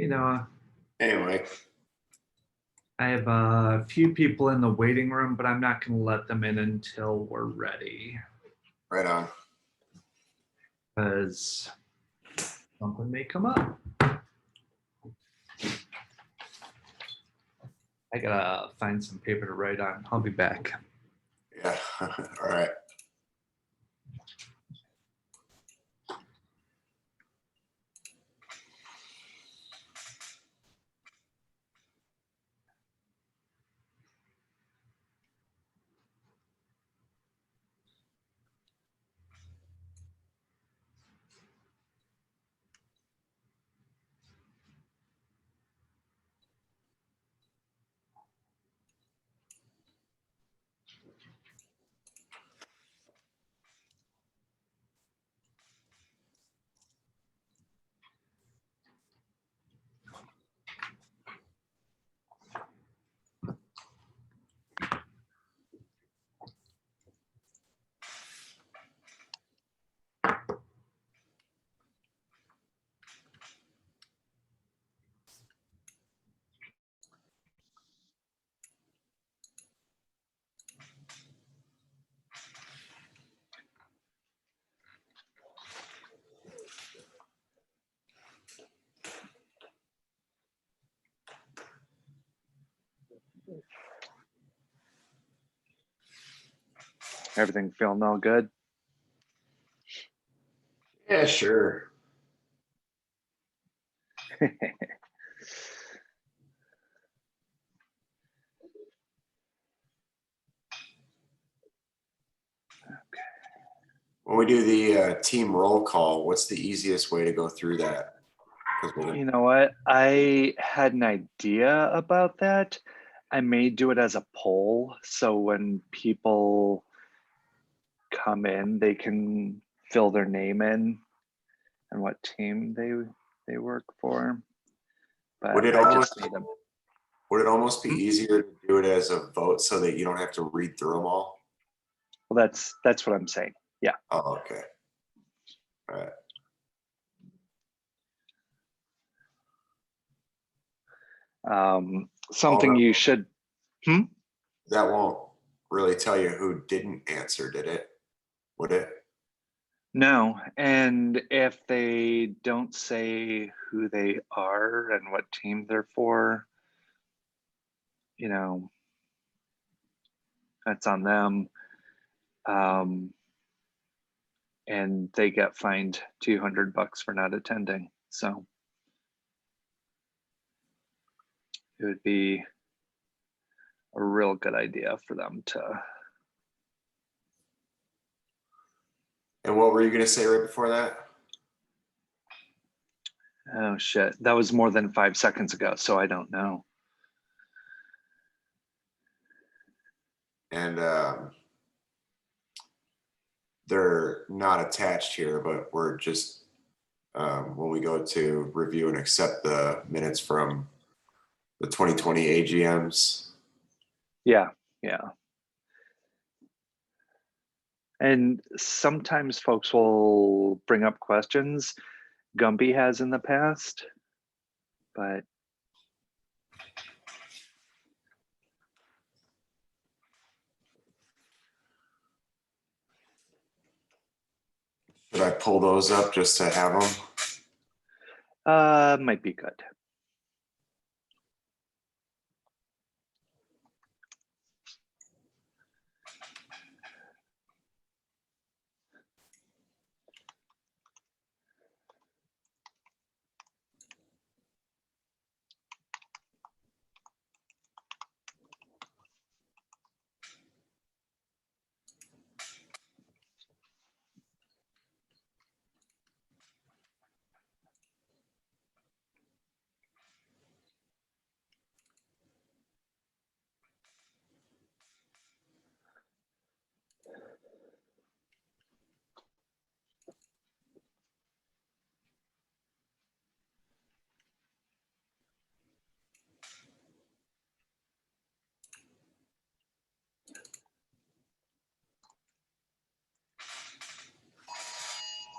You know, Anyway, I have a few people in the waiting room, but I'm not going to let them in until we're ready right on. because something may come up. I gotta find some paper to write on. I'll be back. Yeah, all right. Everything feeling all good? Yeah, sure. When we do the team roll call, what's the easiest way to go through that? You know what? I had an idea about that. I may do it as a poll, so when people come in, they can fill their name in and what team they work for. But Would it I almost just need them. would it almost be easier to do it as a vote so that you don't have to read through them all? Well, that's what I'm saying. Yeah. Oh, okay. All right. Something you should. That won't really tell you who didn't answer, did it? Would it? No, and if they don't say who they are and what team they're for, you know, that's on them. And they get fined $200 for not attending. So it would be a real good idea for them to. And what were you going to say right before that? Oh shit, that was more than 5 seconds ago, so I don't know. And they're not attached here, but we're just when we go to review and accept the minutes from the 2020 AGMs. Yeah. And sometimes folks will bring up questions. Gumby has in the past, but Should I pull those up just to have them? might be good.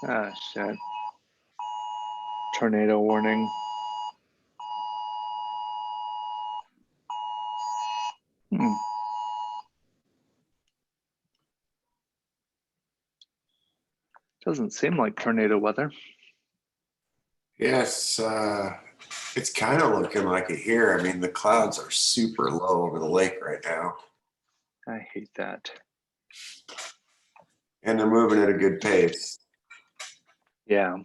Ah, shit. Tornado warning. Hmm. Doesn't seem like tornado weather. Yes, it's kind of looking like it here. I mean, the clouds are super low over the lake right now, I hate that. and they're moving at a good pace. Yeah.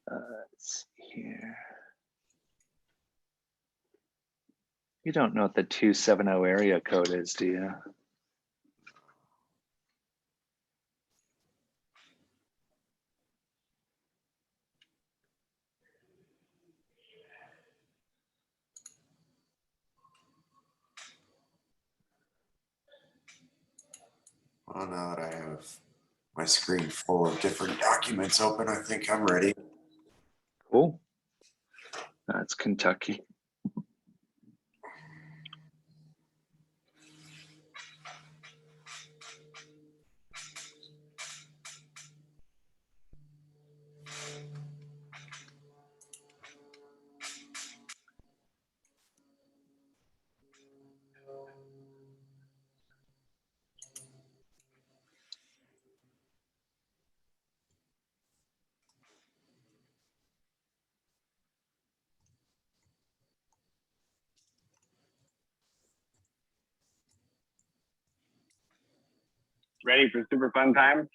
Let's see here. You don't know what the 270 area code is, do you? Well, now that I have my screen full of different documents open, I think I'm ready. Cool. That's Kentucky. Ready for super fun time?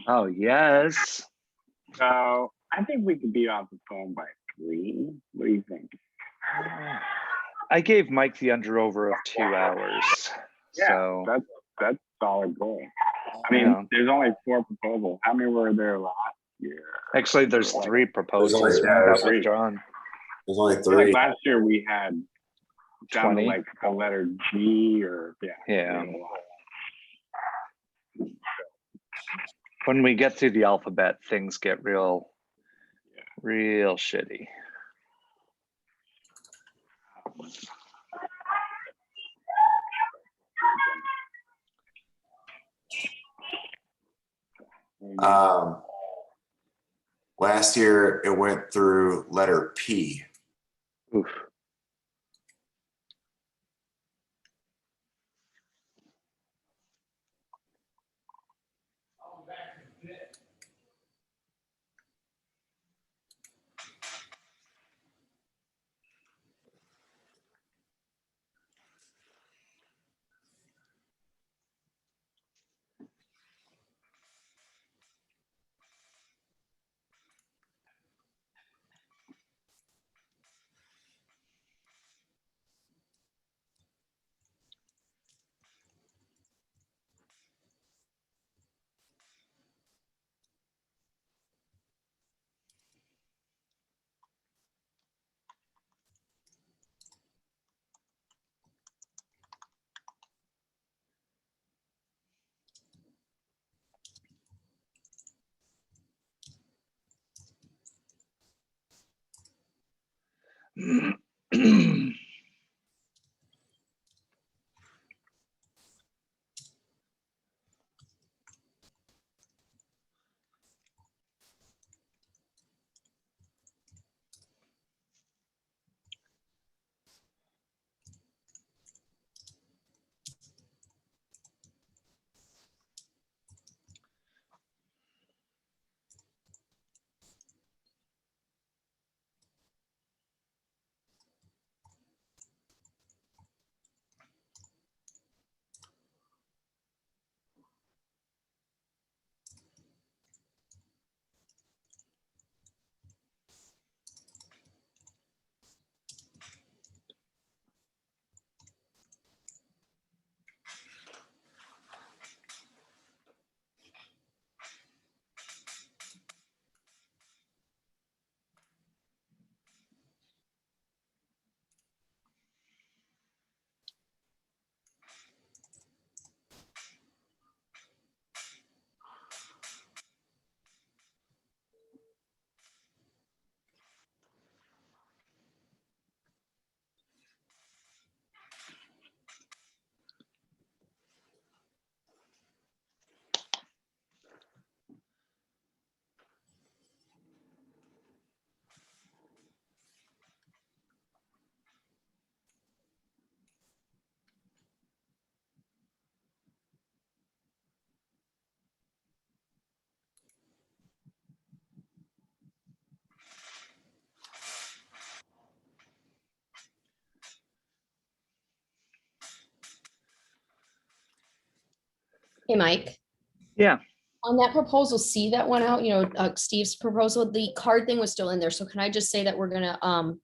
Oh, yes. So I think we could be off the phone by 3. What do you think? I gave Mike the under over of 2 hours. Yeah, So that's a solid goal. I mean, yeah. there's only 4 proposals. How many were there last year? Actually, there's 3 proposals only- that yeah, got there's three. withdrawn. There's only Like 3. last year we had down to 20. like the letter G or Yeah. we had a lot. When we get through the alphabet, things get real shitty. Last year it went through letter P. Oof. Hey, Mike, Yeah. on that proposal C that went out, Steve's proposal, the card thing was still in there. So can I just say that we're gonna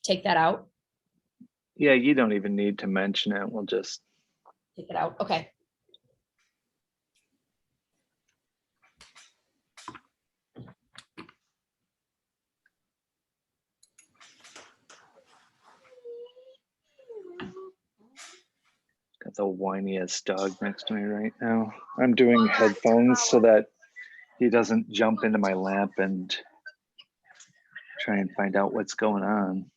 take that out? Yeah, you don't even need to mention it. We'll just, Take it out. Okay. got the whiniest dog next to me right now. I'm doing headphones so that he doesn't jump into my lap and try and find out what's going on.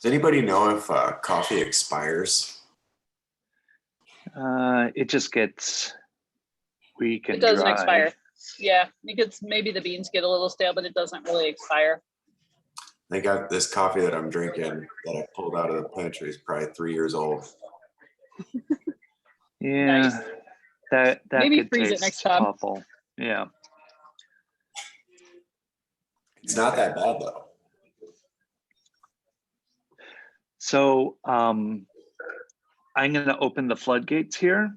Does anybody know if coffee expires? It just gets weak and It doesn't dry. expire. Yeah, it gets, maybe the beans get a little stale, but it doesn't really expire. I got this coffee that I'm drinking that I pulled out of the pantry is probably 3 years old. Yeah, Nice. that Maybe could freeze it taste next time. awful. Yeah. It's not that bad though. So I'm going to open the floodgates here.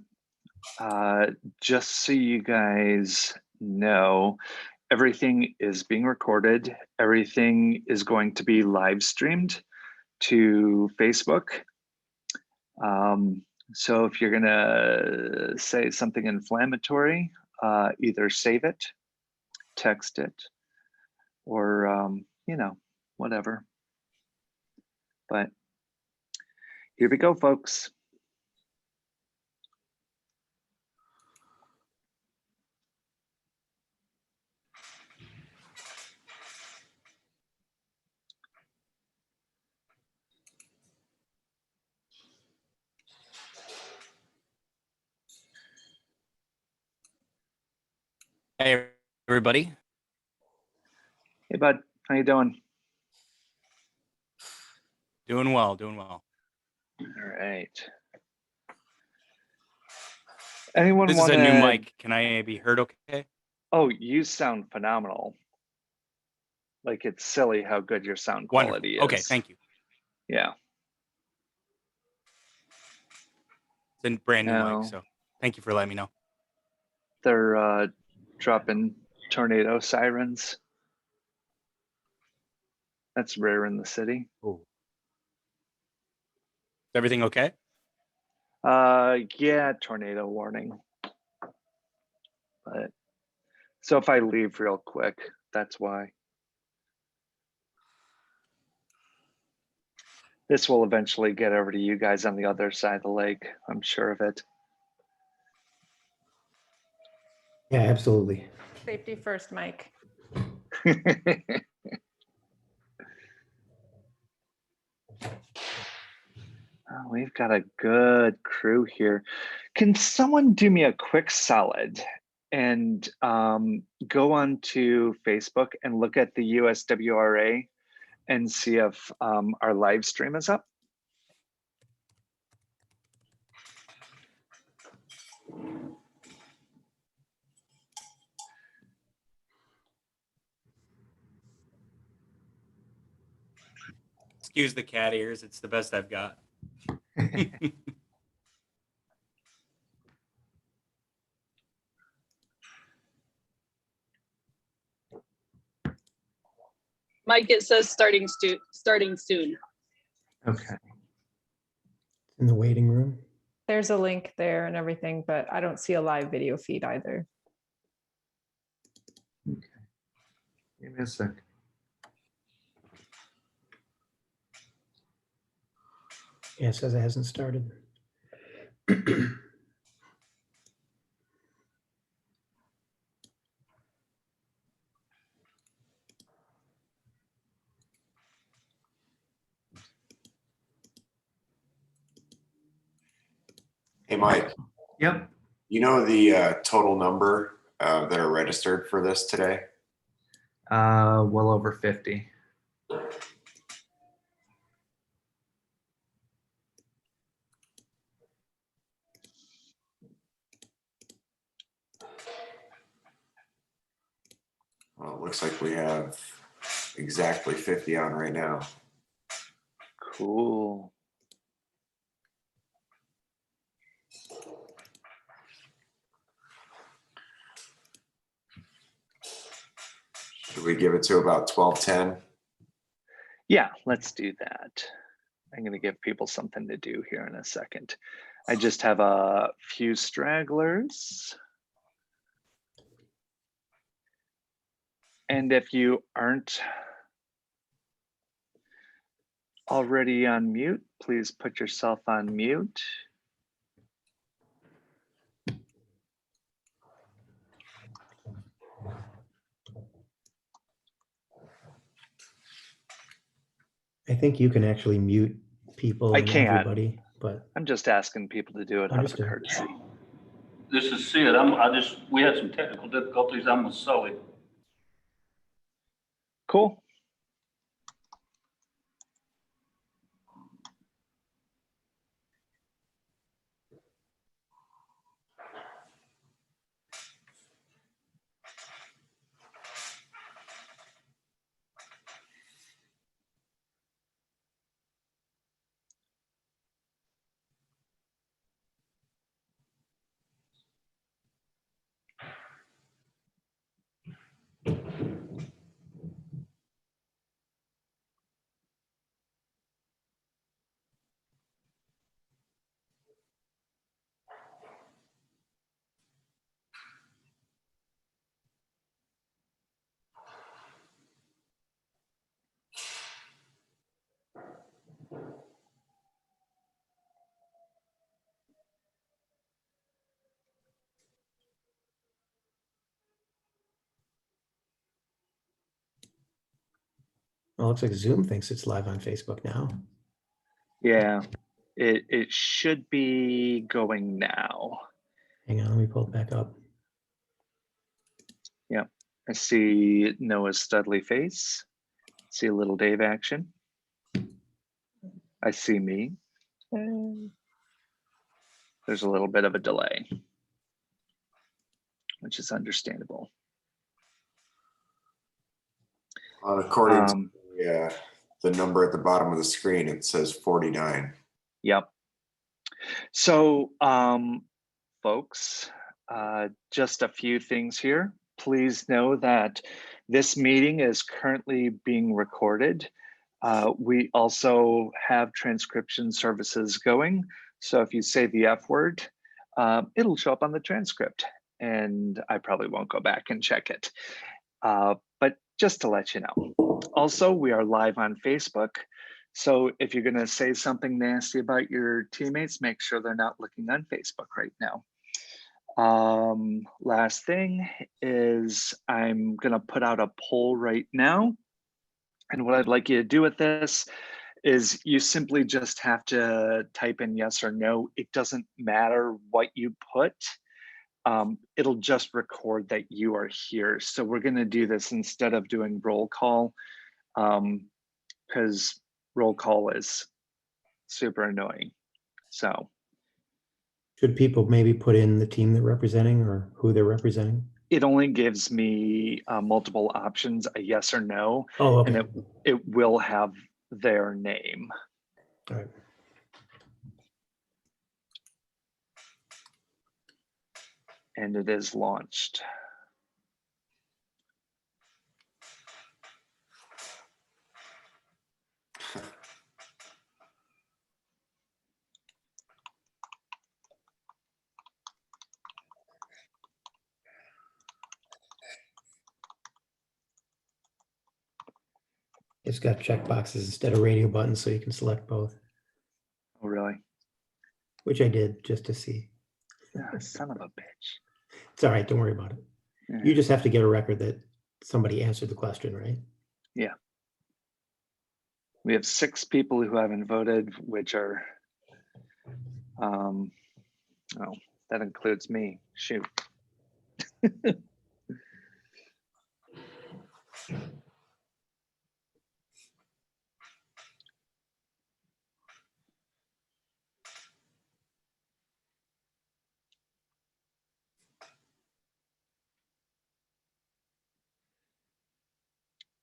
Just so you guys know, everything is being recorded. Everything is going to be live streamed to Facebook. So if you're gonna say something inflammatory, either save it, text it, or whatever. But here we go, folks. Hey, everybody. Hey, bud, how you doing? Doing well, doing well. All right. Anyone This want is a new to? mic. Can I be heard okay? Oh, you sound phenomenal. Like, it's silly how good your sound quality is. Okay, thank you. Yeah. It's a brand new No. mic, so thank you for letting me know. They're dropping tornado sirens. That's rare in the city. Oh. Is everything okay? Yeah, tornado warning. But so if I leave real quick, that's why. This will eventually get over to you guys on the other side of the lake. I'm sure of it. Yeah, absolutely. Safety first, Mike. Oh, we've got a good crew here. Can someone do me a quick solid and go on to Facebook and look at the USWRA and see if our live stream is up? Excuse the cat ears. It's the best I've got. Mike, it says starting soon. Okay. In the waiting room. There's a link there and everything, but I don't see a live video feed either. Okay. Give me a sec. Yeah, it says it hasn't started. Hey, Mike, Yep. you know the total number that are registered for this today? Well over 50. Looks like we have exactly 50 on right now. Cool. Should we give it to about 12:10? Yeah, let's do that. I'm going to give people something to do here in a second. I just have a few stragglers. And if you aren't already on mute, please put yourself on mute. I think you can actually mute people I and can. everybody, but I'm just asking people to do it out of Understood. a courtesy. This is Sid. We had some technical difficulties. I'm with Sully. Cool. well, it looks like Zoom thinks it's live on Facebook now. Yeah, it should be going now. Hang on, let me pull it back up. Yeah, I see Noah's Studley face. See a little Dave action. I see me. And there's a little bit of a delay, which is understandable. According to the number at the bottom of the screen, it says 49. Yep. So, folks, just a few things here. Please know that this meeting is currently being recorded. We also have transcription services going. So if you say the F word, it'll show up on the transcript, and I probably won't go back and check it. But just to let you know. Also, we are live on Facebook. So if you're gonna say something nasty about your teammates, make sure they're not looking on Facebook right now. Last thing is I'm gonna put out a poll right now. And what I'd like you to do with this is you simply just have to type in yes or no. It doesn't matter what you put. It'll just record that you are here. So we're gonna do this instead of doing roll call, because roll call is super annoying. So Should people maybe put in the team they're representing or who they're representing? it only gives me multiple options, a yes or no, Oh, okay. and it will have their name. All right. And it is launched. It's got check boxes instead of radio buttons, so you can select both, Oh, really? which I did just to see. Ah, son of a bitch. It's all right, don't worry about it. Yeah. You just have to get a record that somebody answered the question, right? Yeah. We have 6 people who haven't voted, which are, oh, that includes me. Shoot.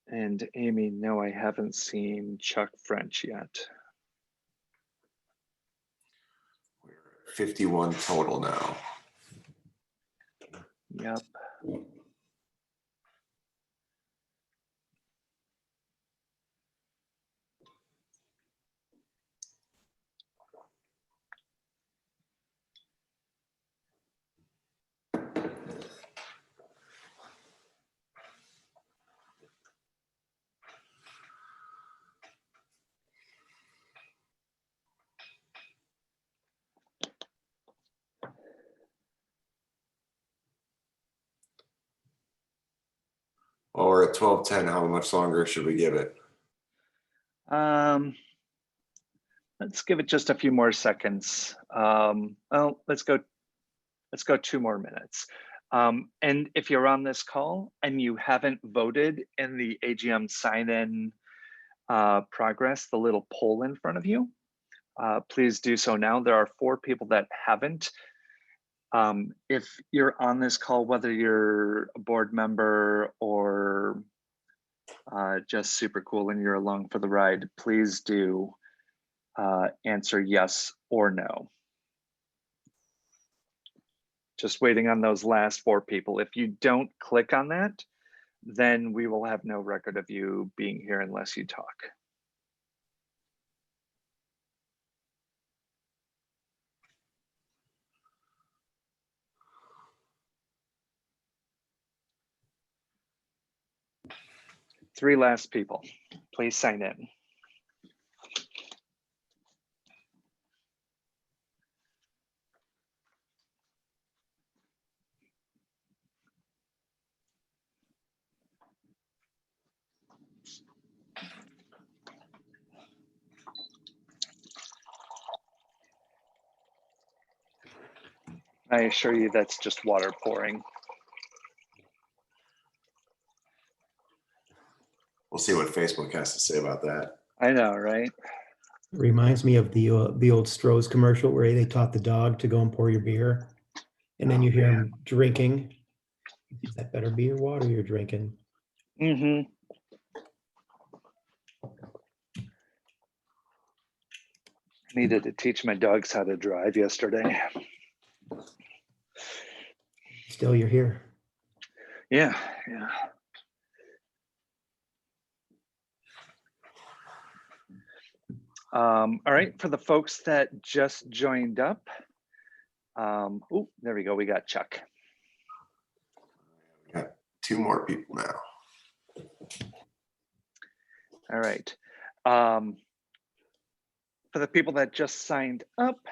And Amy, no, I haven't seen Chuck French yet. We're at 51 total now. Yep. Well, we're at 12:10. How much longer should we give it? Let's give it just a few more seconds. Oh, let's go 2 more minutes. And if you're on this call and you haven't voted in the AGM sign-in progress, the little poll in front of you, please do so now. There are 4 people that haven't. If you're on this call, whether you're a board member or just super cool and you're along for the ride, please do answer yes or no. Just waiting on those last 4 people. If you don't click on that, then we will have no record of you being here unless you talk. Three last people, please sign in. I assure you that's just water pouring. We'll see what Facebook has to say about that. I know, right? It reminds me of the old Stroh's commercial where they taught the dog to go and pour your beer, and then Oh, you hear man. him drinking. Is that better beer or water you're drinking? Mm-hmm. Needed to teach my dogs how to drive yesterday. Still, you're here. Yeah. All right, for the folks that just joined up. Oh, there we go. We got Chuck. We got 2 more people now. All right. For the people that just signed up,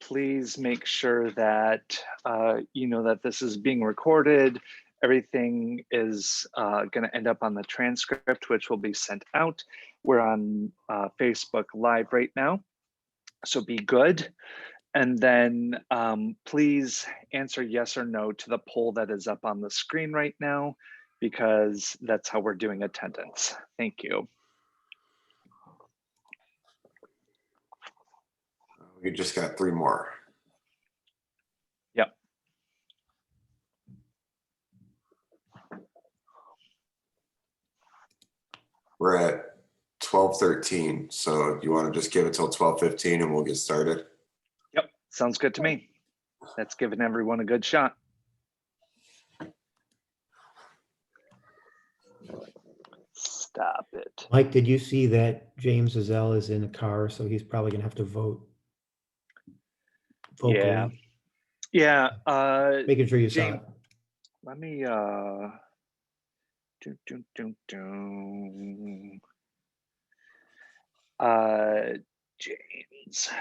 please make sure that you know that this is being recorded. Everything is going to end up on the transcript, which will be sent out. We're on Facebook Live right now, so be good. And then please answer yes or no to the poll that is up on the screen right now, because that's how we're doing attendance. Thank you. We just got 3 more. Yep. We're at 12:13. So you want to just give it till 12:15 and we'll get started? Yep. Sounds good to me. That's giving everyone a good shot. Stop it. Mike, did you see that James Azell is in a car, so he's probably gonna have to vote vocally? Yeah. Making sure you saw James, it. let me James.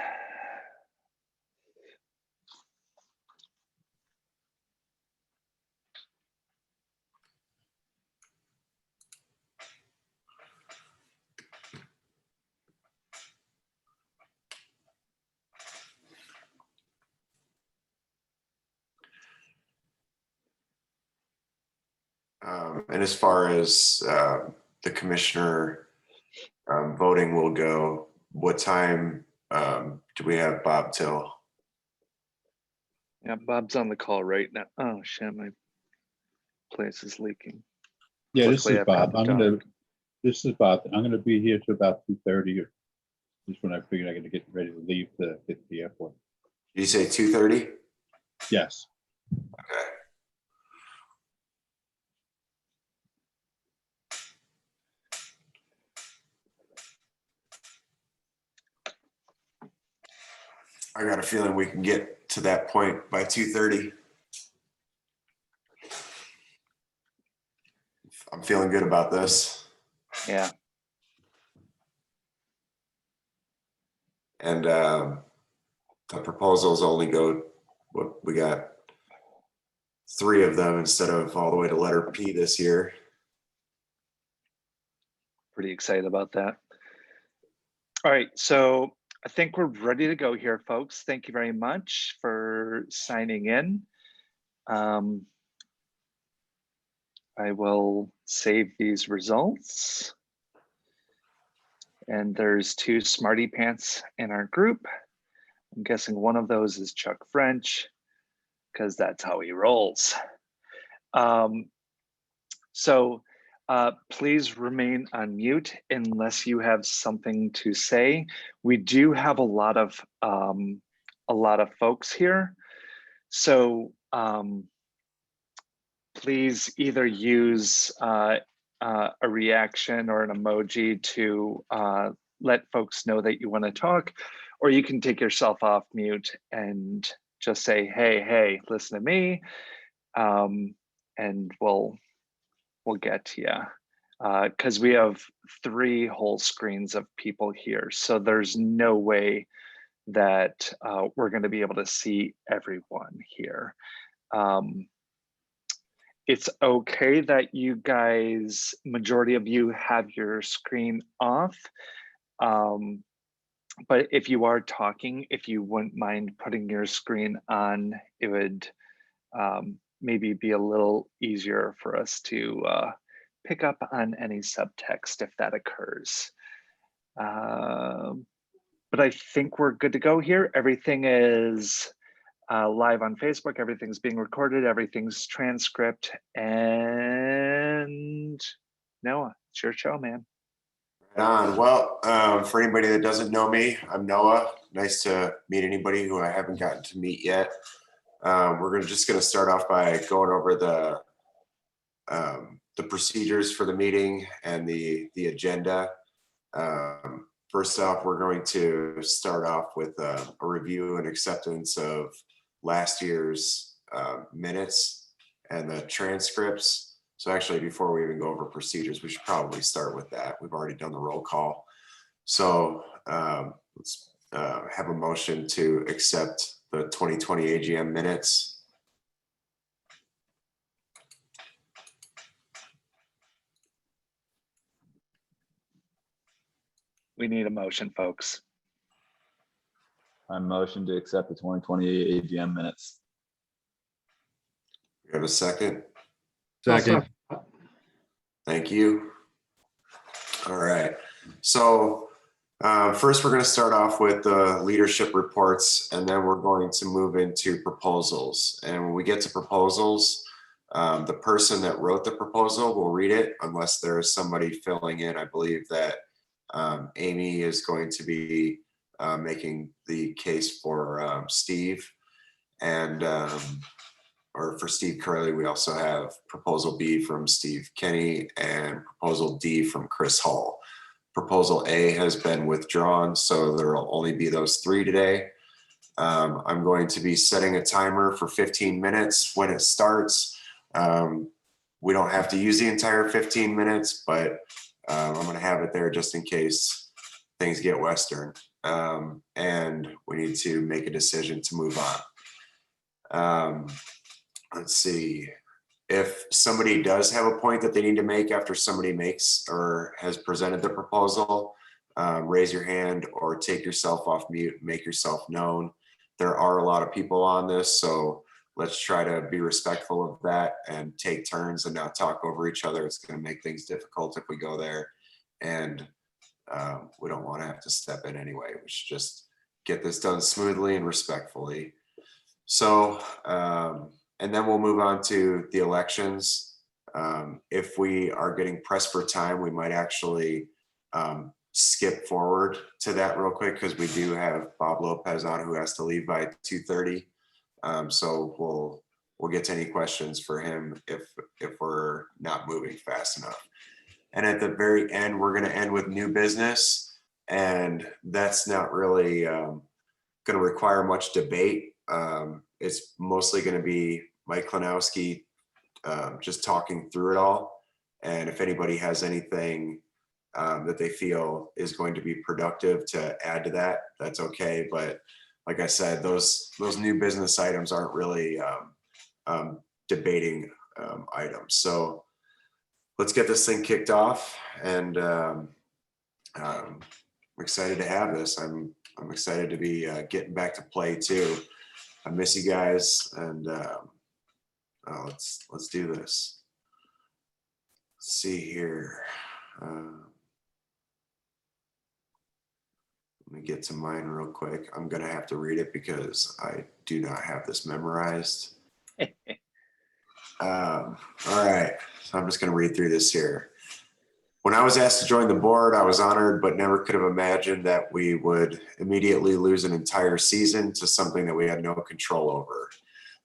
And as far as the commissioner voting will go, what time do we have Bob till? Yeah, Bob's on the call right now. Oh shit, my place is leaking. Yeah, this Luckily, is I've got Bob. the dog. This is Bob. I'm gonna be here till about 2:30. Or just when I figured I'm gonna get ready to leave to get to the airport. Did you say 2:30? Yes. Okay. I got a feeling we can get to that point by 2:30. I'm feeling good about this. Yeah. And the proposals only go, what we got 3 of them instead of all the way to letter P this year. Pretty excited about that. All right, so I think we're ready to go here, folks. Thank you very much for signing in. I will save these results. And there's 2 smarty pants in our group. I'm guessing one of those is Chuck French, because that's how he rolls. Please remain on mute unless you have something to say. We do have a lot of folks here, so please either use a reaction or an emoji to let folks know that you want to talk, or you can take yourself off mute and just say, hey, listen to me, and we'll get to you. Because we have 3 whole screens of people here, so there's no way that we're going to be able to see everyone here. It's okay that you guys, majority of you, have your screen off. But if you are talking, if you wouldn't mind putting your screen on, it would maybe be a little easier for us to pick up on any subtext if that occurs. But I think we're good to go here. Everything is live on Facebook, everything's being recorded, everything's transcript, and Noah, it's your show, man. Well, for anybody that doesn't know me, I'm Noah. Nice to meet anybody who I haven't gotten to meet yet. We're just going to start off by going over the procedures for the meeting and the agenda. First off, we're going to start off with a review and acceptance of last year's minutes and the transcripts. So actually, before we even go over procedures, we should probably start with that. We've already done the roll call. So let's have a motion to accept the 2020 AGM minutes. We need a motion, folks. I motion to accept the 2020 AGM minutes. We have a second? Second. Thank you. All right. So first, we're going to start off with the leadership reports, and then we're going to move into proposals. And when we get to proposals, the person that wrote the proposal will read it unless there is somebody filling in. I believe that Amy is going to be making the case for Steve, and or for Steve Curley. We also have proposal B from Steve Kenny and proposal D from Chris Hall. Proposal A has been withdrawn, so there will only be those 3 today. I'm going to be setting a timer for 15 minutes when it starts. We don't have to use the entire 15 minutes, but I'm going to have it there just in case things get Western. And we need to make a decision to move on. Let's see. If somebody does have a point that they need to make after somebody makes or has presented the proposal, raise your hand or take yourself off mute, make yourself known. There are a lot of people on this, so let's try to be respectful of that and take turns and not talk over each other. It's going to make things difficult if we go there, and we don't want to have to step in anyway. We should just get this done smoothly and respectfully. So, and then we'll move on to the elections. If we are getting pressed for time, we might actually skip forward to that real quick because we do have Bob Lopez on who has to leave by 2:30. So we'll get to any questions for him if we're not moving fast enough. And at the very end, we're going to end with new business, and that's not really going to require much debate. It's mostly going to be Mike Klanowski just talking through it all. And if anybody has anything that they feel is going to be productive to add to that, that's okay. But like I said, those new business items aren't really debating items. So let's get this thing kicked off. And I'm excited to have this. I'm excited to be getting back to play too. I miss you guys, and let's do this. Let's see here. Let me get to mine real quick. I'm gonna have to read it because I do not have this memorized. All right, so I'm just gonna read through this here. When I was asked to join the board, I was honored, but never could have imagined that we would immediately lose an entire season to something that we had no control over.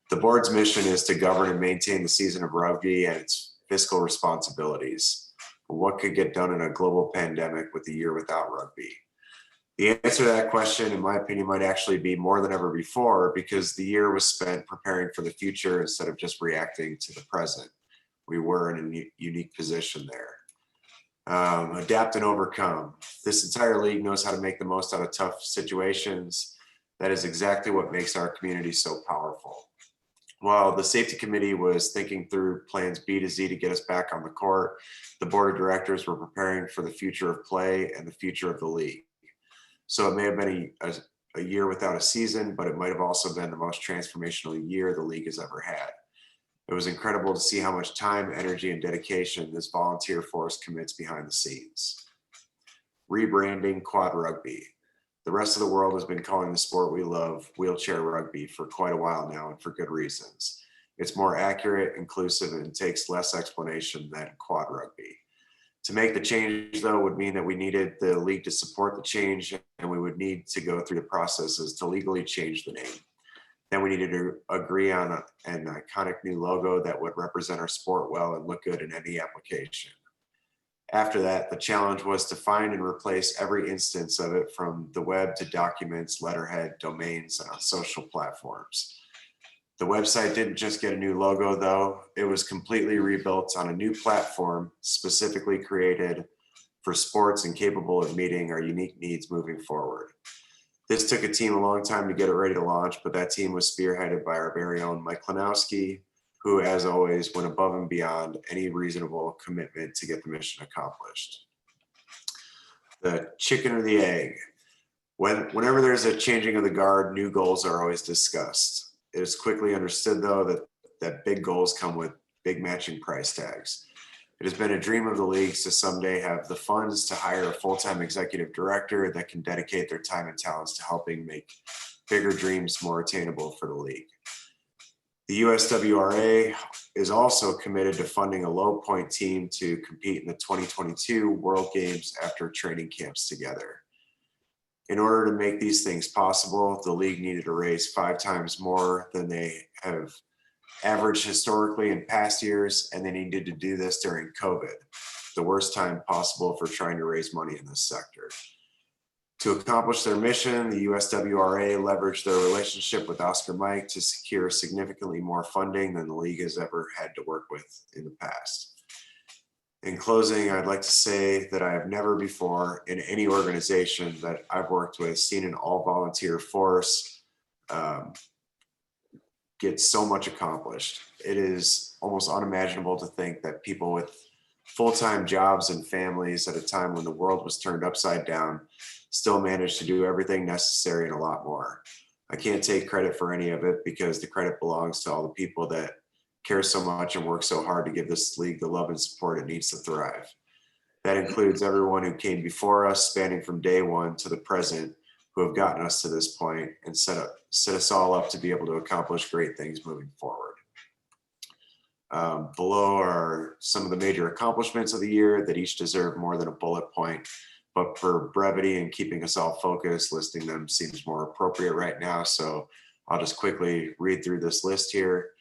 The board's mission is to govern and maintain the season of rugby and its fiscal responsibilities. But what could get done in a global pandemic with a year without rugby? The answer to that question, in my opinion, might actually be more than ever before, because the year was spent preparing for the future instead of just reacting to the present. We were in a unique position there. Adapt and overcome. This entire league knows how to make the most out of tough situations. That is exactly what makes our community so powerful. While the safety committee was thinking through plans B to Z to get us back on the court, the board of directors were preparing for the future of play and the future of the league. So it may have been a year without a season, but it might have also been the most transformational year the league has ever had. It was incredible to see how much time, energy, and dedication this volunteer force commits behind the scenes. Rebranding quad rugby. The rest of the world has been calling the sport we love wheelchair rugby for quite a while now, and for good reasons. It's more accurate, inclusive, and takes less explanation than quad rugby. To make the change, though, would mean that we needed the league to support the change, and we would need to go through the processes to legally change the name. Then we needed to agree on an iconic new logo that would represent our sport well and look good in any application. After that, the challenge was to find and replace every instance of it, from the web to documents, letterhead, domains, and on social platforms. The website didn't just get a new logo, though. It was completely rebuilt on a new platform specifically created for sports and capable of meeting our unique needs moving forward. This took a team a long time to get it ready to launch, but that team was spearheaded by our very own Mike Klanowski, who, as always, went above and beyond any reasonable commitment to get the mission accomplished. The chicken or the egg. Whenever there's a changing of the guard, new goals are always discussed. It is quickly understood, though, that big goals come with big matching price tags. It has been a dream of the leagues to someday have the funds to hire a full-time executive director that can dedicate their time and talents to helping make bigger dreams more attainable for the league. The USWRA is also committed to funding a low point team to compete in the 2022 World Games after training camps together. In order to make these things possible, the league needed to raise 5 times more than they have averaged historically in past years, and they needed to do this during COVID, the worst time possible for trying to raise money in this sector. To accomplish their mission, the USWRA leveraged their relationship with Oscar Mike to secure significantly more funding than the league has ever had to work with in the past. In closing, I'd like to say that I have never before in any organization that I've worked with seen an all-volunteer force get so much accomplished. It is almost unimaginable to think that people with full-time jobs and families at a time when the world was turned upside down still managed to do everything necessary and a lot more. I can't take credit for any of it because the credit belongs to all the people that care so much and work so hard to give this league the love and support it needs to thrive. That includes everyone who came before us, spanning from day one to the present, who have gotten us to this point and set us all up to be able to accomplish great things moving forward. Below are some of the major accomplishments of the year that each deserve more than a bullet point. But for brevity and keeping us all focused, listing them seems more appropriate right now. So I'll just quickly read through this list here.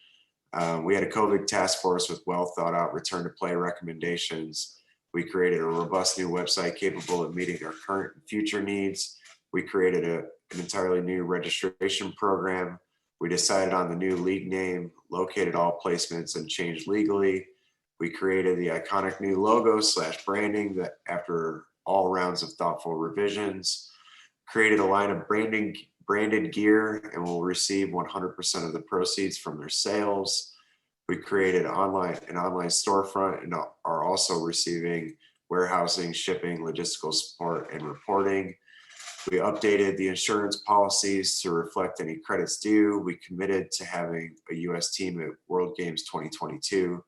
We had a COVID task force with well thought out return to play recommendations. We created a robust new website capable of meeting our current and future needs. We created an entirely new registration program. We decided on the new league name, located all placements, and changed legally. We created the iconic new logo / branding that after all rounds of thoughtful revisions, created a line of branded gear and will receive 100% of the proceeds from their sales. We created an online storefront and are also receiving warehousing, shipping, logistical support, and reporting. We updated the insurance policies to reflect any credits due. We committed to having a US team at World Games 2022.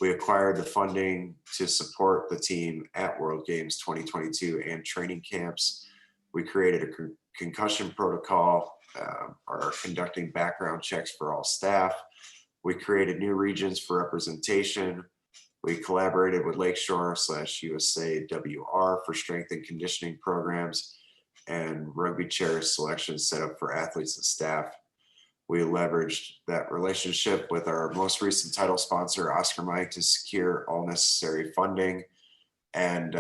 We acquired the funding to support the team at World Games 2022 and training camps. We created a concussion protocol, are conducting background checks for all staff. We created new regions for representation. We collaborated with Lakeshore / USAWR for strength and conditioning programs and rugby chair selection set up for athletes and staff. We leveraged that relationship with our most recent title sponsor, Oscar Mike, to secure all necessary funding. And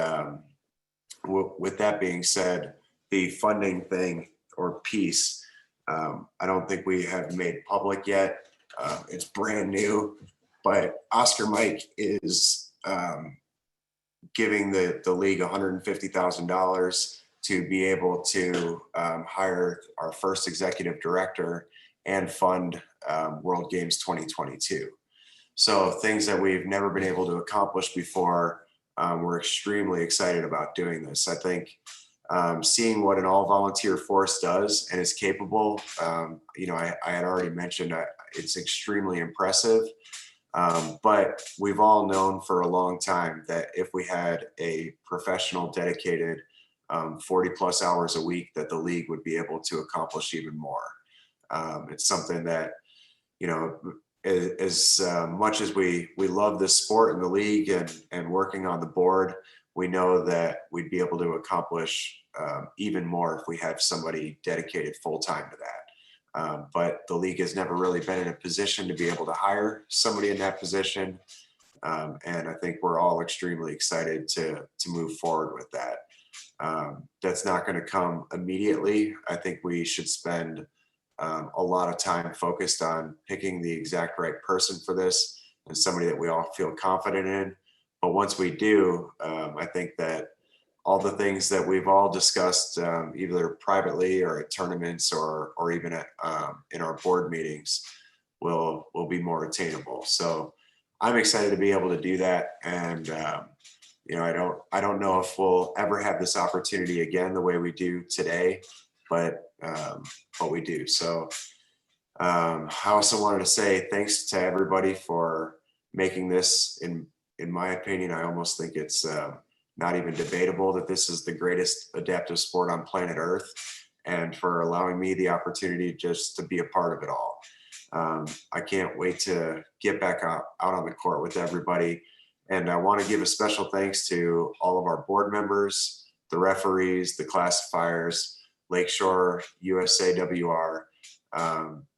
with that being said, the funding thing or piece, I don't think we have made public yet. It's brand new, but Oscar Mike is giving the league $150,000 to be able to hire our first executive director and fund World Games 2022. So things that we've never been able to accomplish before, we're extremely excited about doing this. I think seeing what an all volunteer force does and is capable, I had already mentioned it's extremely impressive. But we've all known for a long time that if we had a professional, dedicated 40 plus hours a week, that the league would be able to accomplish even more. It's something that, as much as we love this sport and the league and working on the board, we know that we'd be able to accomplish even more if we have somebody dedicated full time to that. But the league has never really been in a position to be able to hire somebody in that position. And I think we're all extremely excited to move forward with that. That's not going to come immediately. I think we should spend a lot of time focused on picking the exact right person for this and somebody that we all feel confident in. But once we do, I think that all the things that we've all discussed, either privately or at tournaments or even at, in our board meetings, will be more attainable. So I'm excited to be able to do that. And I don't know if we'll ever have this opportunity again the way we do today, but we do. So I also wanted to say thanks to everybody for making this. In my opinion, I almost think it's not even debatable that this is the greatest adaptive sport on planet Earth, and for allowing me the opportunity just to be a part of it all. I can't wait to get back out on the court with everybody. And I want to give a special thanks to all of our board members, the referees, the classifiers, Lakeshore, USAWR.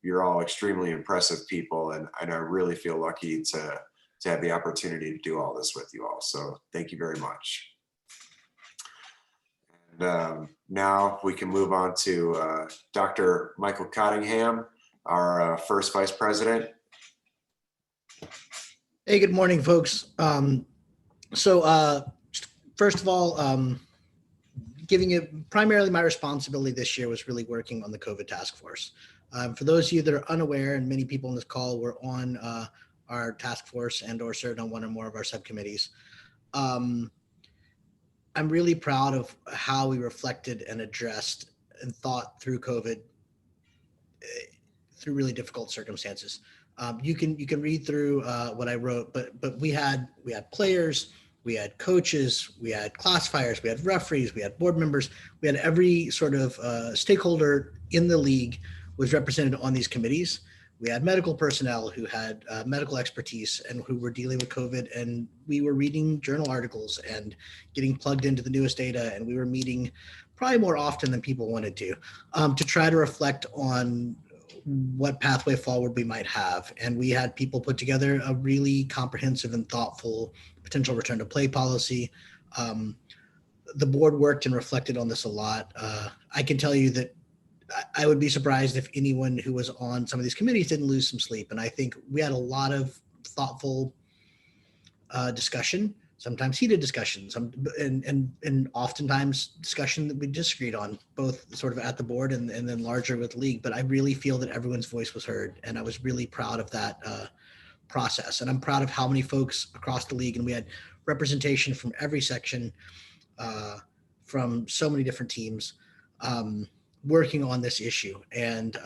You're all extremely impressive people, and I really feel lucky to have the opportunity to do all this with you all. So thank you very much. And now we can move on to Dr. Michael Cottingham, our first vice president. Hey, good morning, folks. First of all, giving it primarily my responsibility this year was really working on the COVID task force. For those of you that are unaware, and many people on this call were on our task force and or served on one or more of our subcommittees, I'm really proud of how we reflected and addressed and thought through COVID through really difficult circumstances. You can read through what I wrote, but we had players, we had coaches, we had classifiers, we had referees, we had board members, we had every sort of stakeholder in the league was represented on these committees. We had medical personnel who had medical expertise and who were dealing with COVID, and we were reading journal articles and getting plugged into the newest data, and we were meeting probably more often than people wanted to try to reflect on what pathway forward we might have. And we had people put together a really comprehensive and thoughtful potential return to play policy. The board worked and reflected on this a lot. I can tell you that I would be surprised if anyone who was on some of these committees didn't lose some sleep. And I think we had a lot of thoughtful discussion, sometimes heated discussions, and oftentimes discussion that we disagreed on, both sort of at the board and then larger with the league. But I really feel that everyone's voice was heard, and I was really proud of that process. And I'm proud of how many folks across the league, and we had representation from every section, from so many different teams, working on this issue. And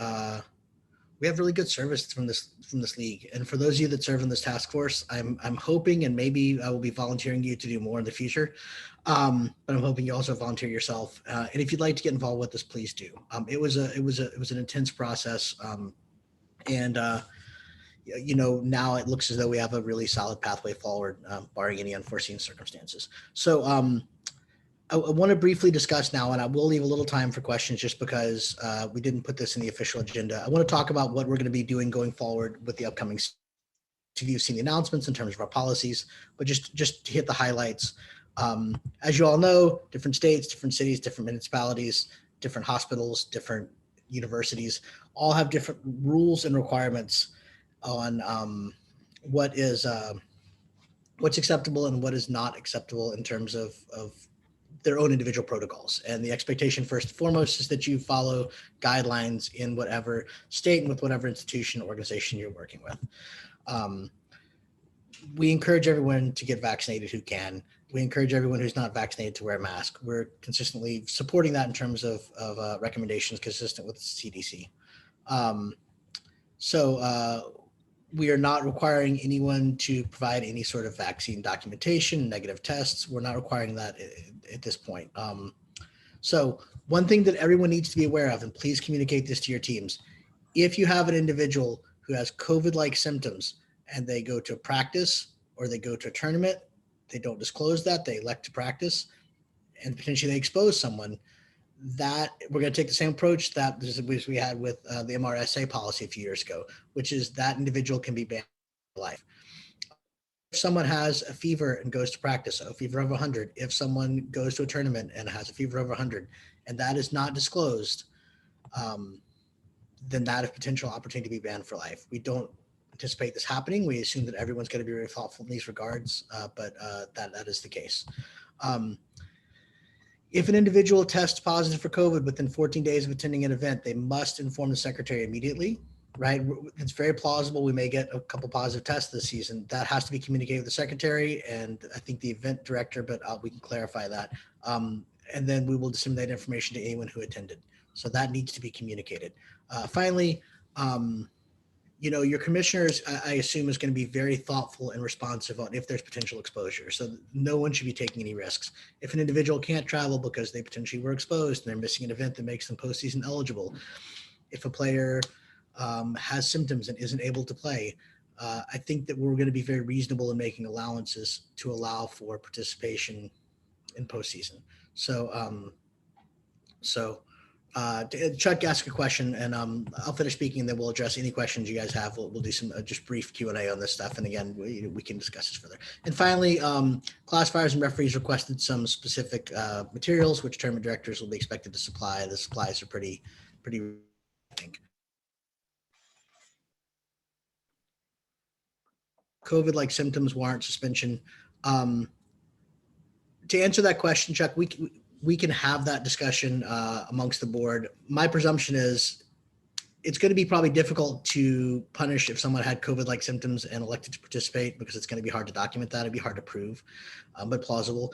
we have really good service from this league. And for those of you that serve in this task force, I'm hoping, and maybe I will be volunteering you to do more in the future, but I'm hoping you also volunteer yourself. And if you'd like to get involved with this, please do. It was an intense process, and now it looks as though we have a really solid pathway forward, barring any unforeseen circumstances. So I want to briefly discuss now, and I will leave a little time for questions just because we didn't put this in the official agenda. I want to talk about what we're going to be doing going forward with the upcoming. You've seen the announcements in terms of our policies, but just to hit the highlights. As you all know, different states, different cities, different municipalities, different hospitals, different universities all have different rules and requirements on what's acceptable and what is not acceptable in terms of their own individual protocols. And the expectation first and foremost is that you follow guidelines in whatever state and with whatever institution or organization you're working with. We encourage everyone to get vaccinated who can. We encourage everyone who's not vaccinated to wear a mask. We're consistently supporting that in terms of recommendations consistent with the CDC. We are not requiring anyone to provide any sort of vaccine documentation, negative tests. We're not requiring that at this point. So one thing that everyone needs to be aware of, and please communicate this to your teams, if you have an individual who has COVID-like symptoms and they go to a practice or they go to a tournament, they don't disclose that, they elect to practice, and potentially they expose someone, that we're going to take the same approach that we had with the MRSA policy a few years ago, which is that individual can be banned for life. If someone has a fever and goes to practice, a fever of 100, if someone goes to a tournament and has a fever of 100, and that is not disclosed, then that is potential opportunity to be banned for life. We don't anticipate this happening. We assume that everyone's going to be very thoughtful in these regards, but that is the case. If an individual tests positive for COVID within 14 days of attending an event, they must inform the secretary immediately, right? It's very plausible we may get a couple positive tests this season. That has to be communicated with the secretary and I think the event director, but we can clarify that. And then we will disseminate information to anyone who attended. So that needs to be communicated. Finally, your commissioners, I assume, is going to be very thoughtful and responsive on if there's potential exposure. So no one should be taking any risks. If an individual can't travel because they potentially were exposed and they're missing an event that makes them postseason eligible, if a player has symptoms and isn't able to play, I think that we're going to be very reasonable in making allowances to allow for participation in postseason. Chuck asked a question, and I'll finish speaking, and then we'll address any questions you guys have. We'll do some just brief Q&A on this stuff, and again, we can discuss this further. And finally, classifiers and referees requested some specific materials, which tournament directors will be expected to supply. The supplies are pretty, I think. COVID-like symptoms warrant suspension. To answer that question, Chuck, we can have that discussion amongst the board. My presumption is it's going to be probably difficult to punish if someone had COVID-like symptoms and elected to participate because it's going to be hard to document that. It'd be hard to prove, but plausible.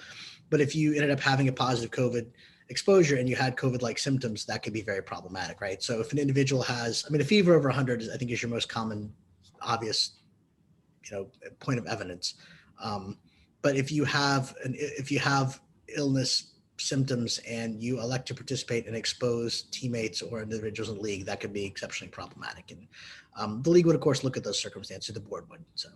But if you ended up having a positive COVID exposure and you had COVID-like symptoms, that could be very problematic, right? So if an individual has, a fever over 100 I think is your most common, obvious, point of evidence. But if you have illness symptoms and you elect to participate and expose teammates or individuals in the league, that could be exceptionally problematic. And the league would, of course, look at those circumstances. The board would. So,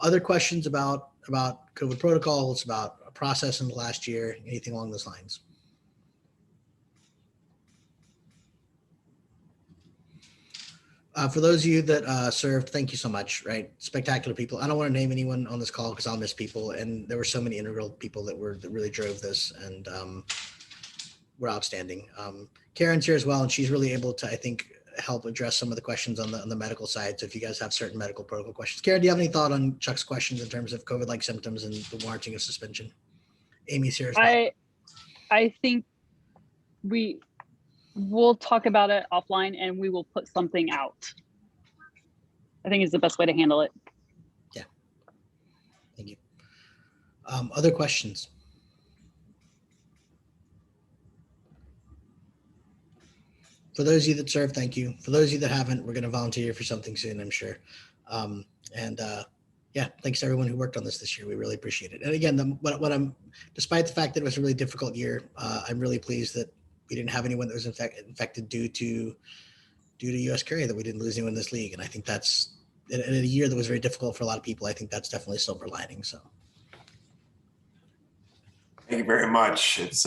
other questions about COVID protocols, about a process in the last year, anything along those lines? For those of you that served, thank you so much, right? Spectacular people. I don't want to name anyone on this call because I'll miss people. And there were so many integral people that really drove this and were outstanding. Karen's here as well, and she's really able to, I think, help address some of the questions on the medical side. So if you guys have certain medical protocol questions. Karen, do you have any thought on Chuck's questions in terms of COVID-like symptoms and the warranting of suspension? Amy's here as well. I think we'll talk about it offline and we will put something out. I think is the best way to handle it. Yeah. Thank you. Other questions? For those of you that serve, thank you. For those of you that haven't, we're going to volunteer for something soon, I'm sure. Yeah, thanks to everyone who worked on this year. We really appreciate it. And again, despite the fact that it was a really difficult year, I'm really pleased that we didn't have anyone that was infected due to USWRA, that we didn't lose anyone in this league. And I think that's, in a year that was very difficult for a lot of people, I think that's definitely a silver lining. So. Thank you very much. It's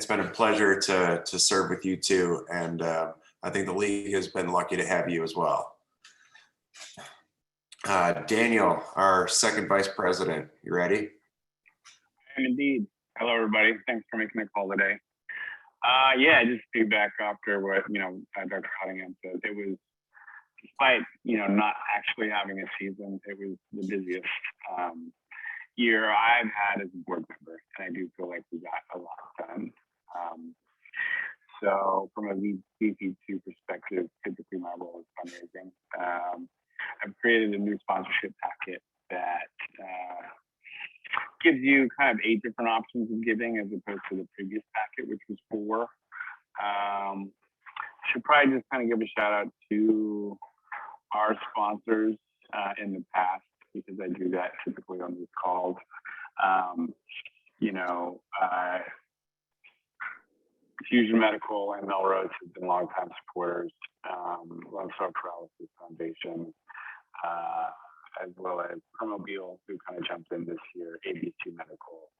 been a pleasure to serve with you too. And I think the league has been lucky to have you as well. Daniel, our second vice president, you ready? I am indeed. Hello, everybody. Thanks for making the call today. Yeah, just feedback after what, Dr. Cottingham said. It was, despite, not actually having a season, it was the busiest year I've had as a board member. And I do feel like we got a lot done. So from a VP2 perspective, typically my role is fundraising. I've created a new sponsorship packet that gives you kind of 8 different options of giving as opposed to the previous packet, which was 4. Should probably just kind of give a shout out to our sponsors in the past, because I do that typically on these calls. Fusion Medical and Melrose have been longtime supporters. Lone Star Paralysis Foundation, as well as Promobile, who kind of jumped in this year, ABC Medical,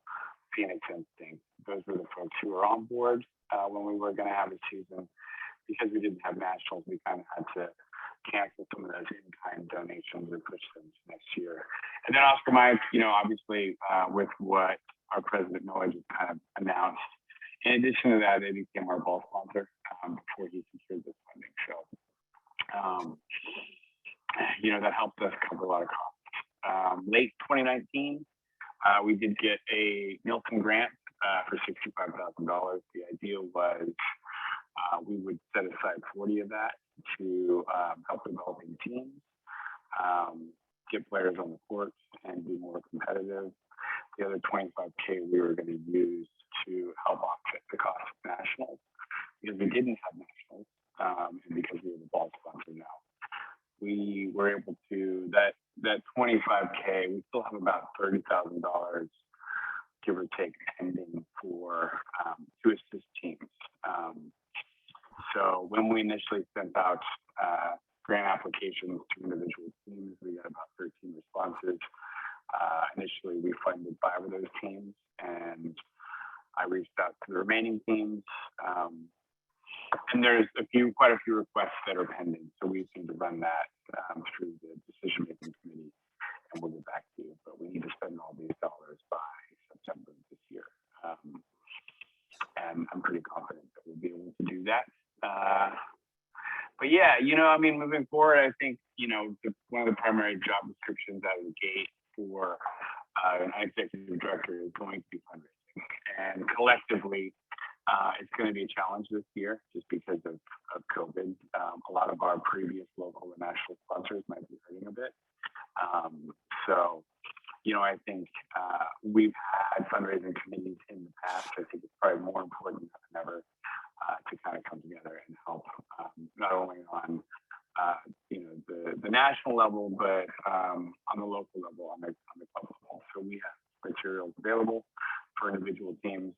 Phoenix Instinct. Those were the folks who were on board when we were going to have a season. Because we didn't have nationals, we kind of had to cancel some of those in-kind donations and push them to next year. And then Oscar Mike, obviously with what our president Noah just kind of announced. In addition to that, they became our ball sponsor before he secured this funding. So, that helped us cover a lot of costs. Late 2019, we did get a Nielsen grant for $65,000. The idea was we would set aside 40 of that to help developing teams, get players on the courts, and be more competitive. The other $25K we were going to use to help offset the cost of nationals, because we didn't have nationals, and because we were the ball sponsor now. We were able to, that $25K, we still have about $30,000, give or take, pending for to assist teams. So when we initially sent out grant applications to individual teams, we got about 13 responses. Initially, we funded 5 of those teams, and I reached out to the remaining teams. And there's quite a few requests that are pending. So we seem to run that through the decision-making committee, and we'll get back to you. But we need to spend all these dollars by September of this year. And I'm pretty confident that we'll be able to do that. But yeah, moving forward, I think, one of the primary job descriptions out of the gate for an executive director is going to be fundraising. And collectively, it's going to be a challenge this year just because of COVID. A lot of our previous local and national sponsors might be hurting a bit. I think we've had fundraising committees in the past. I think it's probably more important than ever to kind of come together and help not only on the national level, but on the local level, on the club level. So we have materials available for individual teams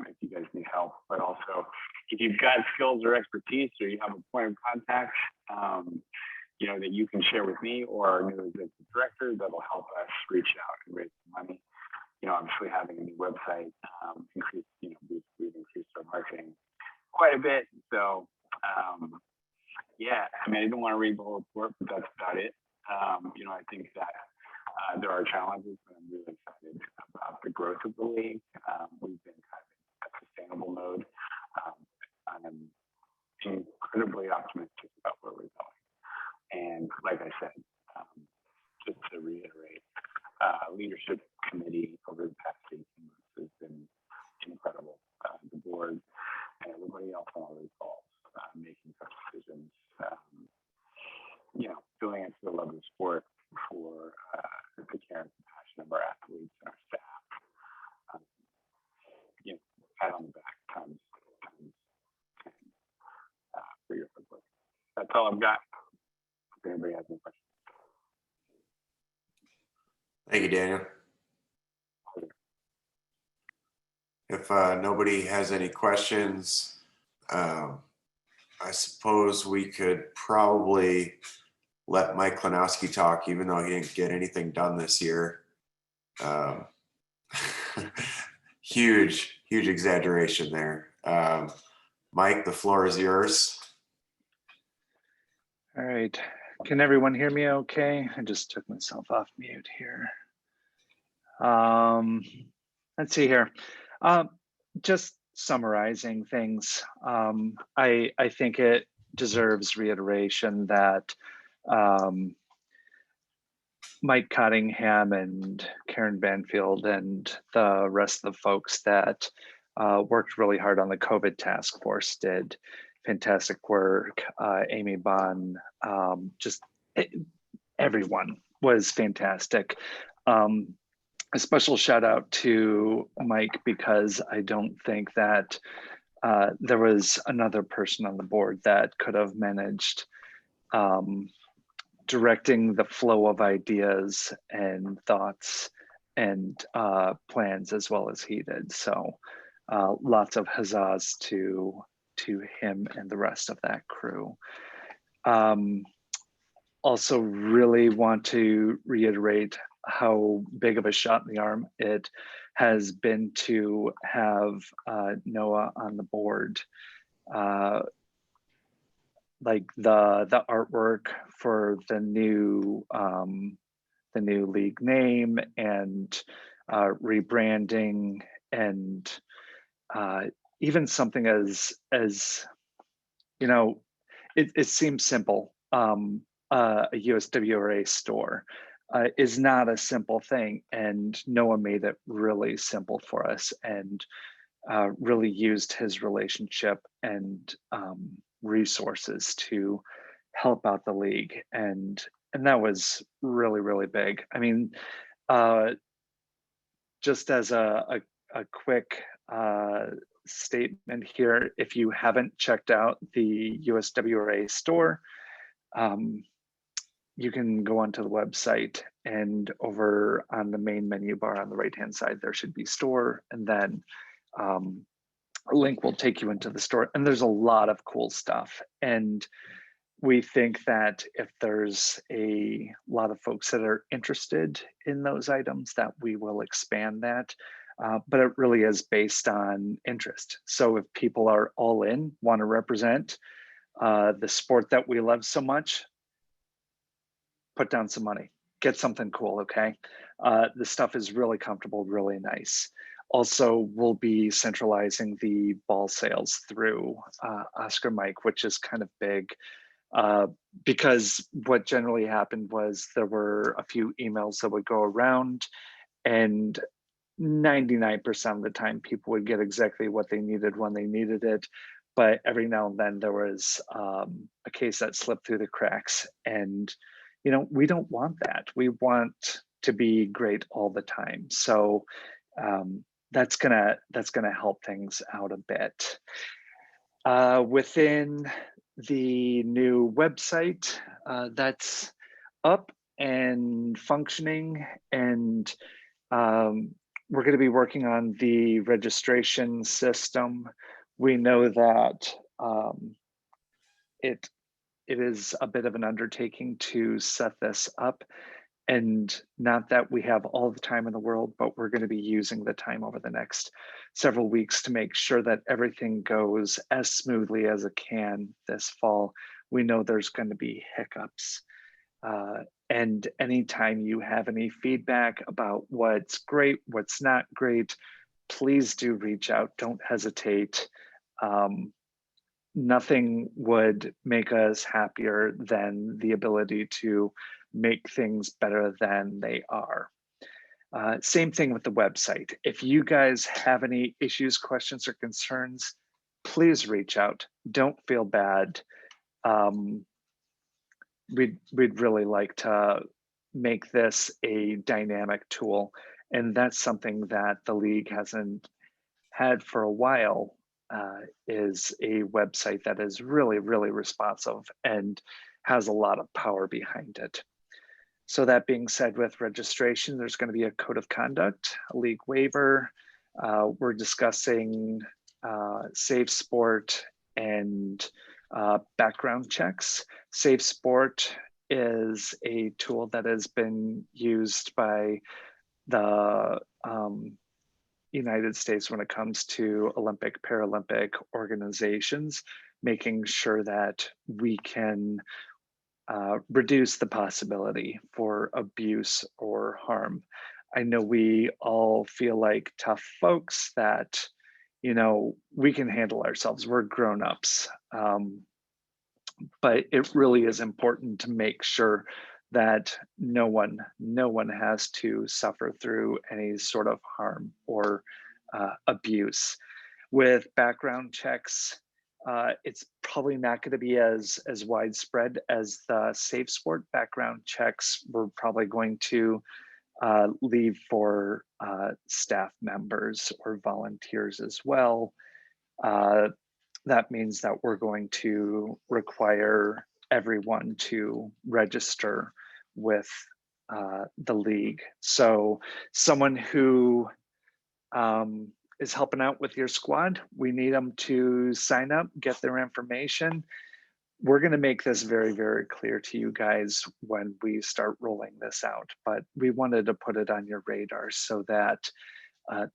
if you guys need help, but also if you've got skills or expertise or you have a point of contact, you know, that you can share with me or our new executive director, that'll help us reach out and raise some money. You know, obviously having a new website increased, you know, we've increased our marketing quite a bit. So yeah, I mean, I don't want to read the whole report, but that's about it. You know, I think that there are challenges, but I'm really excited about the growth of the league. We've been kind of in a sustainable mode. I'm incredibly optimistic about where we're going. And like I said, just to reiterate, leadership committee over the past 18 months has been incredible. The board and everybody else on all these calls making tough decisions, you know, doing it for the love of the sport, for the care and compassion of our athletes and our staff. You know, pat on the back times 10 for your hard work. That's all I've got. If anybody has any questions. Thank you, Daniel. If nobody has any questions, I suppose we could probably let Mike Klinowski talk, even though he didn't get anything done this year. Huge exaggeration there. Mike, the floor is yours. All right. Can everyone hear me okay? I just took myself off mute here. Let's see here. Just summarizing things. I think it deserves reiteration that Mike Cottingham and Karen Banfield and the rest of the folks that worked really hard on the COVID task force did fantastic work. Amy Bond, everyone was fantastic. A special shout out to Mike, because I don't think that there was another person on the board that could have managed directing the flow of ideas and thoughts and plans as well as he did. So lots of huzzas to him and the rest of that crew. Also really want to reiterate how big of a shot in the arm it has been to have Noah on the board. Like the artwork for the new league name and rebranding, and even something as you know, it seems simple. A USWRA store is not a simple thing, and Noah made it really simple for us, and really used his relationship and resources to help out the league, and that was really big. I mean, just as a quick statement here, if you haven't checked out the USWRA store, you can go onto the website, and over on the main menu bar on the right-hand side, there should be store, and then a link will take you into the store. And there's a lot of cool stuff. And we think that if there's a lot of folks that are interested in those items, that we will expand that. But it really is based on interest. So if people are all in, want to represent the sport that we love so much, put down some money, get something cool, okay? The stuff is really comfortable, really nice. Also, we'll be centralizing the ball sales through Oscar Mike, which is kind of big, because what generally happened was there were a few emails that would go around, and 99% of the time people would get exactly what they needed when they needed it. But every now and then there was a case that slipped through the cracks, and you know, we don't want that. We want to be great all the time. So that's gonna help things out a bit. Within the new website that's up and functioning, and we're going to be working on the registration system. We know that it is a bit of an undertaking to set this up. And not that we have all the time in the world, but we're going to be using the time over the next several weeks to make sure that everything goes as smoothly as it can this fall. We know there's going to be hiccups. And anytime you have any feedback about what's great, what's not great, please do reach out. Don't hesitate. Nothing would make us happier than the ability to make things better than they are. Same thing with the website. If you guys have any issues, questions, or concerns, please reach out. Don't feel bad. We'd really like to make this a dynamic tool, and that's something that the league hasn't had for a while. Is a website that is really, really responsive and has a lot of power behind it. So that being said, with registration, there's going to be a code of conduct, a league waiver. We're discussing safe sport and background checks. Safe sport is a tool that has been used by the United States when it comes to Olympic, Paralympic organizations, making sure that we can reduce the possibility for abuse or harm. I know we all feel like tough folks that, you know, we can handle ourselves. We're grown-ups. But it really is important to make sure that no one has to suffer through any sort of harm or abuse. With background checks, it's probably not going to be as widespread as the safe sport background checks. We're probably going to leave for staff members or volunteers as well. That means that we're going to require everyone to register with the league. So someone who is helping out with your squad, we need them to sign up, get their information. We're going to make this very, very clear to you guys when we start rolling this out, but we wanted to put it on your radar so that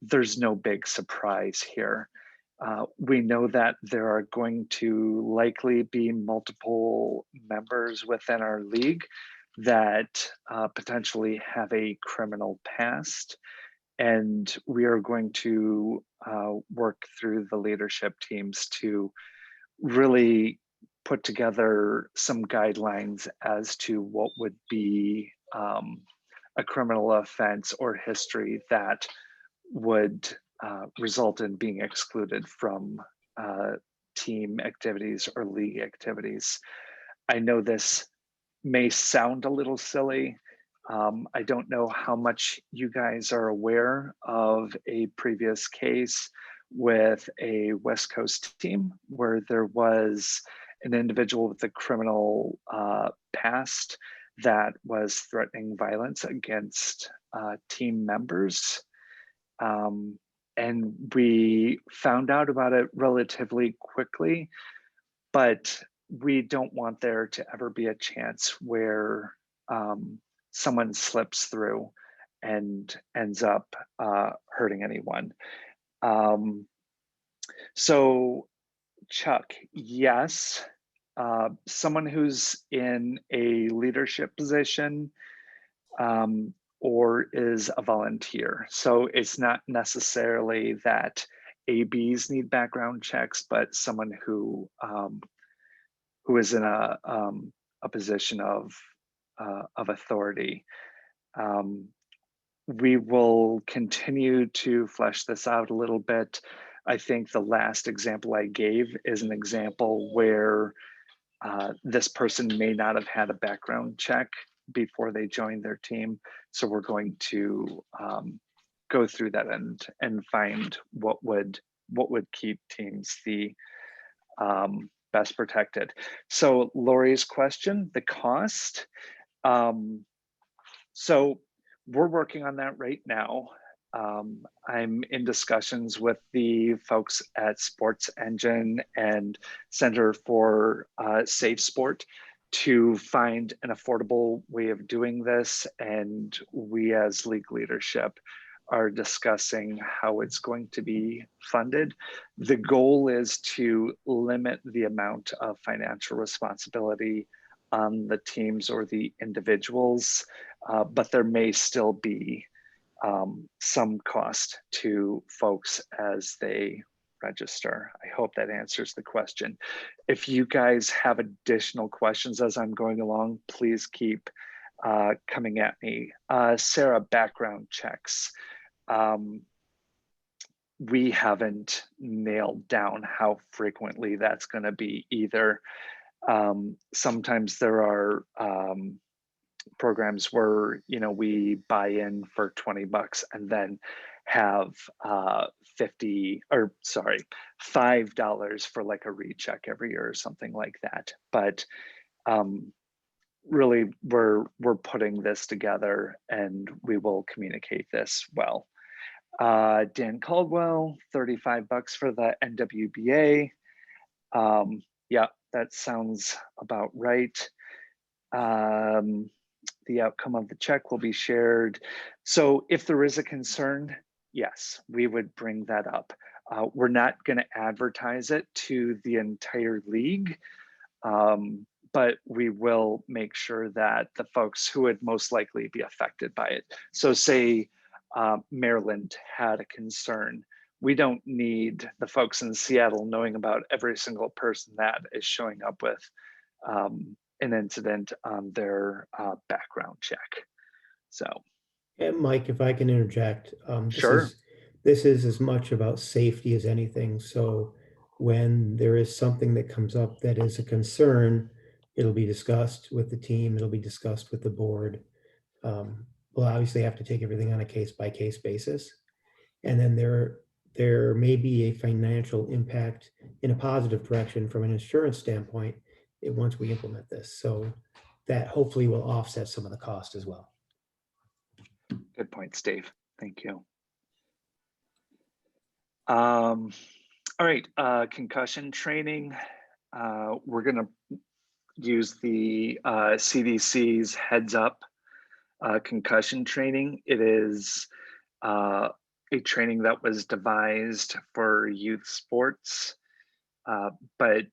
there's no big surprise here. We know that there are going to likely be multiple members within our league that potentially have a criminal past. And we are going to work through the leadership teams to really put together some guidelines as to what would be a criminal offense or history that would result in being excluded from team activities or league activities. I know this may sound a little silly. I don't know how much you guys are aware of a previous case with a West Coast team where there was an individual with a criminal past that was threatening violence against team members. And we found out about it relatively quickly, but we don't want there to ever be a chance where someone slips through and ends up hurting anyone. So Chuck, yes, someone who's in a leadership position or is a volunteer. So it's not necessarily that ABs need background checks, but someone who is in a position of authority. We will continue to flesh this out a little bit. I think the last example I gave is an example where this person may not have had a background check before they joined their team. So we're going to go through that and find what would keep teams the best protected. So Lori's question, the cost. So we're working on that right now. I'm in discussions with the folks at Sports Engine and Center for Safe Sport to find an affordable way of doing this. And we as league leadership are discussing how it's going to be funded. The goal is to limit the amount of financial responsibility on the teams or the individuals, but there may still be some cost to folks as they register. I hope that answers the question. If you guys have additional questions as I'm going along, please keep coming at me. Sarah, background checks. We haven't nailed down how frequently that's going to be either. Sometimes there are programs where, you know, we buy in for 20 bucks and then have $5 for like a recheck every year or something like that. But really we're putting this together and we will communicate this well. Dan Caldwell, 35 bucks for the NWBA. Yeah, that sounds about right. The outcome of the check will be shared. So if there is a concern, yes, we would bring that up. We're not going to advertise it to the entire league, but we will make sure that the folks who would most likely be affected by it. So say Maryland had a concern. We don't need the folks in Seattle knowing about every single person that is showing up with an incident on their background check. So, And Mike, if I can interject, sure. This is as much about safety as anything. So when there is something that comes up that is a concern, it'll be discussed with the team. It'll be discussed with the board. We'll obviously have to take everything on a case-by-case basis. And then there may be a financial impact in a positive direction from an insurance standpoint once we implement this. So that hopefully will offset some of the cost as well. Good point, Steve. Thank you. All right, concussion training. We're going to use the CDC's heads up concussion training. It is a training that was devised for youth sports, but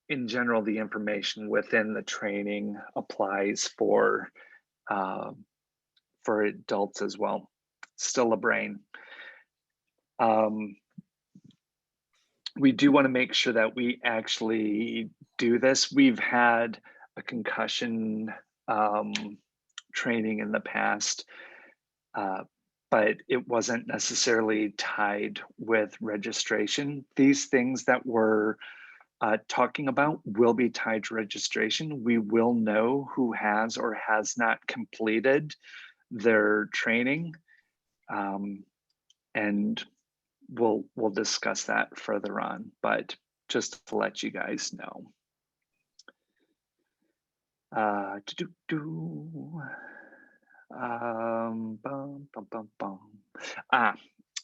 in general, the information within the training applies for adults as well. Still a brain. We do want to make sure that we actually do this. We've had a concussion training in the past, but it wasn't necessarily tied with registration. These things that we're talking about will be tied to registration. We will know who has or has not completed their training, and we'll discuss that further on, but just to let you guys know.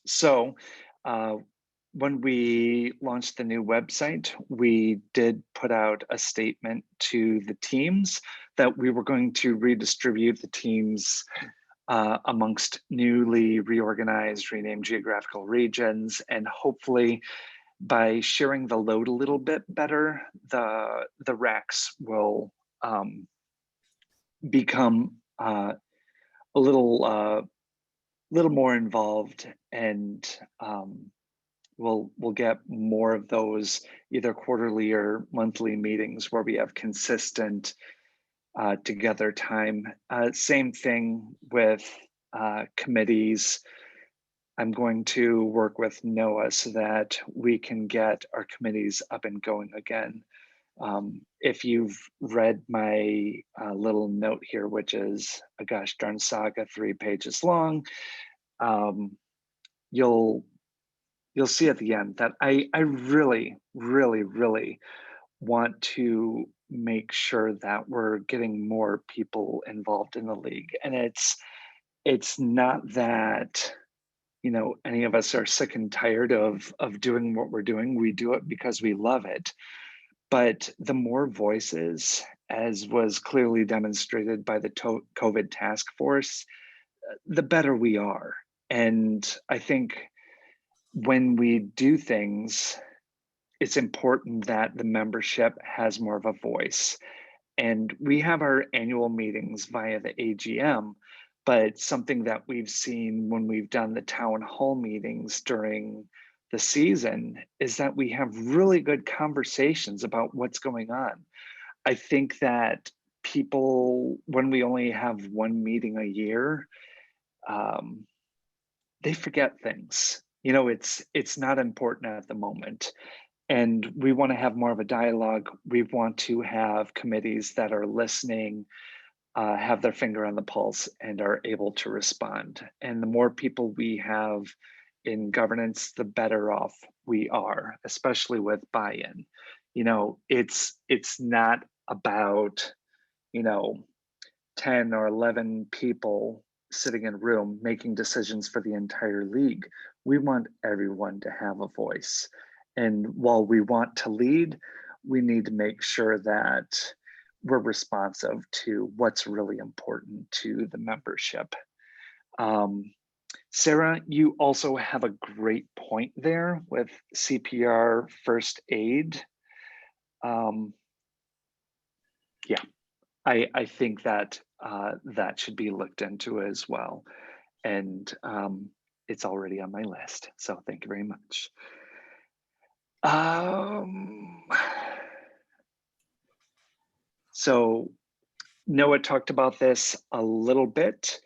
So when we launched the new website, we did put out a statement to the teams that we were going to redistribute the teams amongst newly reorganized, renamed geographical regions, and hopefully by sharing the load a little bit better, the racks will become a little more involved, and we'll get more of those either quarterly or monthly meetings where we have consistent together time. Same thing with committees. I'm going to work with Noah so that we can get our committees up and going again. If you've read my little note here, which is a gosh darn saga, 3 pages long, you'll see at the end that I really, really, really want to make sure that we're getting more people involved in the league. And it's not that, any of us are sick and tired of doing what we're doing. We do it because we love it. But the more voices, as was clearly demonstrated by the COVID task force, the better we are. And I think when we do things, it's important that the membership has more of a voice. And we have our annual meetings via the AGM, but something that we've seen when we've done the town hall meetings during the season is that we have really good conversations about what's going on. I think that people, when we only have one meeting a year, they forget things. It's not important at the moment. And we want to have more of a dialogue. We want to have committees that are listening, have their finger on the pulse, and are able to respond. And the more people we have in governance, the better off we are, especially with buy-in. It's not about 10 or 11 people sitting in a room making decisions for the entire league. We want everyone to have a voice. And while we want to lead, we need to make sure that we're responsive to what's really important to the membership. Sarah, you also have a great point there with CPR first aid. Yeah, I think that that should be looked into as well. And it's already on my list. So thank you very much. So Noah talked about this a little bit.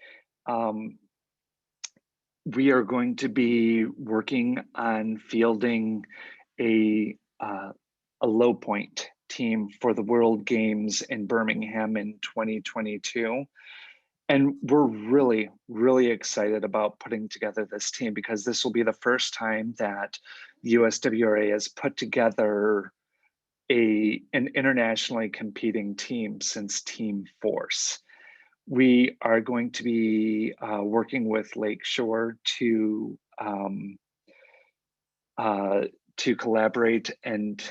We are going to be working on fielding a low point team for the World Games in Birmingham in 2022. And we're really, really excited about putting together this team because this will be the first time that the USWRA has put together an internationally competing team since Team Force. We are going to be working with Lakeshore to collaborate, and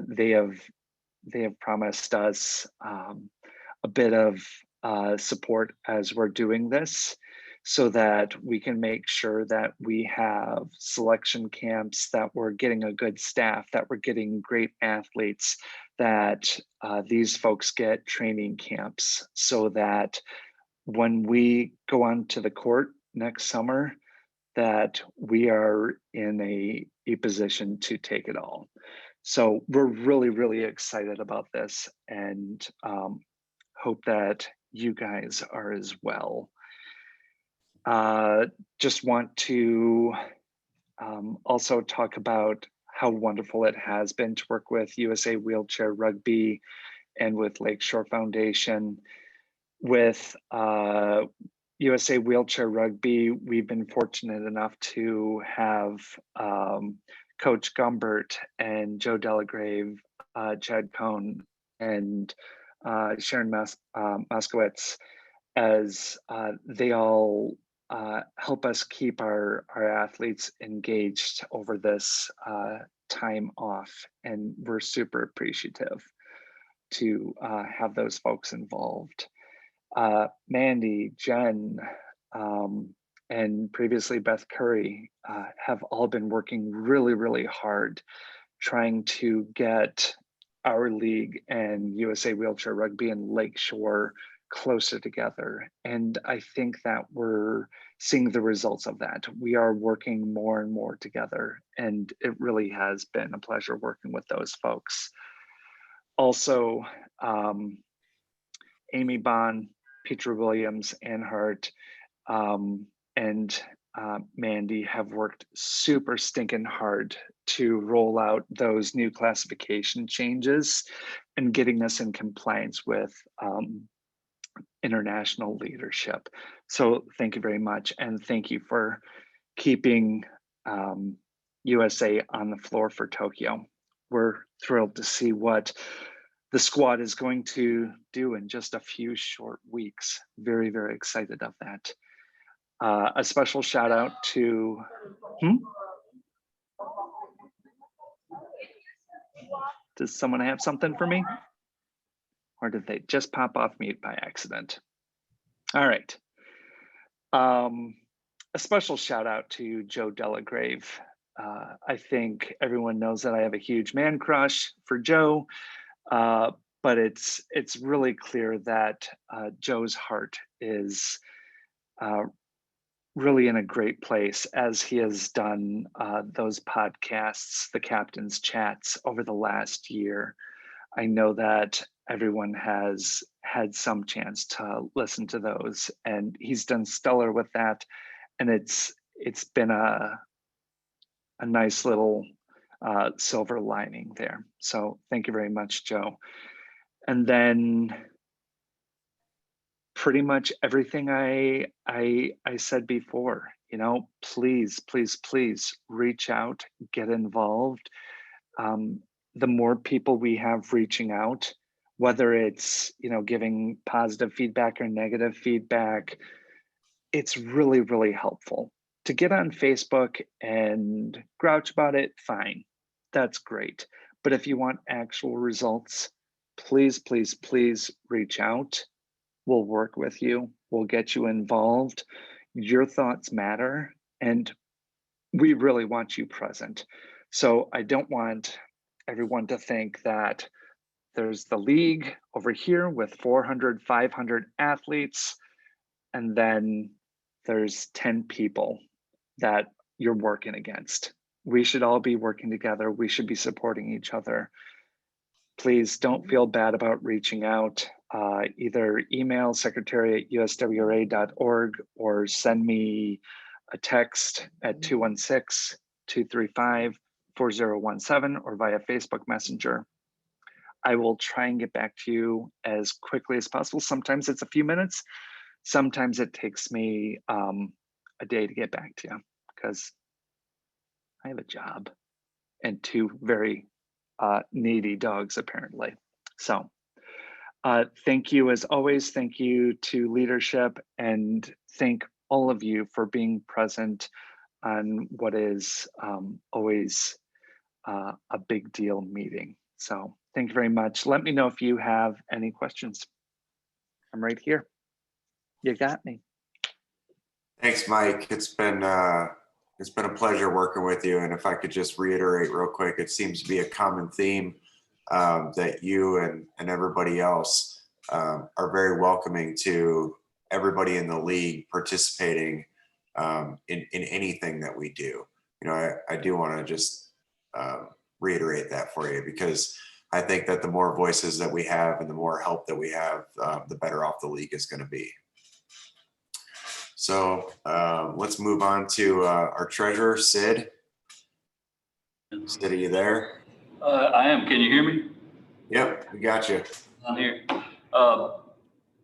they have promised us a bit of support as we're doing this, so that we can make sure that we have selection camps, that we're getting a good staff, that we're getting great athletes, that these folks get training camps, so that when we go onto the court next summer, that we are in a position to take it all. So we're really, really excited about this, and hope that you guys are as well. Just want to also talk about how wonderful it has been to work with USA Wheelchair Rugby and with Lakeshore Foundation. With USA Wheelchair Rugby, we've been fortunate enough to have Coach Gumbert and Joe Delagrave, Chad Cohn, and Sharon Moskowitz, as they all help us keep our athletes engaged over this time off. And we're super appreciative to have those folks involved. Mandy, Jen, and previously Beth Curry have all been working really, really hard trying to get our league and USA Wheelchair Rugby and Lakeshore closer together. And I think that we're seeing the results of that. We are working more and more together, and it really has been a pleasure working with those folks. Also, Amy Bond, Peter Williams, Ann Hart, and Mandy have worked super stinking hard to roll out those new classification changes and getting us in compliance with international leadership. So thank you very much. And thank you for keeping USA on the floor for Tokyo. We're thrilled to see what the squad is going to do in just a few short weeks. Very, very excited of that. A special shout out to, does someone have something for me? Or did they just pop off mute by accident? All right. A special shout out to Joe Delagrave. I think everyone knows that I have a huge man crush for Joe, but it's really clear that Joe's heart is really in a great place as he has done those podcasts, the captain's chats over the last year. I know that everyone has had some chance to listen to those, and he's done stellar with that. And it's been a nice little silver lining there. So thank you very much, Joe. And then pretty much everything I said before, you know, please reach out, get involved. The more people we have reaching out, whether it's, you know, giving positive feedback or negative feedback, it's really helpful. To get on Facebook and grouch about it, fine, that's great. But if you want actual results, please reach out. We'll work with you. We'll get you involved. Your thoughts matter, and we really want you present. So I don't want everyone to think that there's the league over here with 400, 500 athletes, and then there's 10 people that you're working against. We should all be working together. We should be supporting each other. Please don't feel bad about reaching out. Either email secretary@uswra.org or send me a text at 216-235-4017 or via Facebook Messenger. I will try and get back to you as quickly as possible. Sometimes it's a few minutes. Sometimes it takes me a day to get back to you because I have a job and two very needy dogs, apparently. So thank you as always. Thank you to leadership, and thank all of you for being present on what is always a big deal meeting. So thank you very much. Let me know if you have any questions. I'm right here. You got me. Thanks, Mike. It's been a pleasure working with you. And if I could just reiterate real quick, it seems to be a common theme that you and everybody else are very welcoming to everybody in the league participating in anything that we do. You know, I do want to just reiterate that for you, because I think that the more voices that we have and the more help that we have, the better off the league is going to be. So let's move on to our treasurer, Sid. Sid, are you there? I am. Can you hear me? Yep, we got you. I'm here.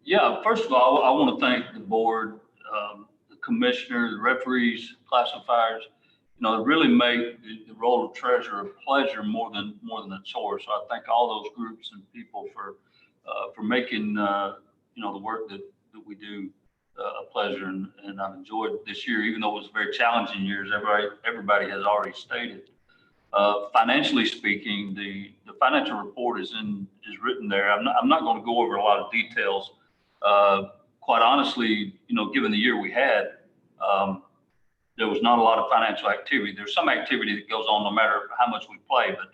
Yeah, first of all, I want to thank the board, the commissioner, the referees, classifiers. You know, it really make the role of treasurer a pleasure more than a chore. So I thank all those groups and people for making you know, the work that we do a pleasure, and I've enjoyed this year, even though it was a very challenging year, as everybody has already stated. Financially speaking, the financial report is written there. I'm not going to go over a lot of details. Quite honestly, you know, given the year we had, there was not a lot of financial activity. There's some activity that goes on no matter how much we play, but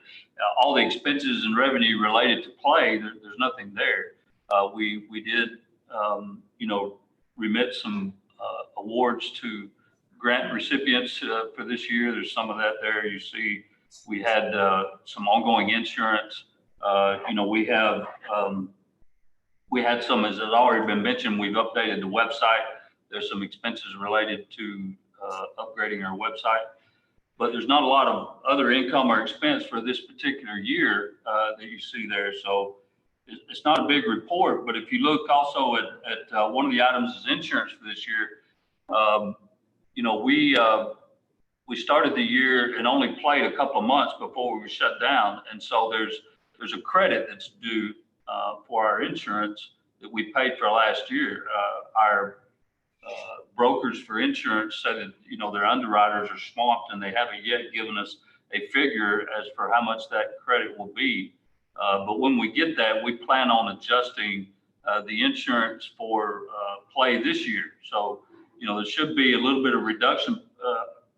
all the expenses and revenue related to play, there's nothing there. We did, you know, remit some awards to grant recipients for this year. There's some of that there. You see, we had some ongoing insurance. You know, we had some, as has already been mentioned, we've updated the website. There's some expenses related to upgrading our website, but there's not a lot of other income or expense for this particular year that you see there. So it's not a big report, but if you look also at one of the items is insurance for this year. You know, we started the year and only played a couple of months before we were shut down, and so there's a credit that's due for our insurance that we paid for last year. brokers for insurance said that, you know, their underwriters are swamped and they haven't yet given us a figure as for how much that credit will be. But when we get that, we plan on adjusting the insurance for play this year. So, you know, there should be a little bit of reduction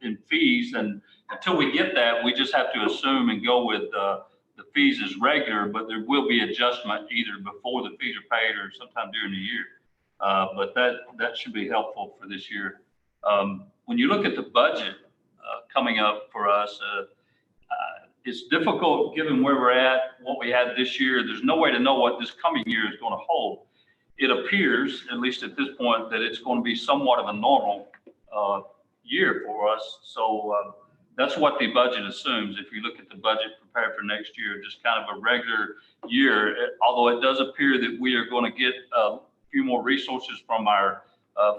in fees, and until we get that, we just have to assume and go with the fees as regular, but there will be adjustment either before the fees are paid or sometime during the year. But that should be helpful for this year. When you look at the budget coming up for us, it's difficult given where we're at, what we had this year. There's no way to know what this coming year is going to hold. It appears, at least at this point, that it's going to be somewhat of a normal year for us. So that's what the budget assumes. If you look at the budget prepared for next year, just kind of a regular year, although it does appear that we are going to get a few more resources from our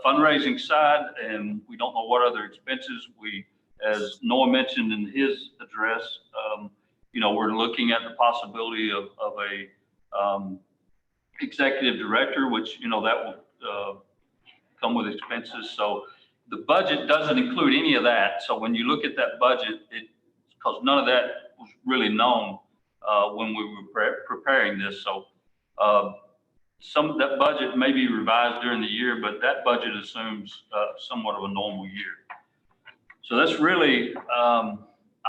fundraising side, and we don't know what other expenses we, as Noah mentioned in his address, you know, we're looking at the possibility of a executive director, which, you know, that will come with expenses. So the budget doesn't include any of that. So when you look at that budget, because none of that was really known when we were preparing this. So some of that budget may be revised during the year, but that budget assumes somewhat of a normal year. So that's really, I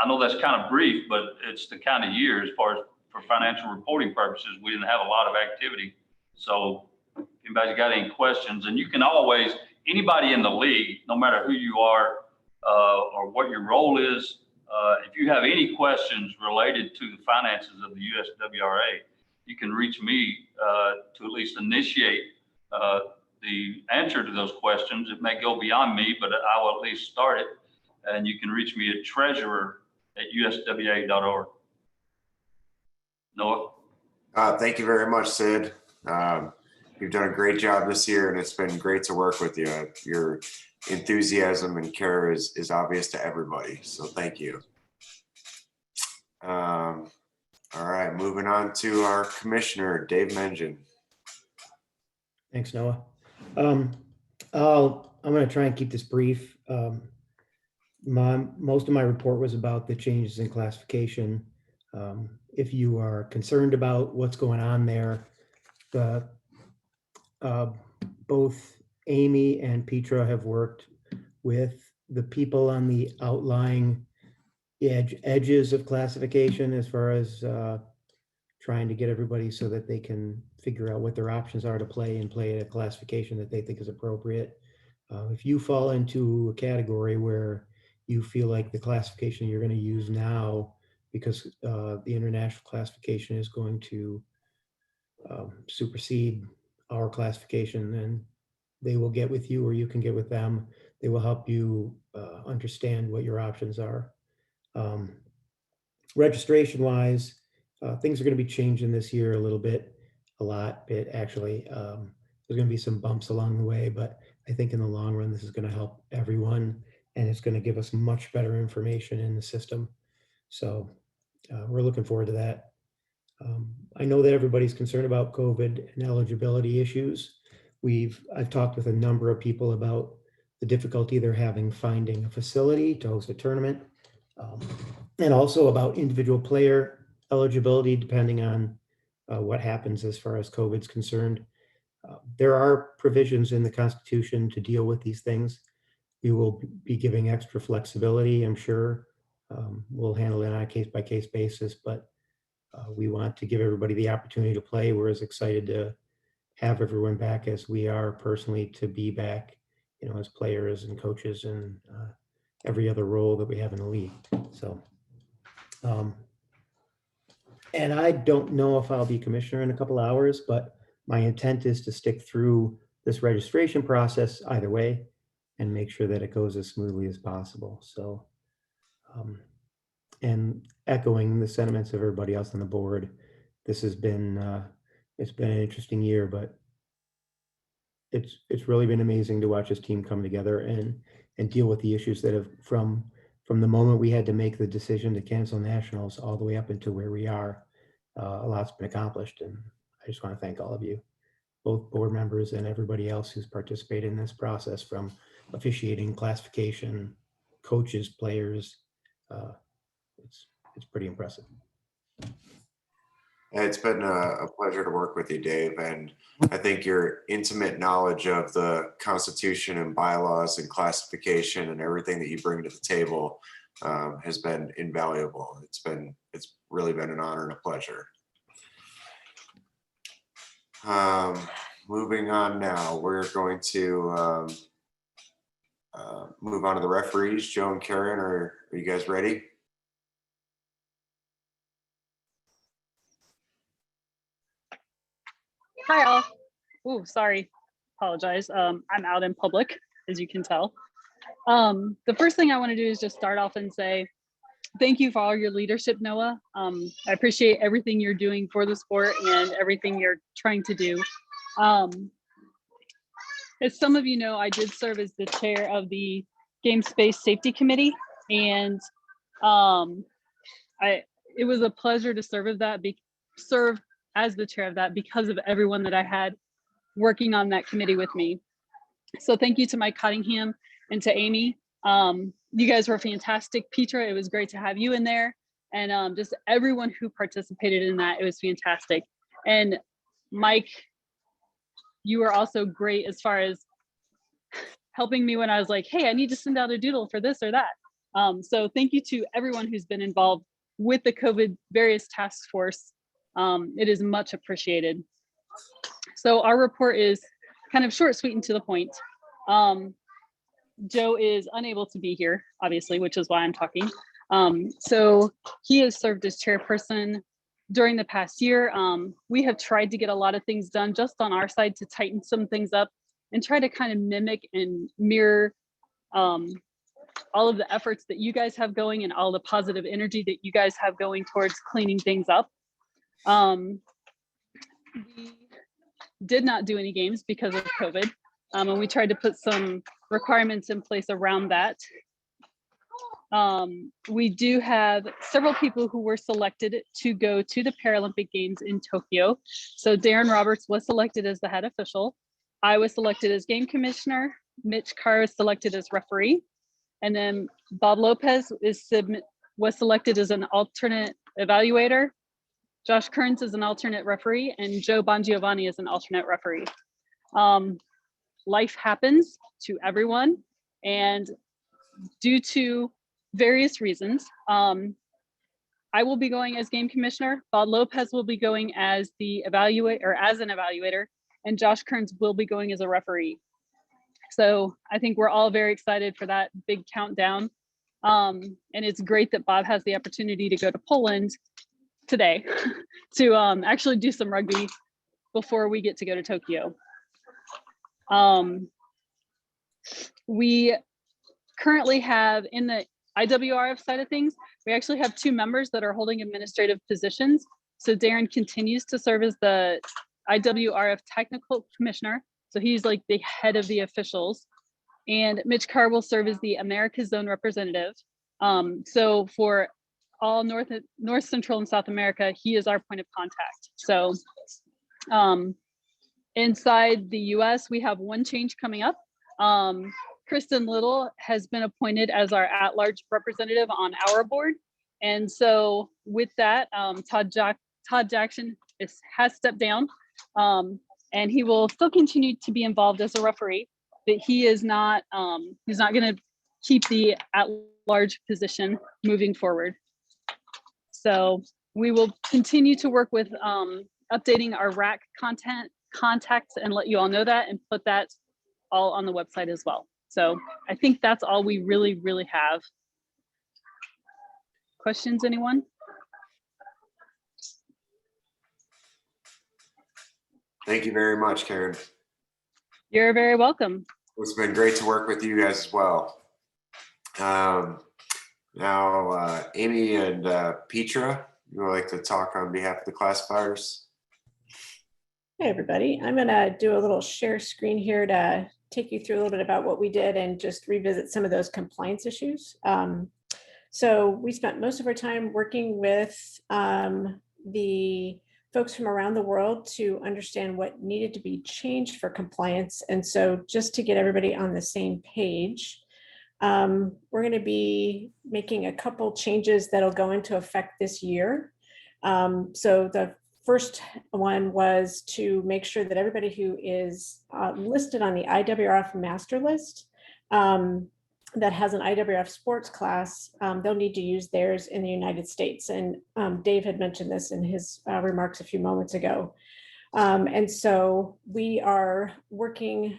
know that's kind of brief, but it's the kind of year as far as for financial reporting purposes, we didn't have a lot of activity. So if anybody's got any questions, and you can always, anybody in the league, no matter who you are or what your role is, if you have any questions related to the finances of the USWRA, you can reach me to at least initiate the answer to those questions. It may go beyond me, but I will at least start it. And you can reach me at treasurer@uswa.org. Noah? Thank you very much, Sid. You've done a great job this year, and it's been great to work with you. Your enthusiasm and care is obvious to everybody, so thank you. All right, moving on to our commissioner, Dave Mengen. Thanks, Noah. I'm going to try and keep this brief. Most of my report was about the changes in classification. If you are concerned about what's going on there, both Amy and Petra have worked with the people on the outlying edges of classification as far as trying to get everybody so that they can figure out what their options are to play and play at a classification that they think is appropriate. If you fall into a category where you feel like the classification you're going to use now, because the international classification is going to supersede our classification, then they will get with you or you can get with them. They will help you understand what your options are. Registration wise, things are going to be changing this year a little bit, a lot bit actually. There's going to be some bumps along the way, but I think in the long run, this is going to help everyone and it's going to give us much better information in the system. So we're looking forward to that. I know that everybody's concerned about COVID and eligibility issues. I've talked with a number of people about the difficulty they're having finding a facility to host a tournament, and also about individual player eligibility depending on what happens as far as COVID's concerned. There are provisions in the Constitution to deal with these things. We will be giving extra flexibility, I'm sure. We'll handle it on a case-by-case basis, but we want to give everybody the opportunity to play. We're as excited to have everyone back as we are personally to be back, you know, as players and coaches and every other role that we have in the league. So, and I don't know if I'll be commissioner in a couple hours, but my intent is to stick through this registration process either way and make sure that it goes as smoothly as possible. So, and echoing the sentiments of everybody else on the board, this has been, it's been an interesting year, but it's really been amazing to watch this team come together and deal with the issues that have from the moment we had to make the decision to cancel nationals all the way up into where we are. A lot's been accomplished, and I just want to thank all of you. both board members and everybody else who's participated in this process, from officiating, classification, coaches, players. It's pretty impressive. It's been a pleasure to work with you, Dave. And I think your intimate knowledge of the Constitution and bylaws and classification and everything that you bring to the table has been invaluable. It's really been an honor and a pleasure. Moving on now, we're going to move on to the referees. Joe and Karen, are you guys ready? Hi all. Ooh, sorry. Apologize. I'm out in public, as you can tell. The first thing I want to do is just start off and say thank you for all your leadership, Noah. I appreciate everything you're doing for the sport and everything you're trying to do. As some of you know, I did serve as the chair of the Game Space Safety Committee, and it was a pleasure to serve as the chair of that because of everyone that I had working on that committee with me. So thank you to Mike Cottingham and to Amy. You guys were fantastic. Petra, it was great to have you in there. And just everyone who participated in that, it was fantastic. And Mike, you were also great as far as helping me when I was like, hey, I need to send out a doodle for this or that. So thank you to everyone who's been involved with the COVID various task force. It is much appreciated. So our report is kind of short, sweet, and to the point. Joe is unable to be here, obviously, which is why I'm talking. So he has served as chairperson during the past year. We have tried to get a lot of things done just on our side to tighten some things up and try to kind of mimic and mirror all of the efforts that you guys have going and all the positive energy that you guys have going towards cleaning things up. We did not do any games because of COVID, and we tried to put some requirements in place around that. We do have several people who were selected to go to the Paralympic Games in Tokyo. So Darren Roberts was selected as the head official. I was selected as game commissioner. Mitch Carr was selected as referee. And then Bob Lopez was selected as an alternate evaluator. Josh Kearns is an alternate referee, and Joe Bongiovanni is an alternate referee. Life happens to everyone, and due to various reasons, I will be going as game commissioner. Bob Lopez will be going as the as an evaluator, and Josh Kearns will be going as a referee. So I think we're all very excited for that big countdown. And it's great that Bob has the opportunity to go to Poland today to actually do some rugby before we get to go to Tokyo. We currently have, in the IWRF side of things, we actually have 2 members that are holding administrative positions. So Darren continues to serve as the IWRF technical commissioner. So he's like the head of the officials. And Mitch Carr will serve as the America Zone representative. So for all North, Central, and South America, he is our point of contact. So inside the US, we have one change coming up. Kristen Little has been appointed as our at-large representative on our board. And so with that, Todd Jackson has stepped down, and he will still continue to be involved as a referee, but he is not, he's not gonna keep the at-large position moving forward. So we will continue to work with updating our RAC contacts and let you all know that, and put that all on the website as well. So I think that's all we really have. Questions, anyone? Thank you very much, Karen. You're very welcome. It's been great to work with you guys as well. Now, Amy and Petra, you would like to talk on behalf of the classifiers? Hey, everybody. I'm going to do a little share screen here to take you through a little bit about what we did and just revisit some of those compliance issues. So we spent most of our time working with the folks from around the world to understand what needed to be changed for compliance. And so just to get everybody on the same page, we're going to be making a couple changes that'll go into effect this year. So the first one was to make sure that everybody who is listed on the IWRF master list that has an IWRF sports class, they'll need to use theirs in the United States. And Dave had mentioned this in his remarks a few moments ago. And so we are working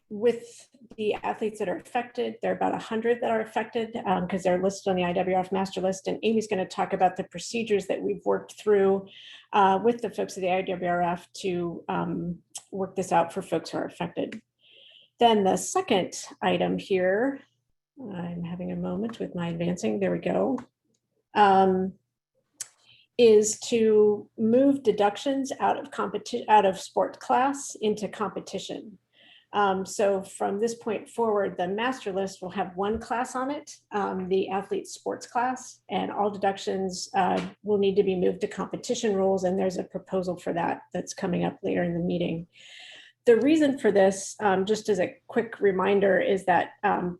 with the athletes that are affected. There are about 100 that are affected because they're listed on the IWRF master list. And Amy's going to talk about the procedures that we've worked through with the folks at the IWRF to work this out for folks who are affected. Then the second item here, I'm having a moment with my advancing, there we go, is to move deductions out of sport class into competition. So from this point forward, the master list will have one class on it, the athlete sports class, and all deductions will need to be moved to competition rules. And there's a proposal for that that's coming up later in the meeting. The reason for this, just as a quick reminder, is that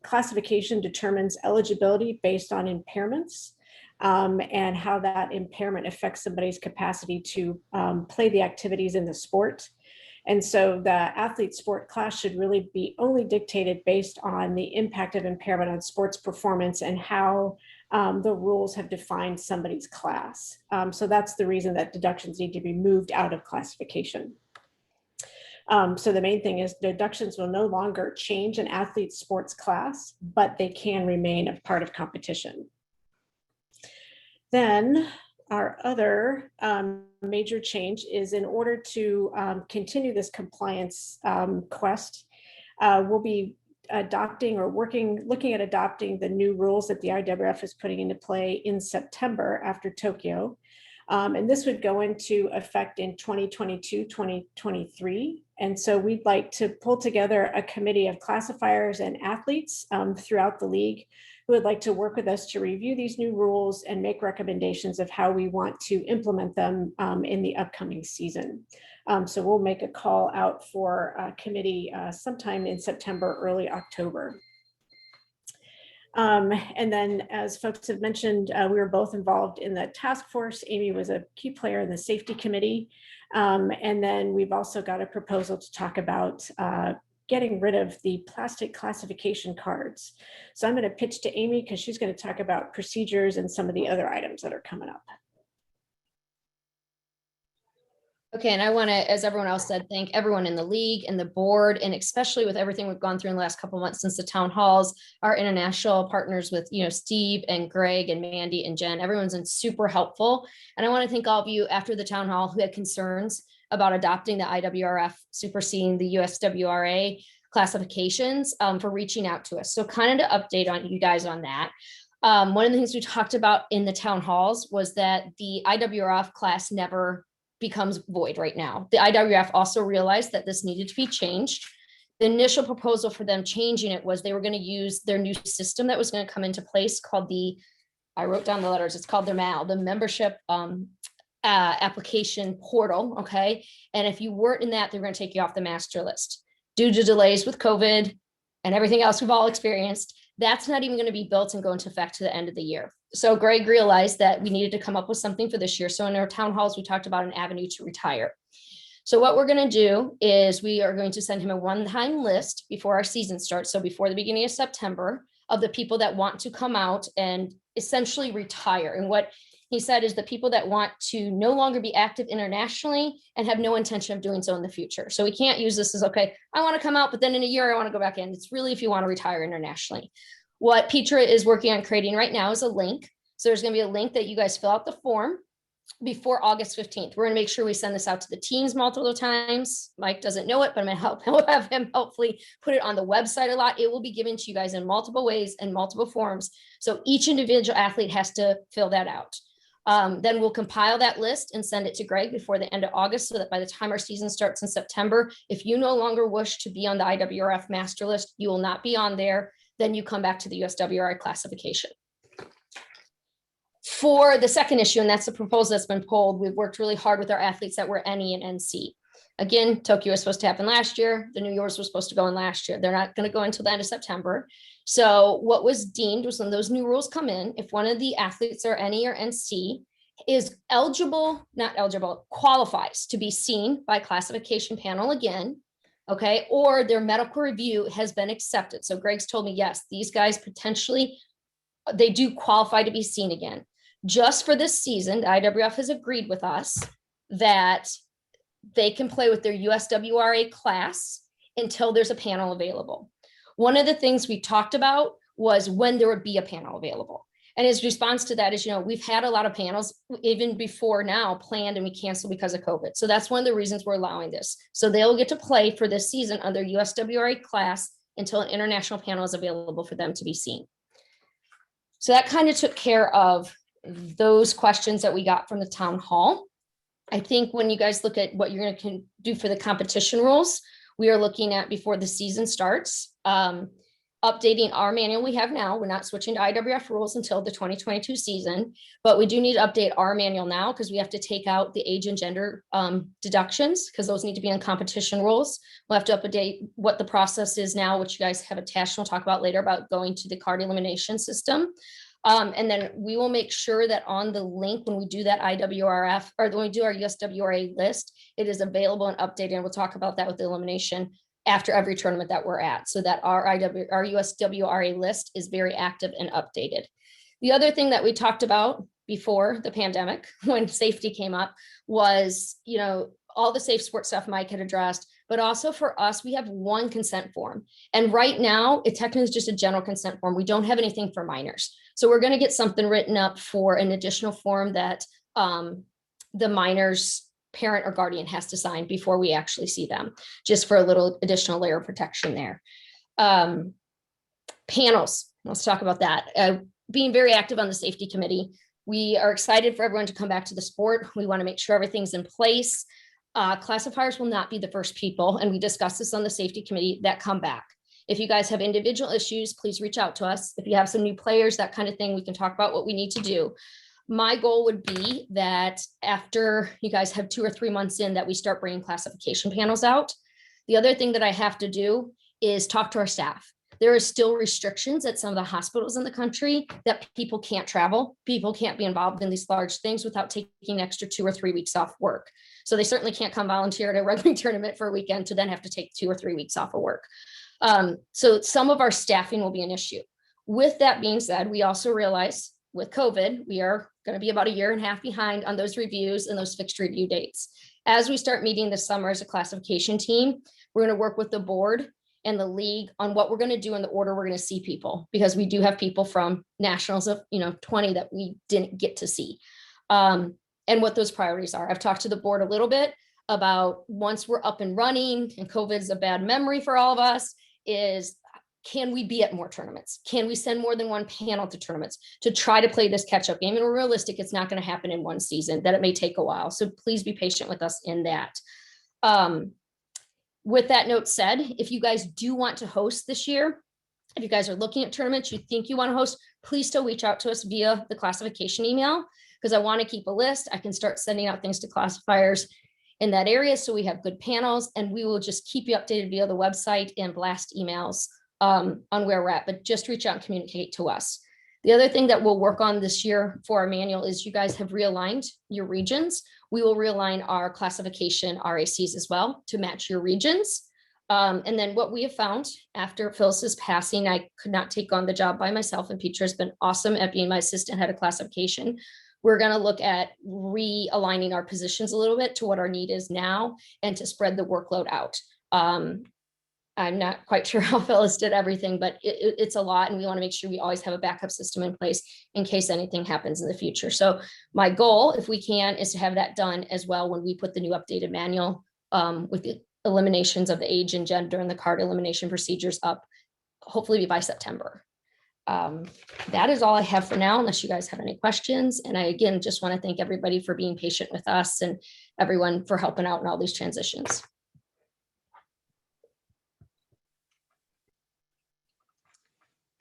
classification determines eligibility based on impairments and how that impairment affects somebody's capacity to play the activities in the sport. And so the athlete sport class should really be only dictated based on the impact of impairment on sports performance and how the rules have defined somebody's class. So that's the reason that deductions need to be moved out of classification. So the main thing is deductions will no longer change an athlete's sports class, but they can remain a part of competition. Then our other major change is, in order to continue this compliance quest, we'll be adopting or looking at adopting the new rules that the IWRF is putting into play in September after Tokyo. And this would go into effect in 2022, 2023. And so we'd like to pull together a committee of classifiers and athletes throughout the league who would like to work with us to review these new rules and make recommendations of how we want to implement them in the upcoming season. So we'll make a call out for a committee sometime in September, early October. And then, as folks have mentioned, we were both involved in the task force. Amy was a key player in the safety committee. And then we've also got a proposal to talk about getting rid of the plastic classification cards. So I'm going to pitch to Amy because she's going to talk about procedures and some of the other items that are coming up. Okay, and I want to, as everyone else said, thank everyone in the league and the board, and especially with everything we've gone through in the last couple of months since the town halls, our international partners with, Steve and Greg and Mandy and Jen, everyone's been super helpful. And I want to thank all of you after the town hall who had concerns about adopting the IWRF superseding the USWRA classifications for reaching out to us. So kind of to update on you guys on that. One of the things we talked about in the town halls was that the IWRF class never becomes void right now. The IWRF also realized that this needed to be changed. The initial proposal for them changing it was they were going to use their new system that was going to come into place called I wrote down the letters, it's called the MAL, the Membership Application Portal, okay? And if you weren't in that, they're going to take you off the master list. Due to delays with COVID and everything else we've all experienced, that's not even going to be built and go into effect to the end of the year. So Greg realized that we needed to come up with something for this year. So in our town halls, we talked about an avenue to retire. So what we're going to do is we are going to send him a one-time list before our season starts. So before the beginning of September, of the people that want to come out and essentially retire. And what he said is the people that want to no longer be active internationally and have no intention of doing so in the future. So we can't use this as, okay, I want to come out, but then in a year I want to go back in. It's really if you want to retire internationally. What Petra is working on creating right now is a link. So there's going to be a link that you guys fill out the form before August 15th. We're going to make sure we send this out to the teams multiple times. Mike doesn't know it, but I'm going to have him hopefully put it on the website a lot. It will be given to you guys in multiple ways and multiple forms. So each individual athlete has to fill that out. Then we'll compile that list and send it to Greg before the end of August so that by the time our season starts in September, if you no longer wish to be on the IWRF master list, you will not be on there. Then you come back to the USWRA classification. For the second issue, and that's the proposal that's been pulled, we've worked really hard with our athletes that were NE and NC. Again, Tokyo was supposed to happen last year. The New York's was supposed to go in last year. They're not going to go until the end of September. So what was deemed was when those new rules come in, if one of the athletes are NE or NC is eligible, not eligible, qualifies to be seen by classification panel again, okay, or their medical review has been accepted. So Greg's told me, yes, these guys potentially, they do qualify to be seen again. Just for this season, the IWF has agreed with us that they can play with their USWRA class until there's a panel available. One of the things we talked about was when there would be a panel available. And his response to that is, we've had a lot of panels even before now planned and we canceled because of COVID. So that's one of the reasons we're allowing this. So they'll get to play for this season under USWRA class until an international panel is available for them to be seen. So that kind of took care of those questions that we got from the town hall. I think when you guys look at what you're going to do for the competition rules, we are looking at before the season starts, updating our manual we have now. We're not switching to IWF rules until the 2022 season, but we do need to update our manual now because we have to take out the age and gender deductions because those need to be in competition rules. We'll have to update what the process is now, which you guys have attached. We'll talk about later about going to the card elimination system. And then we will make sure that on the link, when we do that IWRF or when we do our USWRA list, it is available and updated. And we'll talk about that with the elimination after every tournament that we're at, so that our USWRA list is very active and updated. The other thing that we talked about before the pandemic, when safety came up, was, all the safe sports stuff Mike had addressed, but also for us, we have one consent form. And right now, it technically is just a general consent form. We don't have anything for minors. So we're going to get something written up for an additional form that the minor's parent or guardian has to sign before we actually see them, just for a little additional layer of protection there. Panels, let's talk about that. Being very active on the safety committee, we are excited for everyone to come back to the sport. We want to make sure everything's in place. Classifiers will not be the first people, and we discussed this on the safety committee, that come back. If you guys have individual issues, please reach out to us. If you have some new players, that kind of thing, we can talk about what we need to do. My goal would be that after you guys have 2 or 3 months in, that we start bringing classification panels out. The other thing that I have to do is talk to our staff. There are still restrictions at some of the hospitals in the country that people can't travel. People can't be involved in these large things without taking an extra 2 or 3 weeks off work. So they certainly can't come volunteer at a rugby tournament for a weekend to then have to take 2 or 3 weeks off of work. So some of our staffing will be an issue. With that being said, we also realize with COVID, we are going to be about 1.5 years behind on those reviews and those fixed review dates. As we start meeting this summer as a classification team, we're going to work with the board and the league on what we're going to do in the order we're going to see people, because we do have people from nationals of 20 that we didn't get to see, and what those priorities are. I've talked to the board a little bit about, once we're up and running, and COVID is a bad memory for all of us, is can we be at more tournaments? Can we send more than one panel to tournaments to try to play this catch-up game? And we're realistic, it's not going to happen in one season, that it may take a while. So please be patient with us in that. With that note said, if you guys do want to host this year, if you guys are looking at tournaments you think you want to host, please still reach out to us via the classification email, because I want to keep a list. I can start sending out things to classifiers in that area so we have good panels, and we will just keep you updated via the website and blast emails on where we're at, but just reach out and communicate to us. The other thing that we'll work on this year for our manual is, you guys have realigned your regions. We will realign our classification RACs as well to match your regions. And then what we have found after Phyllis's passing, I could not take on the job by myself, and Petra has been awesome at being my assistant head of classification. We're going to look at realigning our positions a little bit to what our need is now and to spread the workload out. I'm not quite sure how Phyllis did everything, but it's a lot, and we want to make sure we always have a backup system in place in case anything happens in the future. So my goal, if we can, is to have that done as well when we put the new updated manual with the eliminations of the age and gender and the card elimination procedures up, hopefully by September. That is all I have for now, unless you guys have any questions. And I, again, just want to thank everybody for being patient with us and everyone for helping out in all these transitions.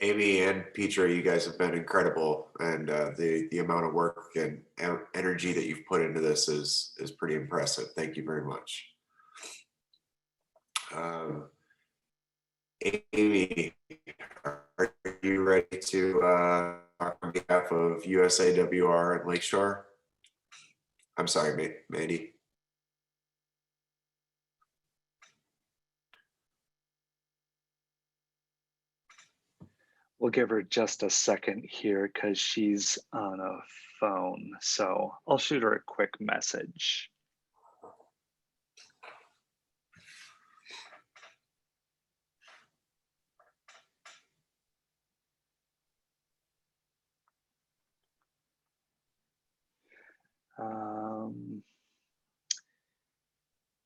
Amy and Petra, you guys have been incredible, and the amount of work and energy that you've put into this is pretty impressive. Thank you very much. Amy, are you ready to talk on behalf of USAWR and Lakeshore? I'm sorry, Mandy. We'll give her just a second here because she's on a phone. So I'll shoot her a quick message.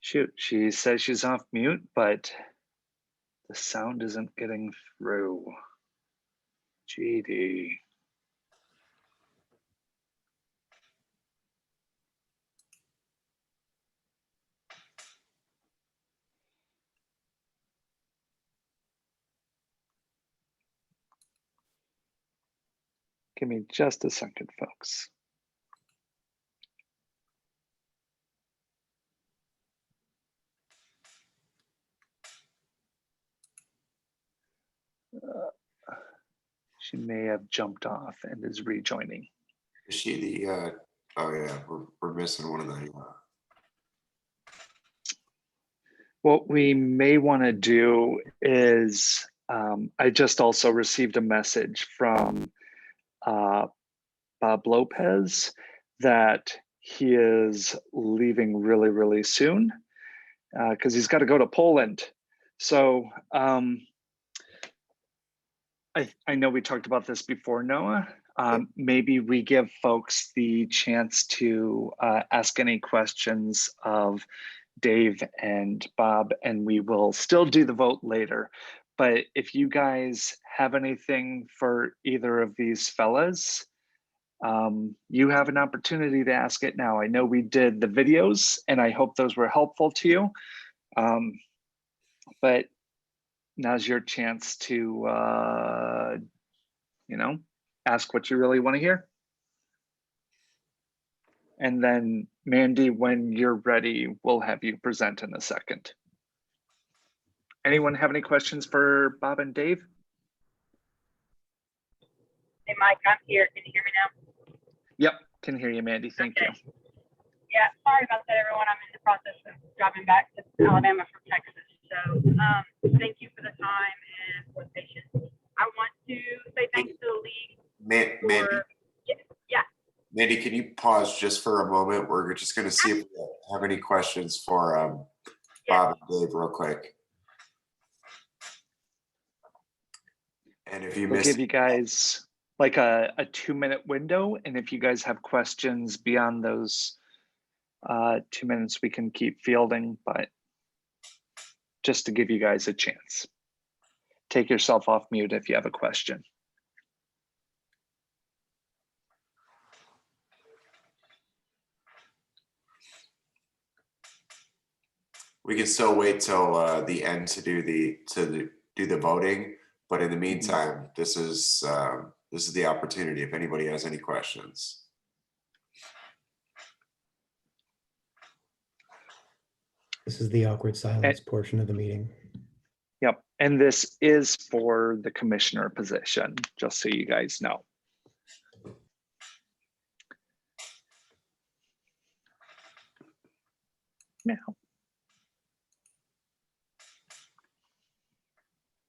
Shoot, she says she's off mute, but the sound isn't getting through. GD. Give me just a second, folks. She may have jumped off and is rejoining. Is she the? Oh yeah, we're missing one of the. What we may want to do is, I just also received a message from Bob Lopez that he is leaving really, really soon because he's got to go to Poland. So I know we talked about this before, Noah. Maybe we give folks the chance to ask any questions of Dave and Bob, and we will still do the vote later. But if you guys have anything for either of these fellas, you have an opportunity to ask it now. I know we did the videos, and I hope those were helpful to you. But now's your chance to, ask what you really want to hear. And then Mandy, when you're ready, we'll have you present in a second. Anyone have any questions for Bob and Dave? Hey, Mike, I'm here. Can you hear me now? Yep, can hear you, Mandy. Thank you. Yeah, sorry about that, everyone. I'm in the process of driving back to Alabama from Texas. So thank you for the time and for the patience. I want to say thanks to the league. Mandy. Yeah. Mandy, can you pause just for a moment? We're just going to see if we have any questions for Bob and Dave real quick. And if you We'll missed, give you guys like a 2-minute window. And if you guys have questions beyond those 2 minutes, we can keep fielding, but just to give you guys a chance. Take yourself off mute if you have a question. we can still wait till the end to do the voting. But in the meantime, this is the opportunity if anybody has any questions. This is the awkward silence portion of the meeting. Yep, and this is for the commissioner position, just so you guys know. Now.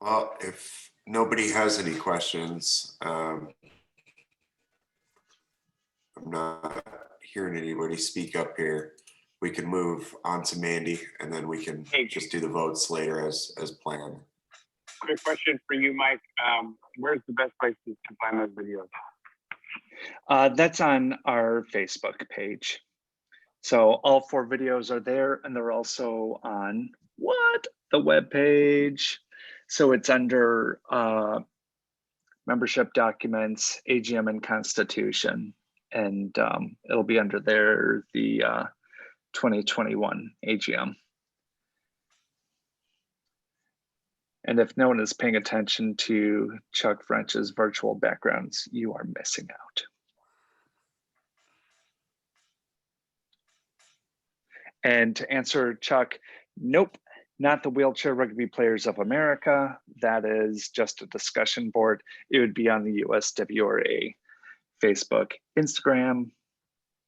Well, if nobody has any questions, I'm not hearing anybody speak up here. We can move on to Mandy, and then we can just do the votes later as planned. Quick question for you, Mike. Where's the best place to find those videos? That's on our Facebook page. So all 4 videos are there, and they're also on the web page. So it's under membership documents, AGM and Constitution, and it'll be under there, the 2021 AGM. And if no one is paying attention to Chuck French's virtual backgrounds, you are missing out. And to answer Chuck, nope, not the Wheelchair Rugby Players of America. That is just a discussion board. It would be on the USWRA Facebook, Instagram,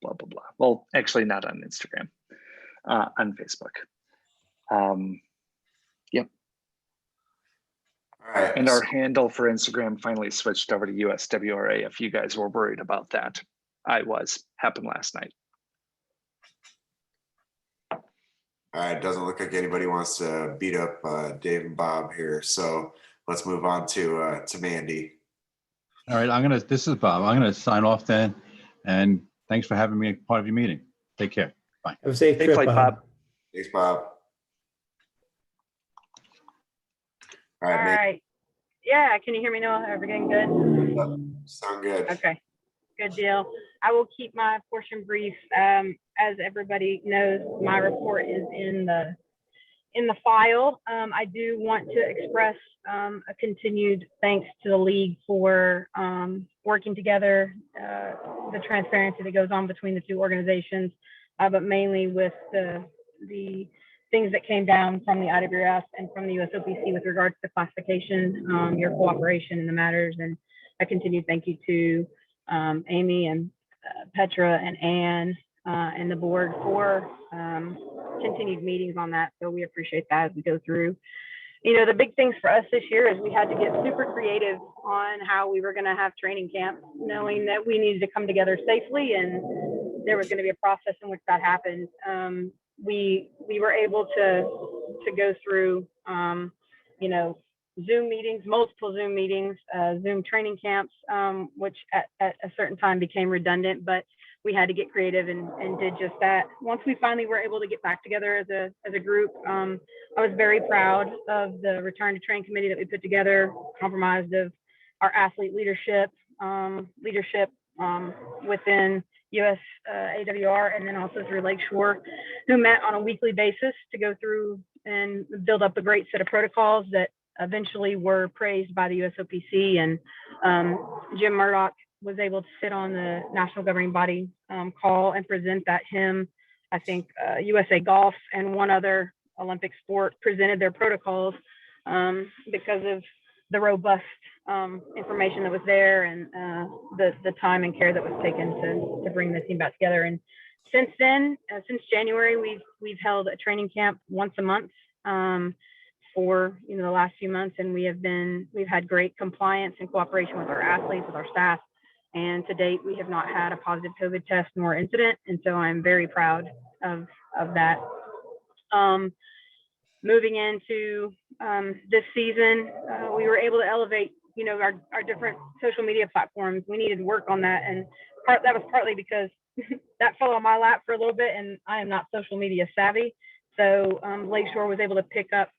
blah, blah, blah. Well, actually not on Instagram, on Facebook. Yep. All right. And our handle for Instagram finally switched over to USWRA. If you guys were worried about that, I was. Happened last night. All right, doesn't look like anybody wants to beat up Dave and Bob here, so let's move on to Mandy. All right, this is Bob. I'm gonna sign off then, and thanks for having me a part of your meeting. Take care. Bye. Have a safe Safe trip, flight, Bob. Thanks, Bob. All All right, Mandy, right. Yeah, can you hear me now? Everything good? sound good. Okay, good deal. I will keep my portion brief. As everybody knows, my report is in the file. I do want to express a continued thanks to the league for working together, the transparency that goes on between the two organizations, but mainly with the things that came down from the IWRF and from the USOPC with regards to classification, your cooperation in the matters, and a continued thank you to Amy and Petra and Anne and the board for continued meetings on that. So we appreciate that as we go through. You know, the big things for us this year is we had to get super creative on how we were going to have training camp, knowing that we needed to come together safely and there was going to be a process in which that happened. We were able to go through, you know, Zoom meetings, multiple Zoom meetings, Zoom training camps, which at a certain time became redundant, but we had to get creative and did just that. Once we finally were able to get back together as a group, I was very proud of the Return to Train committee that we put together, comprised of our athlete leadership, within USAWR, and then also through Lakeshore, who met on a weekly basis to go through and build up a great set of protocols that eventually were praised by the USOPC. And Jim Murdoch was able to sit on the national governing body call and present that him, I think USA Golf and one other Olympic sport presented their protocols because of the robust information that was there and the time and care that was taken to bring the team back together. And since then, since January, we've held a training camp once a month for the last few months, and we've had great compliance and cooperation with our athletes, with our staff. And to date, we have not had a positive COVID test nor incident. And so I'm very proud of that. Moving into this season, we were able to elevate, our different social media platforms. We needed to work on that. And that was partly because that fell on my lap for a little bit and I am not social media savvy. So Lakeshore was able to pick up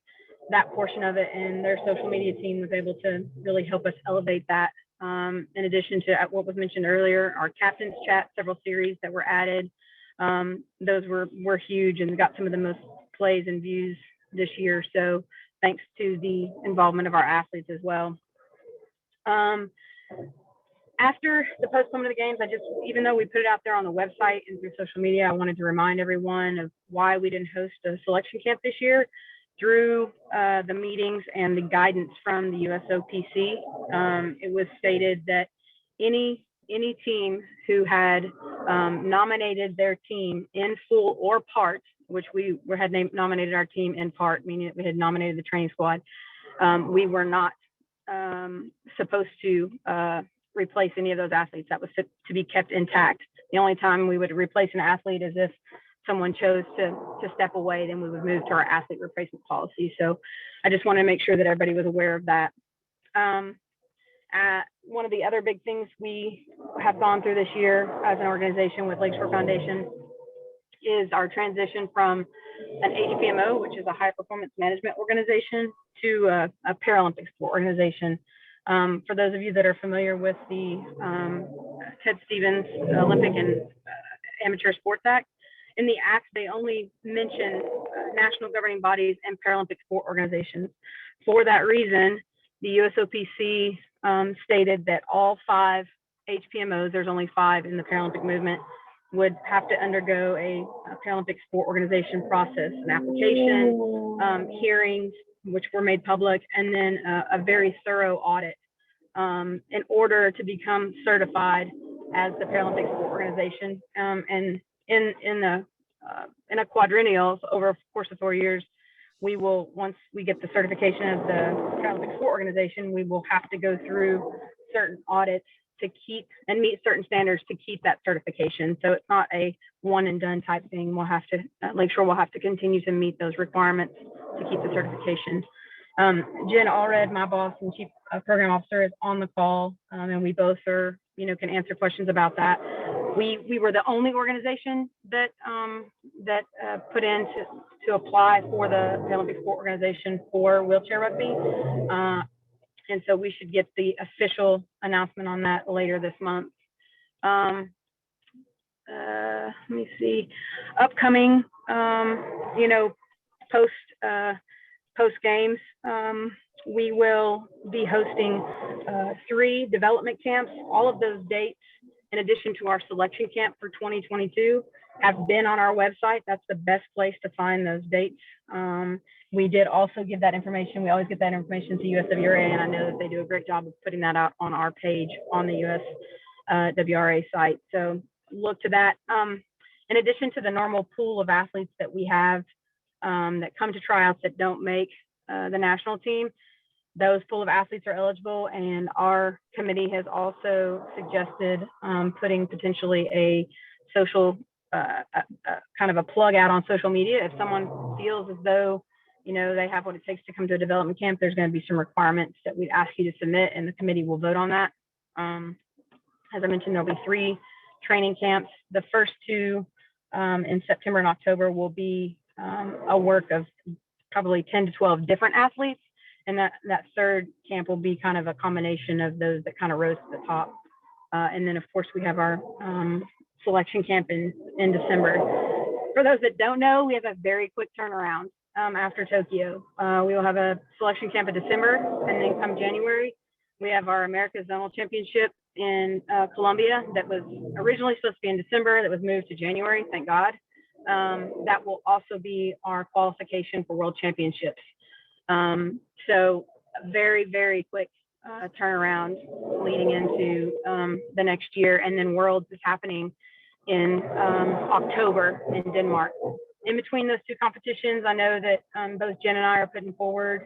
that portion of it, and their social media team was able to really help us elevate that. In addition to what was mentioned earlier, our captain's chat, several series that were added. Those were huge and got some of the most plays and views this year. So thanks to the involvement of our athletes as well. After the postponement of the games, even though we put it out there on the website and through social media, I wanted to remind everyone of why we didn't host a selection camp this year. Through the meetings and the guidance from the USOPC, it was stated that any team who had nominated their team in full or part, which we had naminated our team in part, meaning that we had nominated the training squad, we were not supposed to replace any of those athletes. That was to be kept intact. The only time we would replace an athlete is if someone chose to step away, then we would move to our athlete replacement policy. So I just want to make sure that everybody was aware of that. One of the other big things we have gone through this year as an organization with Lakeshore Foundation is our transition from an HPMO, which is a high performance management organization, to a Paralympic sport organization. For those of you that are familiar with the Ted Stevens Olympic and Amateur Sports Act, in the act, they only mention national governing bodies and Paralympic sport organizations. For that reason, the USOPC stated that all 5 HPMOs, there's only 5 in the Paralympic movement, would have to undergo a Paralympic sport organization process, an application, hearings, which were made public, and then a very thorough audit in order to become certified as the Paralympic sport organization. And in a quadrennial, over a course of 4 years, we will, once we get the certification as the Paralympic sport organization, we will have to go through certain audits to keep and meet certain standards to keep that certification. So it's not a one and done type thing. We'll have to Lakeshore will have to continue to meet those requirements to keep the certification. Jen Allred, my boss and chief program officer, is on the call, and we both are, can answer questions about that. We were the only organization that put in to apply for the Paralympic sport organization for wheelchair rugby. And so we should get the official announcement on that later this month. Let me see, upcoming, post games, we will be hosting 3 development camps. All of those dates, in addition to our selection camp for 2022, have been on our website. That's the best place to find those dates. We did also give that information. We always get that information to USWRA, and I know that they do a great job of putting that out on our page on the USWRA site. So look to that. In addition to the normal pool of athletes that we have that come to tryouts that don't make the national team, those pool of athletes are eligible, and our committee has also suggested putting potentially a social kind of a plug out on social media. If someone feels as though they have what it takes to come to a development camp, there's going to be some requirements that we'd ask you to submit, and the committee will vote on that. As I mentioned, there'll be 3 training camps. The first 2 in September and October will be a work of probably 10 to 12 different athletes, and that 3rd camp will be kind of a combination of those that kind of rose to the top. And then, of course, we have our selection camp in December. For those that don't know, we have a very quick turnaround after Tokyo. We will have a selection camp in December, and then come January, we have our America's Zonal Championship in Colombia that was originally supposed to be in December, that was moved to January, thank God. That will also be our qualification for World Championships. So very, very quick turnaround leading into the next year. And then Worlds is happening in October in Denmark. In between those 2 competitions, I know that both Jen and I are putting forward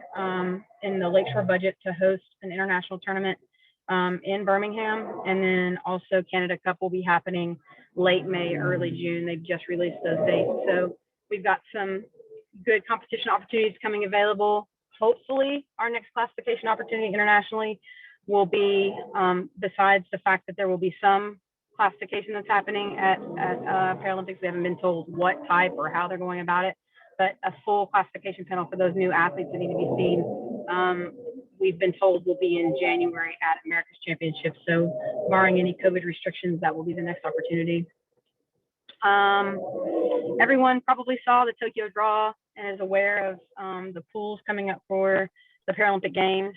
in the Lakeshore budget to host an international tournament in Birmingham. And then also Canada Cup will be happening late May, early June. They've just released those dates. So we've got some good competition opportunities coming available. Hopefully our next classification opportunity internationally will be, besides the fact that there will be some classification that's happening at Paralympics, we haven't been told what type or how they're going about it, but a full classification panel for those new athletes that need to be seen, we've been told will be in January at America's Championship. So barring any COVID restrictions, that will be the next opportunity. Everyone probably saw the Tokyo draw and is aware of the pools coming up for the Paralympic Games.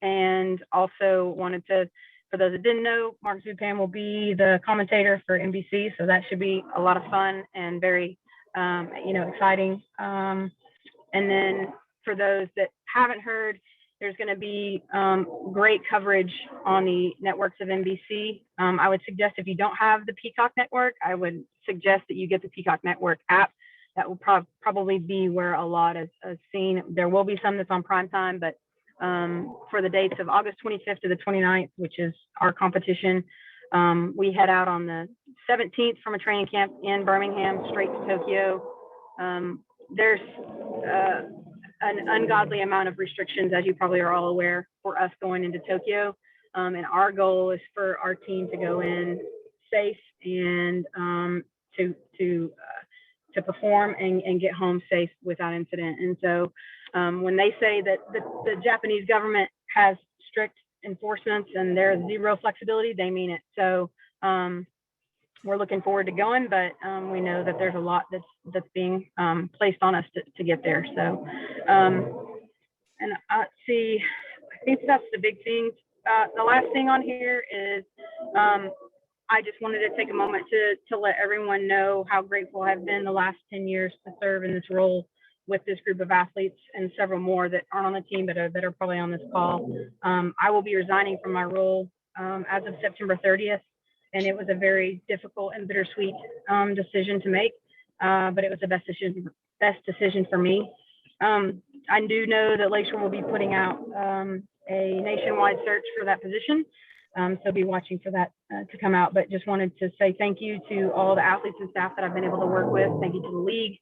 And also wanted to, for those that didn't know, Mark Zupan will be the commentator for NBC. So that should be a lot of fun and very, exciting. And then for those that haven't heard, there's going to be great coverage on the networks of NBC. I would suggest if you don't have the Peacock network, I would suggest that you get the Peacock network app. That will probably be where a lot is seen. There will be some that's on prime time, but for the dates of August 25th to the 29th, which is our competition, we head out on the 17th from a training camp in Birmingham straight to Tokyo. There's an ungodly amount of restrictions, as you probably are all aware, for us going into Tokyo. And our goal is for our team to go in safe and to perform and get home safe without incident. And so when they say that the Japanese government has strict enforcements and there's zero flexibility, they mean it. So we're looking forward to going, but we know that there's a lot that's being placed on us to get there. So, and let's see, I think that's the big thing. The last thing on here is I just wanted to take a moment to let everyone know how grateful I've been the last 10 years to serve in this role with this group of athletes and several more that aren't on the team but are probably on this call. I will be resigning from my role as of September 30th. And it was a very difficult and bittersweet decision to make, but it was the best decision for me. I do know that Lakeshore will be putting out a nationwide search for that position. So be watching for that to come out, but just wanted to say thank you to all the athletes and staff that I've been able to work with. Thank you to the league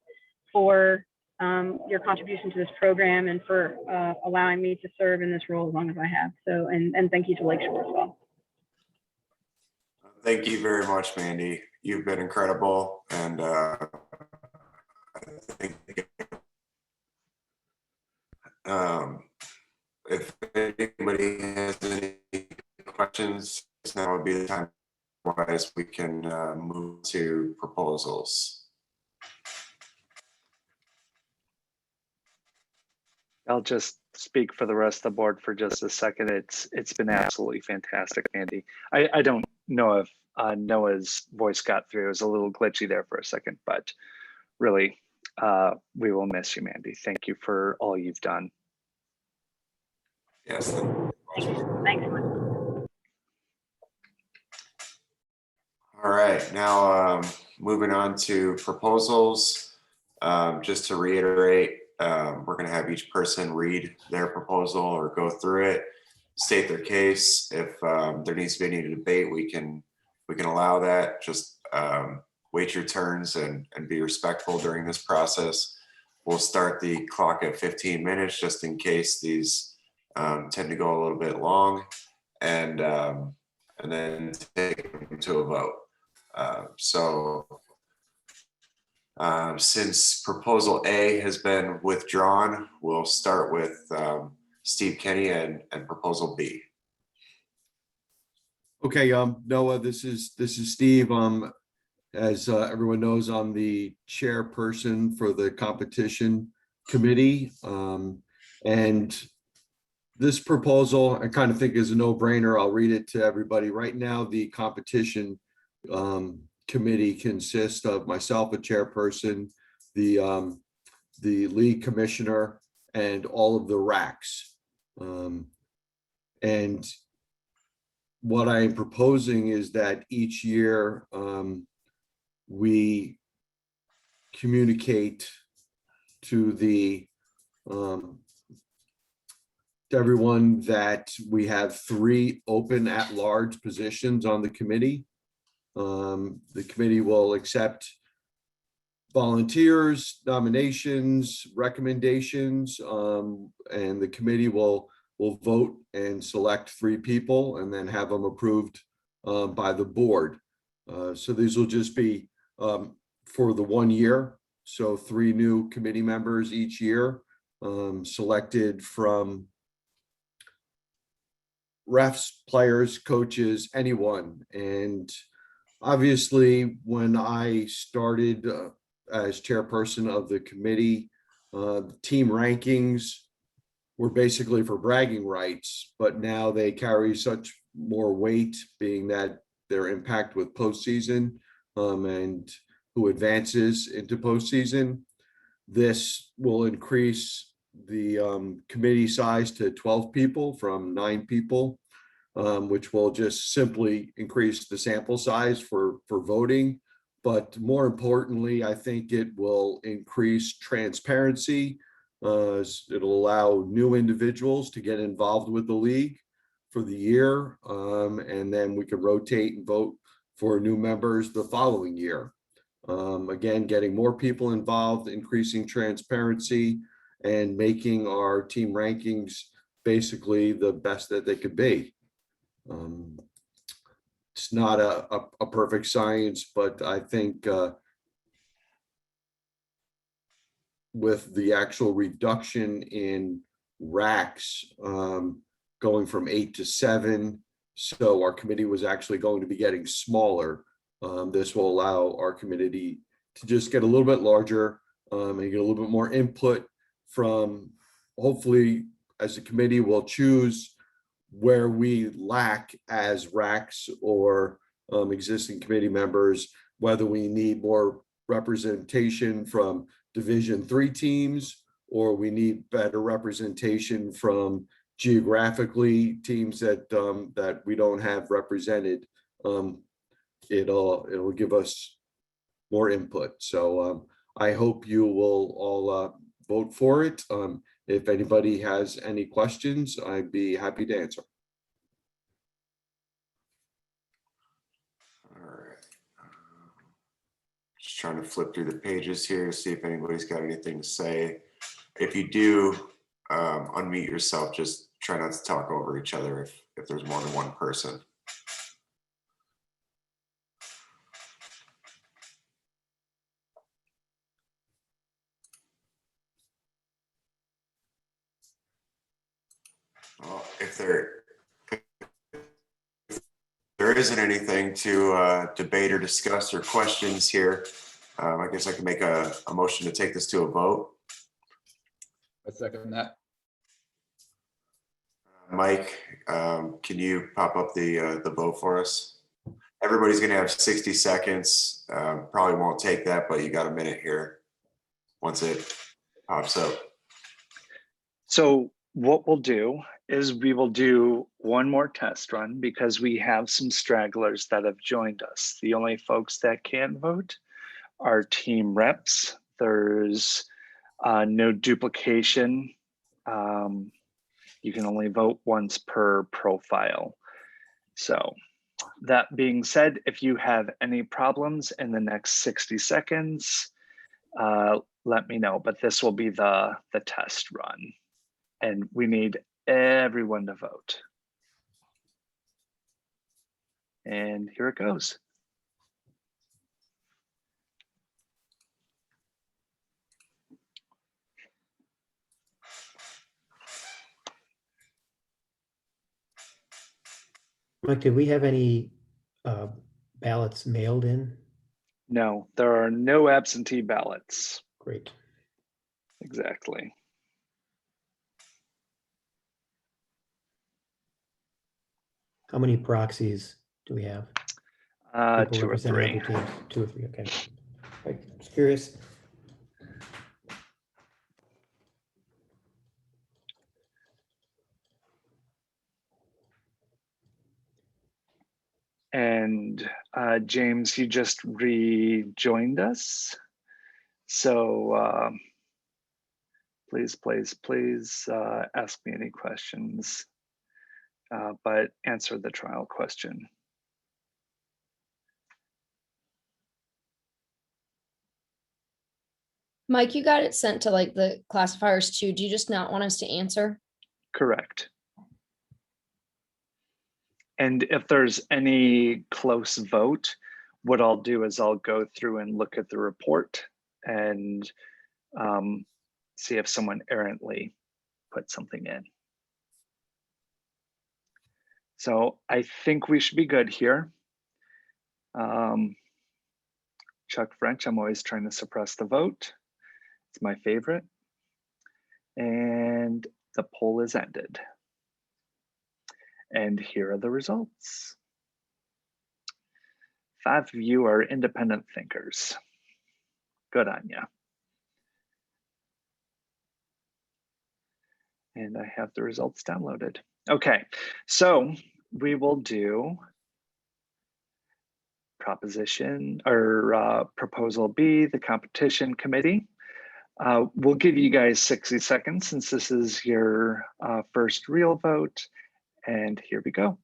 for your contribution to this program and for allowing me to serve in this role as long as I have. So, and thank you to Lakeshore as well. Thank you very much, Mandy. You've been incredible, and I think if anybody has any questions, now would be the time. Otherwise, we can move to proposals. I'll just speak for the rest of the board for just a second. It's been absolutely fantastic, Andy. I don't know if Noah's voice got through. It was a little glitchy there for a second, but really, we will miss you, Mandy. Thank you for all you've done. Yes. Thanks. All right, now moving on to proposals. Just to reiterate, we're going to have each person read their proposal or go through it, state their case. If there needs to be any debate, we can allow that. Just wait your turns and be respectful during this process. We'll start the clock at 15 minutes just in case these tend to go a little bit long, and then take them to a vote. Since proposal A has been withdrawn, we'll start with Steve Kenny and proposal B. Okay, Noah, this is Steve. As everyone knows, I'm the chairperson for the competition committee, and this proposal I kind of think is a no-brainer. I'll read it to everybody. Right now, the competition committee consists of myself, a chairperson, the league commissioner, and all of the RACs. And what I am proposing is that each year we communicate to everyone that we have 3 open at-large positions on the committee. The committee will accept volunteers, nominations, recommendations, and the committee will vote and select 3 people and then have them approved by the board. So these will just be for the 1 year. So 3 new committee members each year, selected from refs, players, coaches, anyone. And obviously, when I started as chairperson of the committee, team rankings were basically for bragging rights, but now they carry such more weight, being that their impact with postseason and who advances into postseason. This will increase the committee size to 12 people from 9 people, which will just simply increase the sample size for voting. But more importantly, I think it will increase transparency. It'll allow new individuals to get involved with the league for the year, and then we can rotate and vote for new members the following year. Again, getting more people involved, increasing transparency, and making our team rankings basically the best that they could be. It's not a perfect science, but I think with the actual reduction in racks going from 8 to 7, so our committee was actually going to be getting smaller. This will allow our community to just get a little bit larger and get a little bit more input from, hopefully, as a committee, we'll choose where we lack as RACs or existing committee members, whether we need more representation from Division III teams, or we need better representation from geographically teams that that we don't have represented. It'll give us more input. So I hope you will all vote for it. If anybody has any questions, I'd be happy to answer. All right. Just trying to flip through the pages here to see if anybody's got anything to say. If you do, unmute yourself. Just try not to talk over each other if there's more than one person. Well, if there isn't anything to debate or discuss or questions here, I guess I can make a motion to take this to a vote. I second that. Mike, can you pop up the vote for us? Everybody's gonna have 60 seconds. Probably won't take that, but you got a minute here once it pops up. So what we'll do is we will do one more test run because we have some stragglers that have joined us. The only folks that can vote are team reps. There's no duplication. You can only vote once per profile. So that being said, if you have any problems in the next 60 seconds, let me know, but this will be the test run. And we need everyone to vote. And here it goes. Mike, did we have any ballots mailed in? No, there are no absentee ballots. Great. Exactly. How many proxies do we have? People 2 or representing 3. other teams? 2 or 3, okay. Right, just curious. And James, you just rejoined us. So please ask me any questions, but answer the trial question. Mike, you got it sent to like the classifiers too. Do you just not want us to answer? Correct. And if there's any close vote, what I'll do is I'll go through and look at the report and see if someone errantly put something in. So I think we should be good here. Chuck French, I'm always trying to suppress the vote. It's my favorite. And the poll is ended. And here are the results. 5 of you are independent thinkers. Good on ya. And I have the results downloaded. Okay, so we will do proposition or proposal B, the competition committee. We'll give you guys 60 seconds since this is your first real vote. And here we go.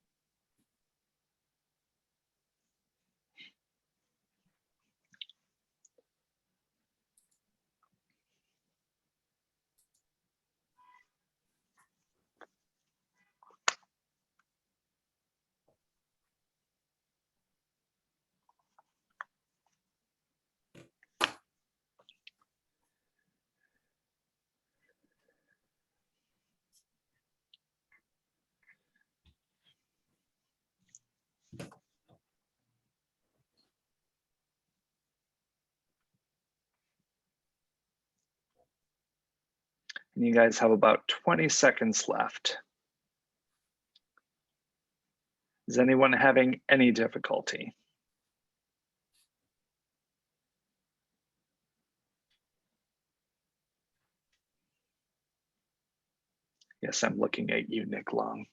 You guys have about 20 seconds left. Is anyone having any difficulty? Yes, I'm looking at you, Nick Long.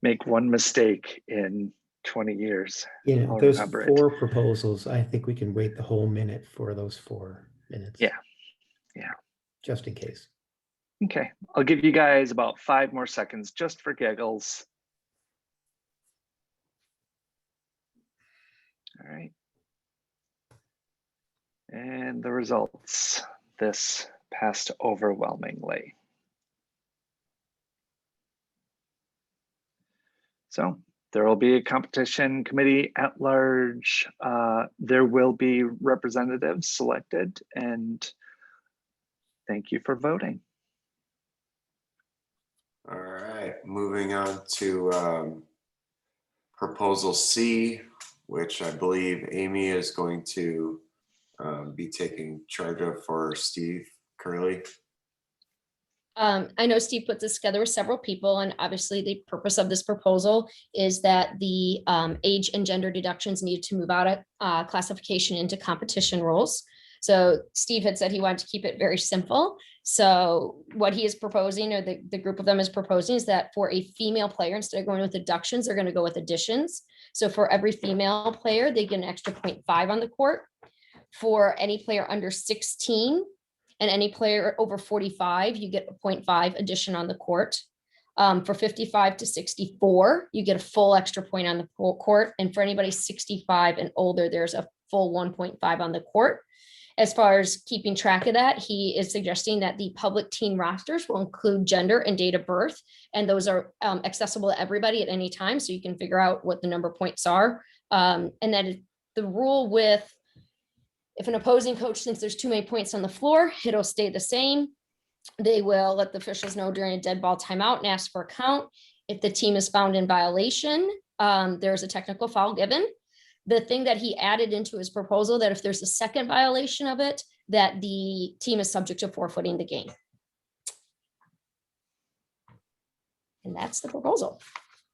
Make one mistake in 20 years. Yeah, I'll there's remember it. 4 proposals. I think we can wait the whole minute for those 4 minutes. Yeah. Just in case. Okay, I'll give you guys about 5 more seconds just for giggles. All right. And the results. This passed overwhelmingly. So there will be a competition committee at large. There will be representatives selected, and thank you for voting. All right, moving on to proposal C, which I believe Amy is going to be taking charge of for Steve Curley. I know Steve put this together with several people, and obviously the purpose of this proposal is that the age and gender deductions need to move out of classification into competition rules. So Steve had said he wanted to keep it very simple. So what he is proposing, or the group of them is proposing, is that for a female player, instead of going with deductions, they're going to go with additions. So for every female player, they get an extra 0.5 on the court. For any player under 16 and any player over 45, you get a 0.5 addition on the court. For 55 to 64, you get a full extra point on the court. And for anybody 65 and older, there's a full 1.5 on the court. As far as keeping track of that, he is suggesting that the public team rosters will include gender and date of birth, and those are accessible to everybody at any time, so you can figure out what the number of points are. And that the rule with, if an opposing coach thinks there's too many points on the floor, it'll stay the same. They will let the officials know during a dead ball timeout and ask for a count. If the team is found in violation, there's a technical foul given. The thing that he added into his proposal, that if there's a second violation of it, that the team is subject to forfeiting the game. And that's the proposal.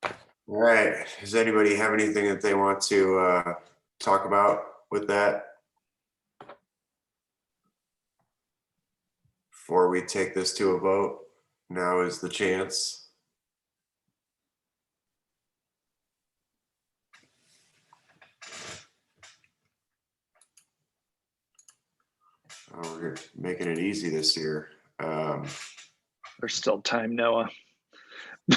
All right, does anybody have anything that they want to talk about with that? Before we take this to a vote, now is the chance. Oh, we're making it easy this year. There's still time, Noah. You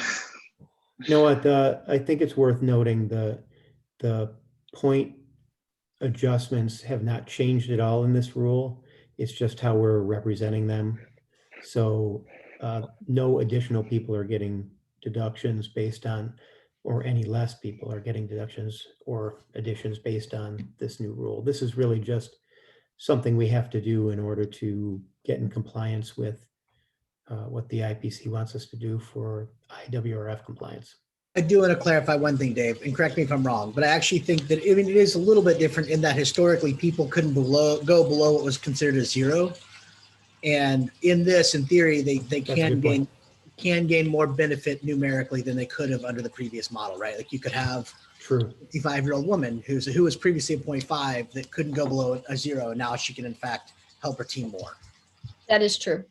know what? I think it's worth noting the point adjustments have not changed at all in this rule. It's just how we're representing them. So no additional people are getting deductions based on, or any less people are getting deductions or additions based on this new rule. This is really just something we have to do in order to get in compliance with what the IPC wants us to do for IWRF compliance. I do want to clarify one thing, Dave, and correct me if I'm wrong, but I actually think that it is a little bit different in that historically people couldn't go below what was considered a 0. And in this, in theory, they can gain more benefit numerically than they could have under the previous model, right? Like you could have True. a 55-year-old woman who was previously a 0.5 that couldn't go below a 0. And now she can in fact help her team more. That is true.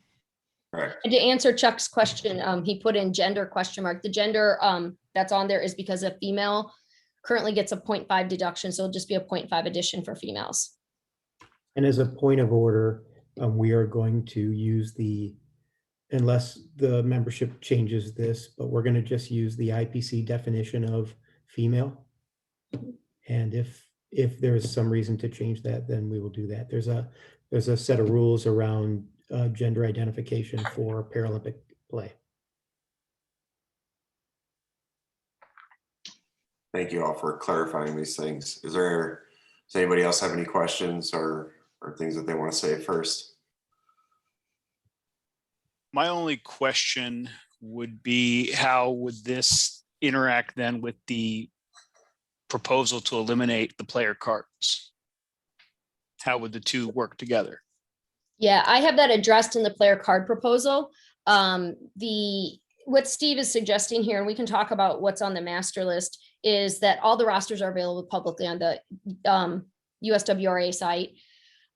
Right. And to answer Chuck's question, he put in gender question mark. The gender that's on there is because a female currently gets a 0.5 deduction. So it'll just be a 0.5 addition for females. And as a point of order, we are going to use unless the membership changes this, but we're going to just use the IPC definition of female. And if there is some reason to change that, then we will do that. There's a set of rules around gender identification for Paralympic play. Thank you all for clarifying these things. Does anybody else have any questions or things that they want to say first? My only question would be, how would this interact then with the proposal to eliminate the player cards? How would the two work together? Yeah, I have that addressed in the player card proposal. What Steve is suggesting here, and we can talk about what's on the master list, is that all the rosters are available publicly on the USWRA site.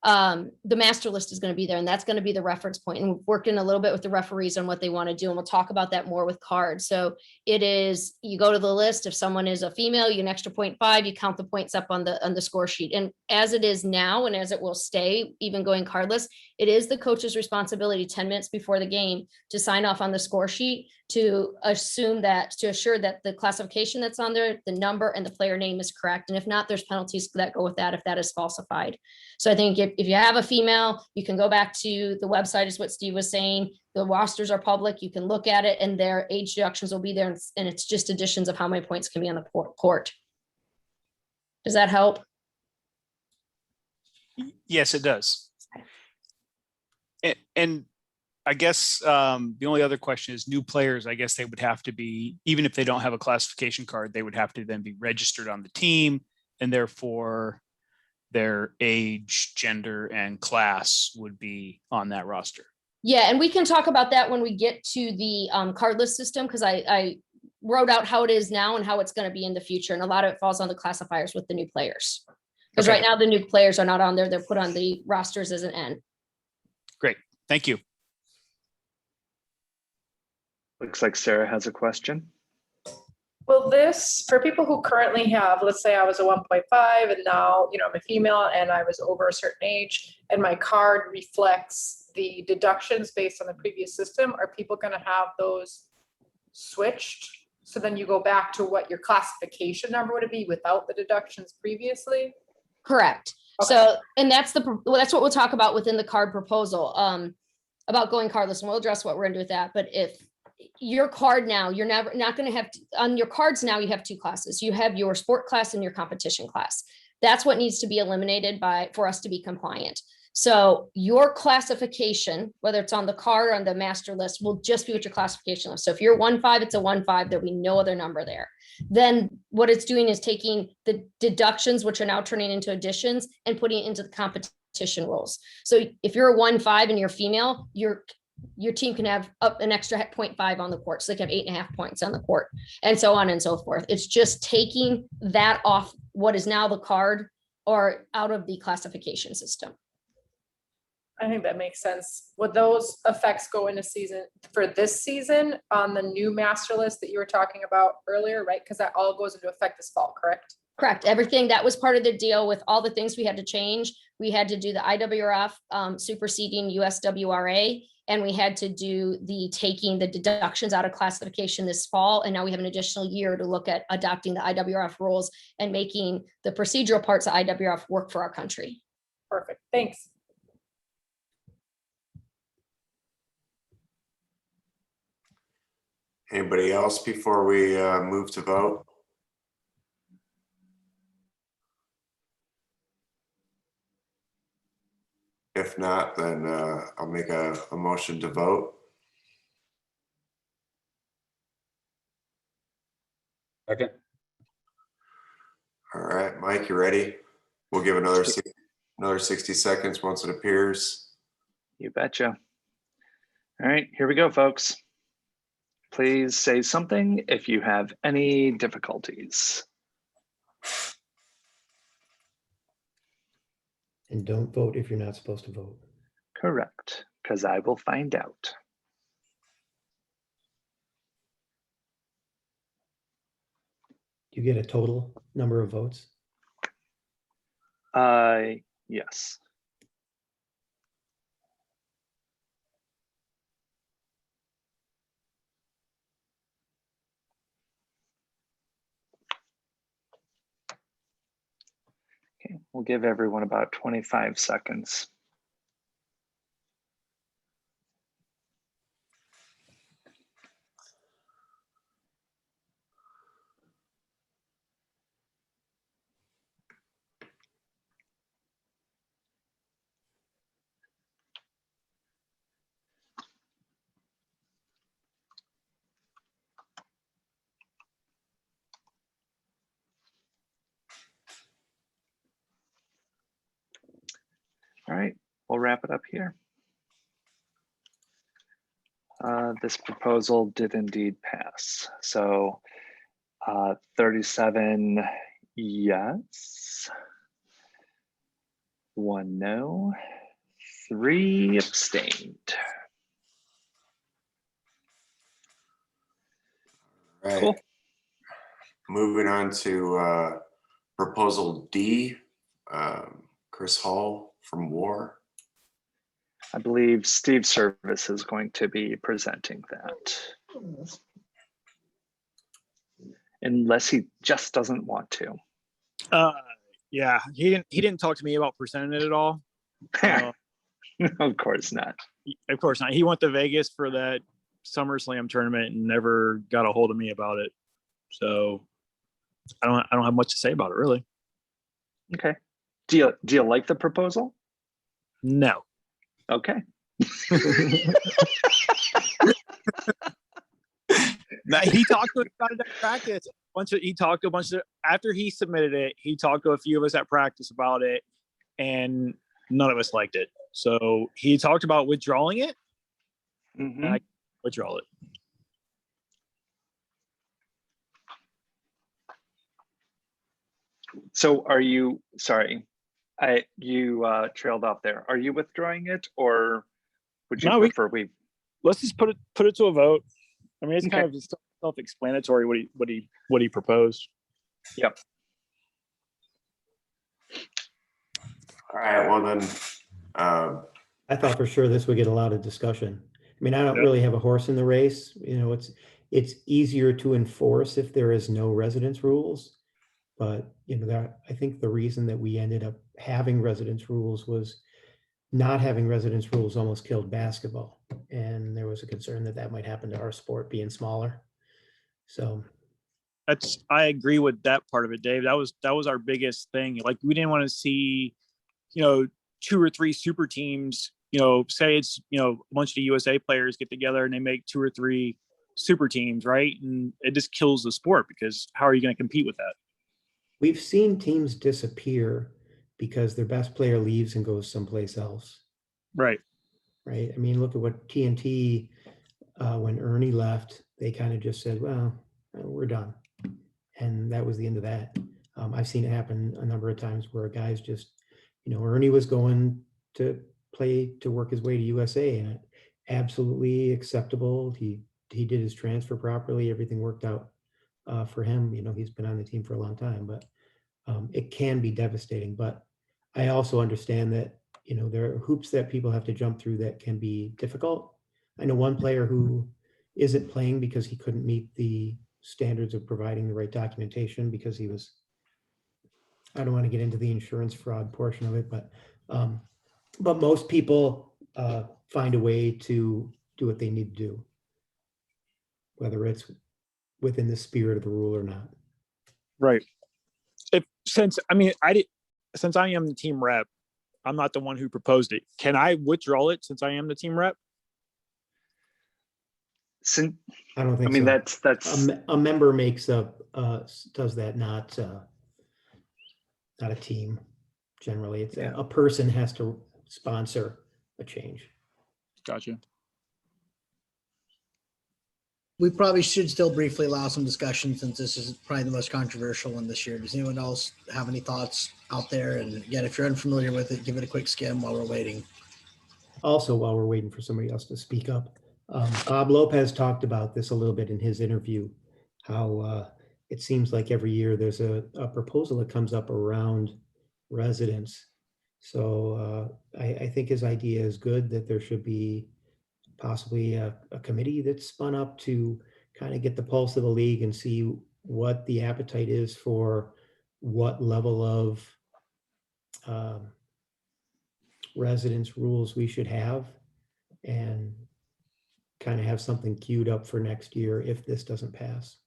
The master list is going to be there, and that's going to be the reference point. And we're working a little bit with the referees on what they want to do, and we'll talk about that more with cards. So it is, you go to the list. If someone is a female, you get an extra 0.5. You count the points up on the score sheet. And as it is now, and as it will stay, even going cardless, it is the coach's responsibility 10 minutes before the game to sign off on the score sheet to assure that the classification that's on there, the number and the player name is correct. And if not, there's penalties that go with that if that is falsified. So I think if you have a female, you can go back to the website, is what Steve was saying. The rosters are public. You can look at it, and their age deductions will be there. And it's just additions of how many points can be on the court. Does that help? Yes, it does. And I guess the only other question is new players. I guess they would have to be, even if they don't have a classification card, they would have to then be registered on the team, and therefore their age, gender, and class would be on that roster. Yeah, and we can talk about that when we get to the cardless system, because I wrote out how it is now and how it's going to be in the future. And a lot of it falls on the classifiers with the new players. Because right now the new players are not on there. They're put on the rosters as an N. Great. Thank you. Looks like Sarah has a question. Will this, for people who currently have, let's say I was a 1.5 and now, I'm a female and I was over a certain age and my card reflects the deductions based on the previous system, are people going to have those switched? So then you go back to what your classification number would be without the deductions previously? Correct. Okay. So, and that's what we'll talk about within the card proposal about going cardless, and we'll address what we're going to do with that. But if your card now, you're not going to have on your cards now, you have two classes. You have your sport class and your competition class. That's what needs to be eliminated for us to be compliant. So your classification, whether it's on the card or on the master list, will just be what your classification list. So if you're 1.5, it's a 1.5. There'll be no other number there. Then what it's doing is taking the deductions, which are now turning into additions, and putting it into the competition rules. So if you're a 1.5 and you're female, your team can have up an extra 0.5 on the court. So they can have 8.5 points on the court, and so on and so forth. It's just taking that off what is now the card or out of the classification system. I think that makes sense. Would those effects go into season for this season on the new master list that you were talking about earlier, right? Because that all goes into effect this fall, correct? Correct. Everything that was part of the deal with all the things we had to change. We had to do the IWRF superseding USWRA, and we had to do taking the deductions out of classification this fall. And now we have an additional year to look at adopting the IWRF rules and making the procedural parts of IWRF work for our country. Perfect. Thanks. Anybody else before we move to vote? If not, then I'll make a motion to vote. Second. All right, Mike, you ready? We'll give another 60 seconds once it appears. You betcha. All right, here we go, folks. Please say something if you have any difficulties. And don't vote if you're not supposed to vote. Correct, because I will find out. You get a total number of votes? Yes. Okay, we'll give everyone about 25 seconds. All right, we'll wrap it up here. This proposal did indeed pass. So 37 yes, 1 no, 3 abstained. Right. Cool. Moving on to proposal D, Chris Hall from WAR. I believe Steve Service is going to be presenting that. Unless he just doesn't want to. Yeah, he didn't talk to me about presenting it at all. Of course not. Of course not. He went to Vegas for that SummerSlam tournament and never got a hold of me about it. So I don't have much to say about it really. Okay. Do you like the proposal? No. Okay. Now, he talked to us about it at practice. After he submitted it, he talked to a few of us at practice about it, and none of us liked it. So he talked about withdrawing it. Mm-hmm. And I withdraw it. So are you, sorry, you trailed off there. Are you withdrawing it, or would you prefer let's just put it to a vote. I mean, it's Okay. kind of self-explanatory what he proposed. Yep. All right, well then. I thought for sure this would get a lot of discussion. I mean, I don't really have a horse in the race. You know, it's easier to enforce if there is no residence rules. But, you know, I think the reason that we ended up having residence rules was not having residence rules almost killed basketball. And there was a concern that might happen to our sport being smaller. So I agree with that part of it, Dave. That was our biggest thing. Like, we didn't want to see, 2 or 3 super teams, say it's, a bunch of the USA players get together and they make 2 or 3 super teams, right? And it just kills the sport, because how are you going to compete with that? we've seen teams disappear because their best player leaves and goes someplace else. Right. Right. I mean, look at what TNT, when Ernie left, they kind of just said, well, we're done. And that was the end of that. I've seen it happen a number of times where guys just, Ernie was going to work his way to USA, and absolutely acceptable. He did his transfer properly. Everything worked out for him. He's been on the team for a long time, but it can be devastating. But I also understand that, there are hoops that people have to jump through that can be difficult. I know one player who isn't playing because he couldn't meet the standards of providing the right documentation, because he was, I don't want to get into the insurance fraud portion of it, but most people find a way to do what they need to do, whether it's within the spirit of the rule or not. Right. Since I am the team rep, I'm not the one who proposed it. Can I withdraw it since I am the team rep? I don't think. I mean, so. that's a member makes up does that, not a team. Generally, it's a person has to sponsor a change. Gotcha. We probably should still briefly allow some discussion, since this is probably the most controversial one this year. Does anyone else have any thoughts out there? And again, if you're unfamiliar with it, give it a quick skim while we're waiting. Also, while we're waiting for somebody else to speak up, Bob Lopez talked about this a little bit in his interview, how it seems like every year there's a proposal that comes up around residents. So I think his idea is good, that there should be possibly a committee that's spun up to kind of get the pulse of the league and see what the appetite is for what level of residence rules we should have, and kind of have something queued up for next year if this doesn't pass.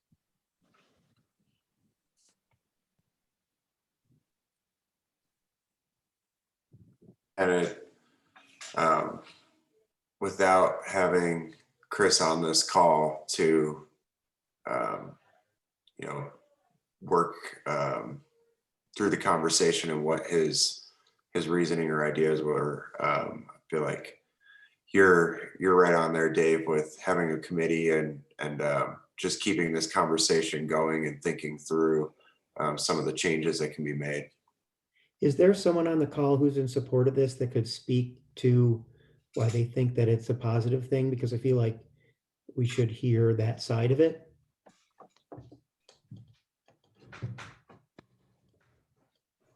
And it, without having Chris on this call to, work through the conversation and what his reasoning or ideas were, I feel like you're right on there, Dave, with having a committee and just keeping this conversation going and thinking through some of the changes that can be made. Is there someone on the call who's in support of this that could speak to why they think that it's a positive thing? Because I feel like we should hear that side of it.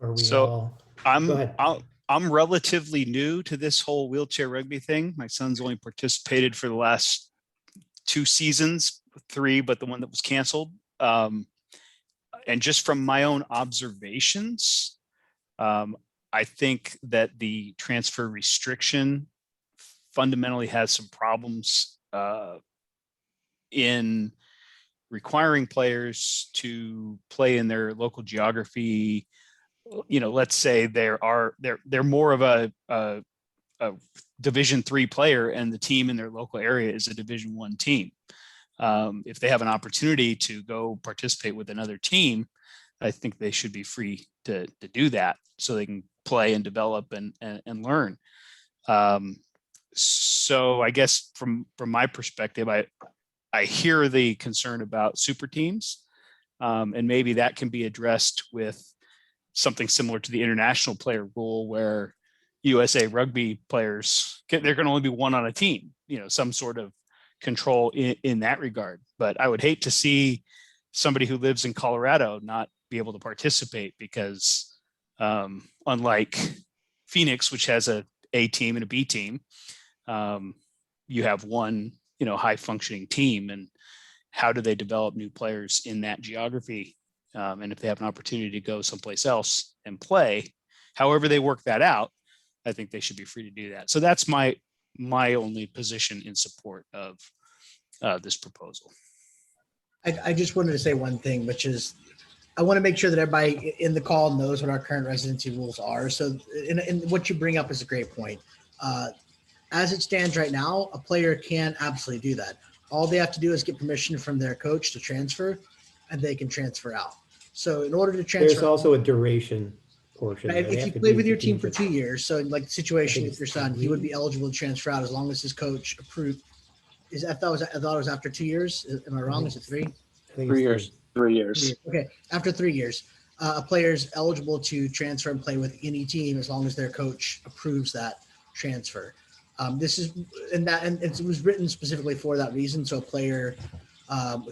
Are we So all? Go ahead. I'm relatively new to this whole wheelchair rugby thing. My son's only participated for the last 2 seasons, 3, but the one that was canceled. And just from my own observations, I think that the transfer restriction fundamentally has some problems in requiring players to play in their local geography. You know, let's say they're more of a Division III player, and the team in their local area is a Division I team. If they have an opportunity to go participate with another team, I think they should be free to do that, so they can play and develop and learn. So I guess from my perspective, I hear the concern about super teams, and maybe that can be addressed with something similar to the international player rule, where USA rugby players, there can only be one on a team, you know, some sort of control in that regard. But I would hate to see somebody who lives in Colorado not be able to participate because unlike Phoenix, which has a team and a B team, you have one, you know, high functioning team. And how do they develop new players in that geography? And if they have an opportunity to go someplace else and play, however they work that out, I think they should be free to do that. So that's my only position in support of this proposal. I just wanted to say one thing, which is I want to make sure that everybody in the call knows what our current residency rules are. So, and what you bring up is a great point. As it stands right now, a player can absolutely do that. All they have to do is get permission from their coach to transfer, and they can transfer out. So in order to transfer, There's also a duration portion. right? They If have you to play be with your the team for for- 2 years, so like the situation I think with your it's son, he would be 3. eligible to transfer out as long as his coach approved. I thought it was after 2 years. Am I wrong? Is it 3? I think it's 3 years. 3 years. Okay, after 3 years, a player is eligible to transfer and play with any team as long as their coach approves that transfer. This is and it was written specifically for that reason. So a player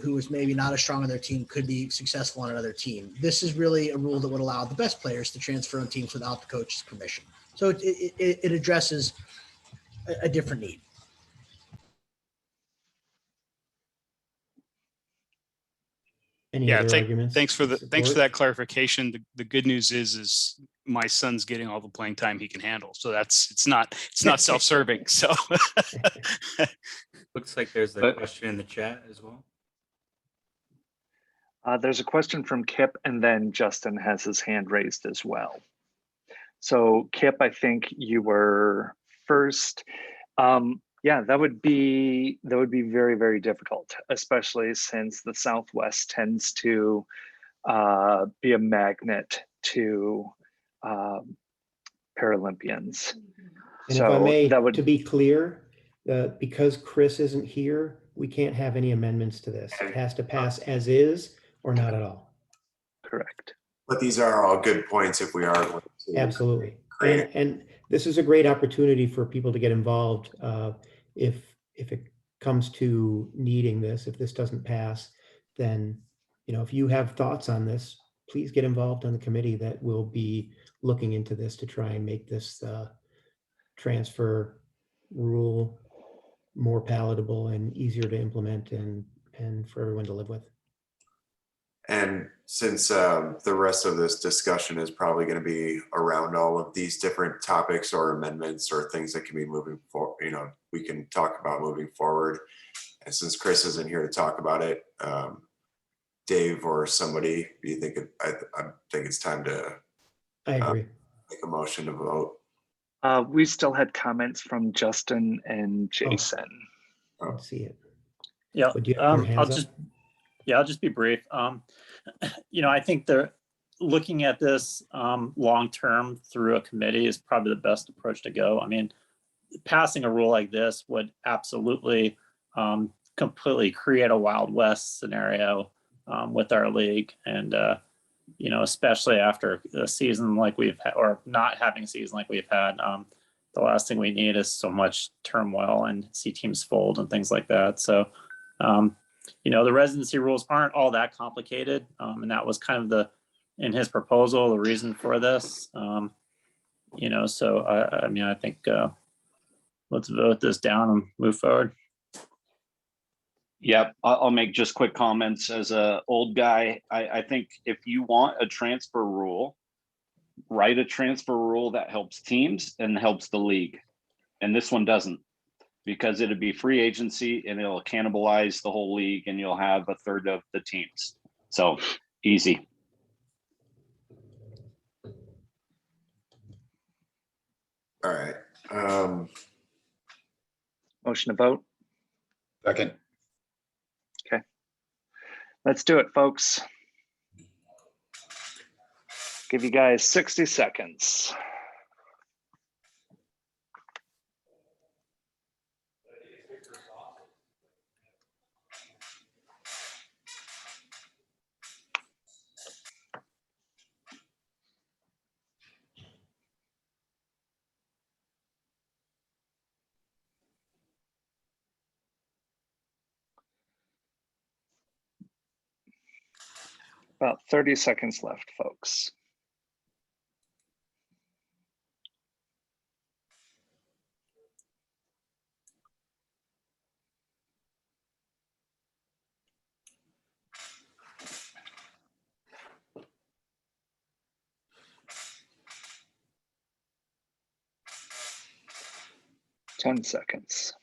who was maybe not as strong on their team could be successful on another team. This is really a rule that would allow the best players to transfer on teams without the coach's permission. So it addresses a different need. Any other arguments? Thanks for Support? that clarification. The good news is my son's getting all the playing time he can handle. So it's not self-serving. So Looks like there's a question in the chat as well. There's a question from Kip, and then Justin has his hand raised as well. So Kip, I think you were first. Yeah, that would be very, very difficult, especially since the Southwest tends to be a magnet to Paralympians. And so if I may, that would, to be clear, because Chris isn't here, we can't have any amendments to this. It has to pass as is or not at all. Correct. But these are all good points if we are going to. Absolutely. And this is a great opportunity for people to get involved. If it comes to needing this, if this doesn't pass, then, you know, if you have thoughts on this, please get involved on the committee that will be looking into this to try and make this transfer rule more palatable and easier to implement and for everyone to live with. And since the rest of this discussion is probably going to be around all of these different topics or amendments or things that can be moving forward, you know, we can talk about moving forward. And since Chris isn't here to talk about it, Dave or somebody, do you think I think it's time to I agree. make a motion to vote? we still had comments from Justin and Jason. Let's see it. Yeah, Would you have your hands up? I'll just be brief. You know, I think looking at this long term through a committee is probably the best approach to go. I mean, passing a rule like this would absolutely completely create a Wild West scenario with our league. And, you know, especially after a season like we've had, or not having a season like we've had, the last thing we need is so much turmoil and see teams fold and things like that. So, you know, the residency rules aren't all that complicated. And that was kind of in his proposal, the reason for this. You know, so I mean, I think let's vote this down and move forward. Yep, I'll make just quick comments as a old guy. I think if you want a transfer rule, write a transfer rule that helps teams and helps the league. And this one doesn't, because it'd be free agency and it'll cannibalize the whole league and you'll have a third of the teams. So easy. All right. Motion to vote. Second. Okay. Let's do it, folks. Give you guys 60 seconds. About 30 seconds left, folks. Ten seconds.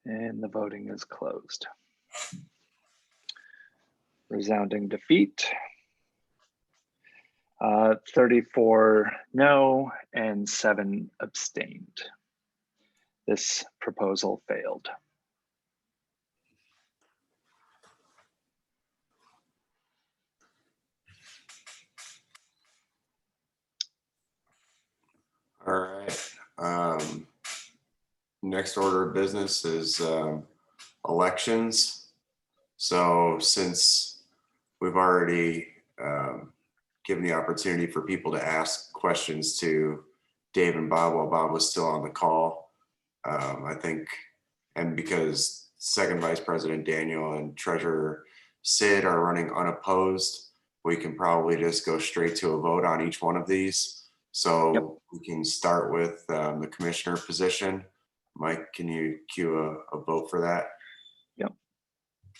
And the voting is closed. Resounding defeat. 34 no and 7 abstained. This proposal failed. All right. Next order of business is elections. So since we've already given the opportunity for people to ask questions to Dave and Bob while Bob was still on the call, I think, and because Second Vice President Daniel and Treasurer Sid are running unopposed, we can probably just go straight to a vote on each one of these. So we can start with the commissioner position. Mike, can you cue a vote for that? Yep.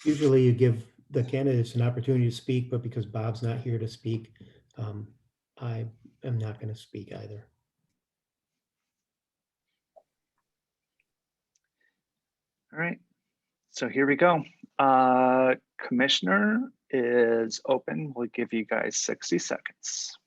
Usually you give the candidates an opportunity to speak, but because Bob's not here to speak, I am not going to speak either. All right, so here we go. Commissioner is open. We'll give you guys 60 seconds.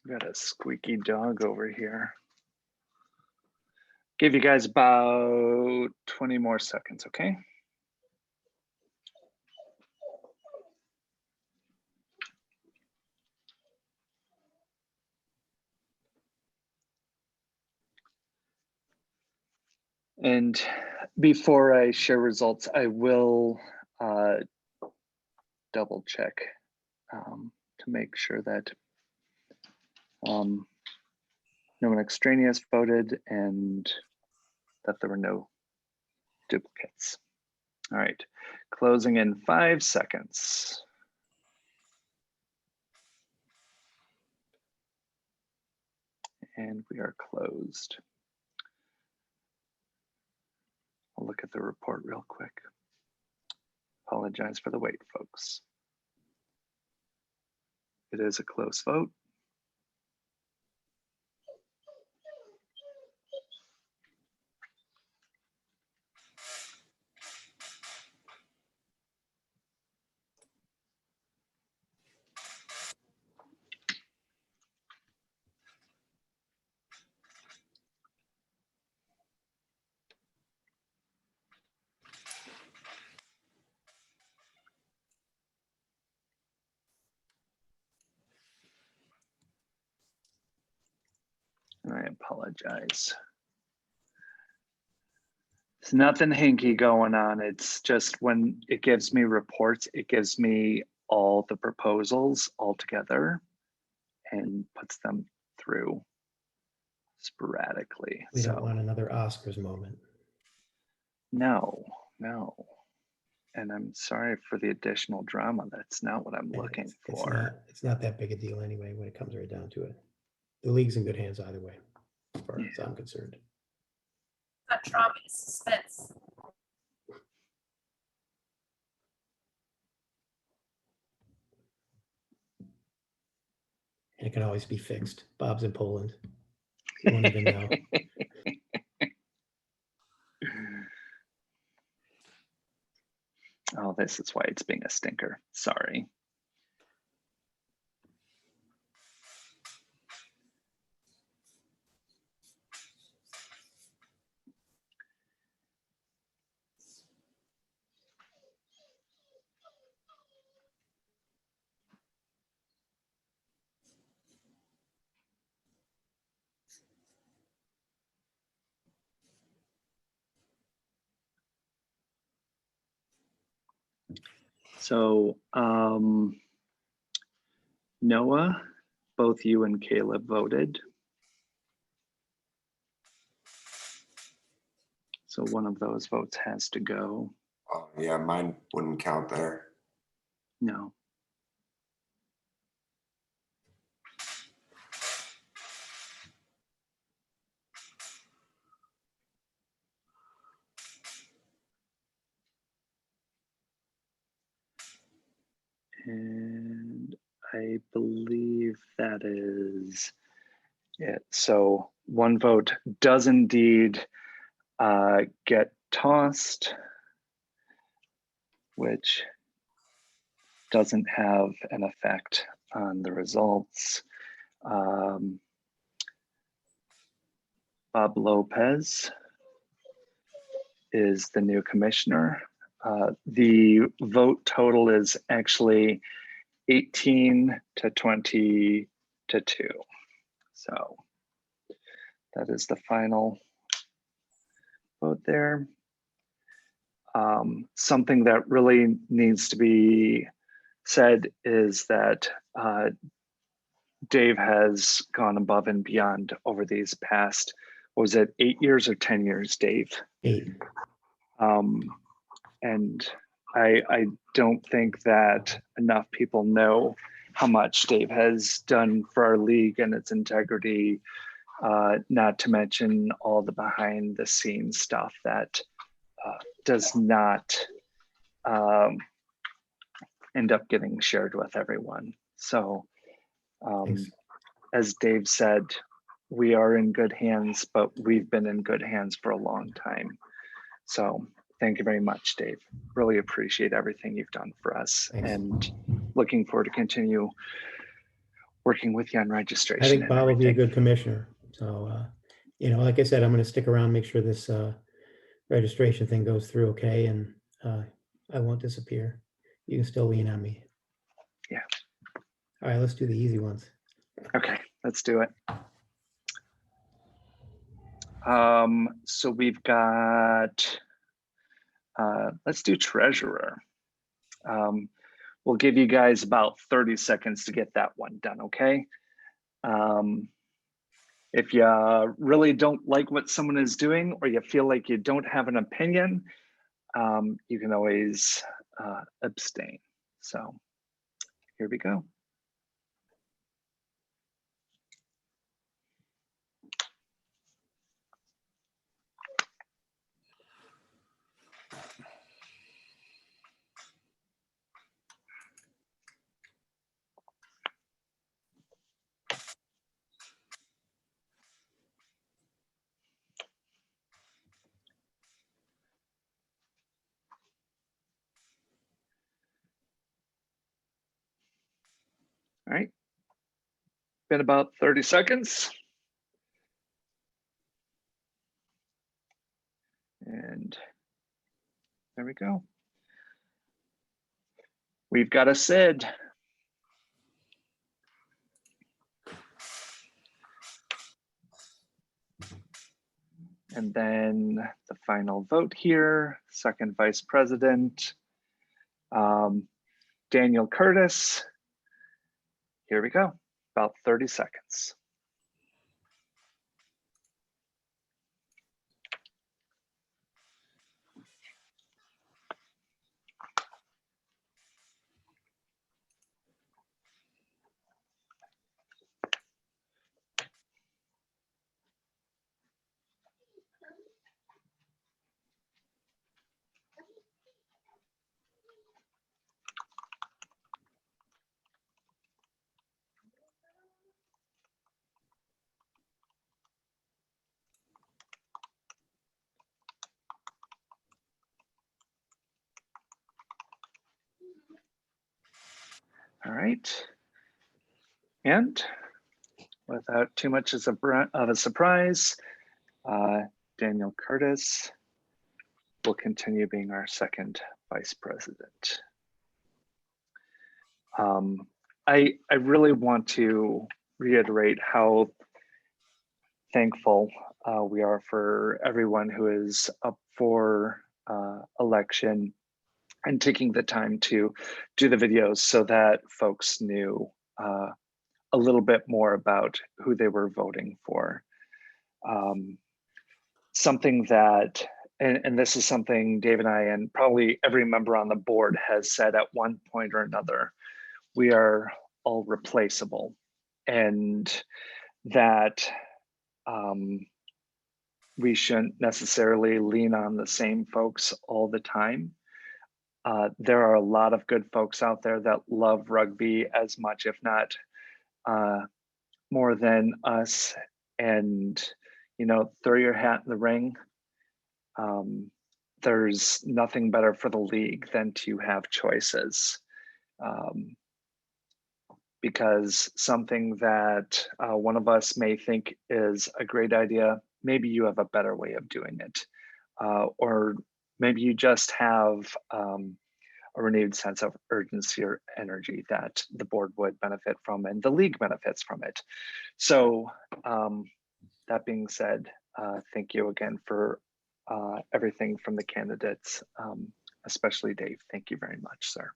Got a squeaky dog over here. Give you guys about 20 more seconds, okay? And before I share results, I will double check to make sure that no one extraneous voted and that there were no duplicates. All right, closing in 5 seconds. And we are closed. I'll look at the report real quick. Apologize for the wait, folks. It is a close vote. And I apologize. There's nothing hinky going on. It's just when it gives me reports, it gives me all the proposals all together and puts them through sporadically. We don't So want another Oscars moment. no. And I'm sorry for the additional drama. That's not what I'm looking for. It's not that big a deal anyway when it comes right down to it. The league's in good hands either way, as far as I'm concerned. Not trauma, it's suspense. And it can always be fixed. Bob's in Poland. You won't even know. Oh, this is why it's being a stinker. Sorry. So Noah, both you and Caleb voted. So one of those votes has to go. Oh, yeah, mine wouldn't count there. No. And I believe that is it. So one vote does indeed get tossed, which doesn't have an effect on the results. Bob Lopez is the new commissioner. The vote total is actually 18 to 20 to 2. So that is the final vote there. Something that really needs to be said is that Dave has gone above and beyond over these past, was it 8 years or 10 years, Dave? 8. And I don't think that enough people know how much Dave has done for our league and its integrity, not to mention all the behind the scenes stuff that does not end up getting shared with everyone. So as Dave said, we are in good hands, but we've been in good hands for a long time. So thank you very much, Dave. Really appreciate everything you've done for us. Thanks. And looking forward to continue working with you on registration. I think Bob will be a good commissioner. So, like I said, I'm going to stick around, make sure this registration thing goes through okay, and I won't disappear. You can still lean on me. Yeah. All right, let's do the easy ones. Okay, let's do it. So we've got, let's do treasurer. We'll give you guys about 30 seconds to get that one done, okay? If you really don't like what someone is doing or you feel like you don't have an opinion, you can always abstain. So here we go. All right. Been about 30 seconds. And there we go. We've got a SID. And then the final vote here, second vice president, Daniel Curtis. Here we go, about 30 seconds. All right. And without too much of a surprise, Daniel Curtis will continue being our second vice president. I really want to reiterate how thankful we are for everyone who is up for election and taking the time to do the videos so that folks knew a little bit more about who they were voting for. Something that, and this is something Dave and I, and probably every member on the board has said at one point or another, we are all replaceable, and that we shouldn't necessarily lean on the same folks all the time. There are a lot of good folks out there that love rugby as much, if not more than us. And, you know, throw your hat in the ring. There's nothing better for the league than to have choices. Because something that one of us may think is a great idea, maybe you have a better way of doing it. Or maybe you just have a renewed sense of urgency or energy that the board would benefit from and the league benefits from it. So that being said, thank you again for everything from the candidates, especially Dave. Thank you very much, sir.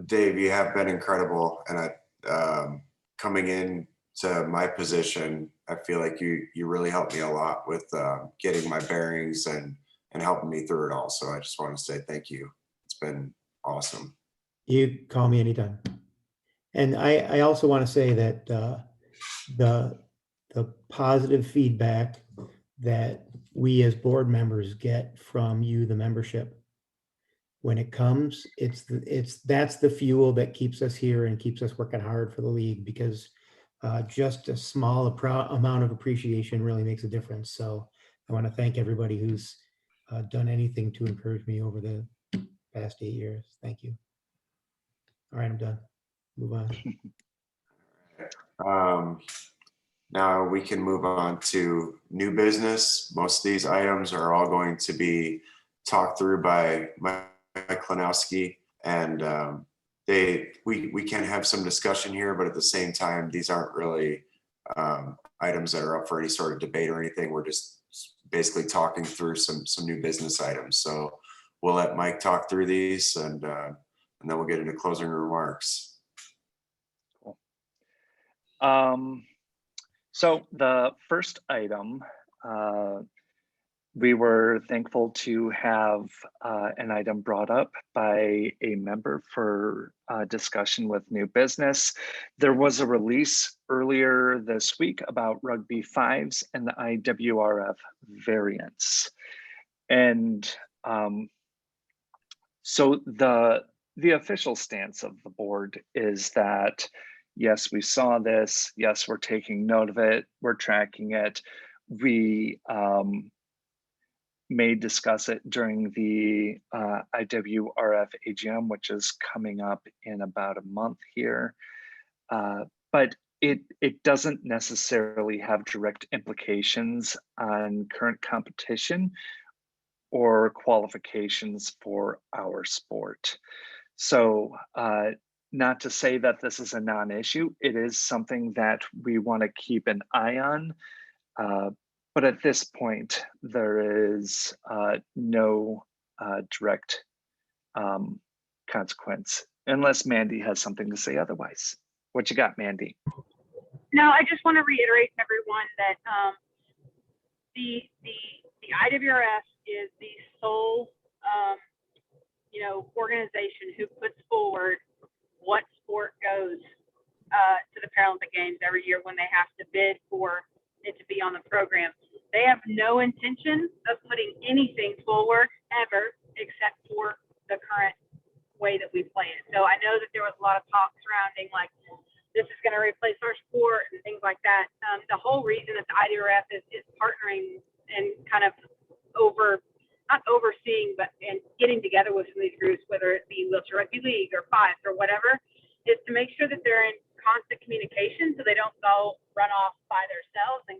Dave, you have been incredible, and coming in to my position, I feel like you really helped me a lot with getting my bearings and helping me through it all. So I just want to say thank you. It's been awesome. You call me anytime. And I also want to say that the positive feedback that we as board members get from you, the membership, when it comes, that's the fuel that keeps us here and keeps us working hard for the league, because just a small amount of appreciation really makes a difference. So I want to thank everybody who's done anything to encourage me over the past 8 years. Thank you. All right, I'm done. Move on. Now we can move on to new business. Most of these items are all going to be talked through by Mike Klanowski, and we can have some discussion here, but at the same time, these aren't really items that are up for any sort of debate or anything. We're just basically talking through some new business items. So we'll let Mike talk through these, and then we'll get into closing remarks. Cool. So the first item, we were thankful to have an item brought up by a member for discussion with new business. There was a release earlier this week about rugby fives and the IWRF variants. And so the official stance of the board is that, yes, we saw this. Yes, we're taking note of it. We're tracking it. We may discuss it during the IWRF AGM, which is coming up in about a month here. But it doesn't necessarily have direct implications on current competition or qualifications for our sport. So not to say that this is a non-issue, it is something that we want to keep an eye on. But at this point, there is no direct consequence, unless Mandy has something to say otherwise. What you got, Mandy? No, I just want to reiterate to everyone that the IWRF is the sole organization who puts forward what sport goes to the Paralympic Games every year when they have to bid for it to be on the program. They have no intention of putting anything forward ever except for the current way that we play it. So I know that there was a lot of talk surrounding like this is going to replace our sport and things like that. The whole reason that the IDRF is partnering and kind of not overseeing, but and getting together with some of these groups, whether it be Wheelchair Rugby League or FIVE or whatever, is to make sure that they're in constant communication so they don't go run off by themselves and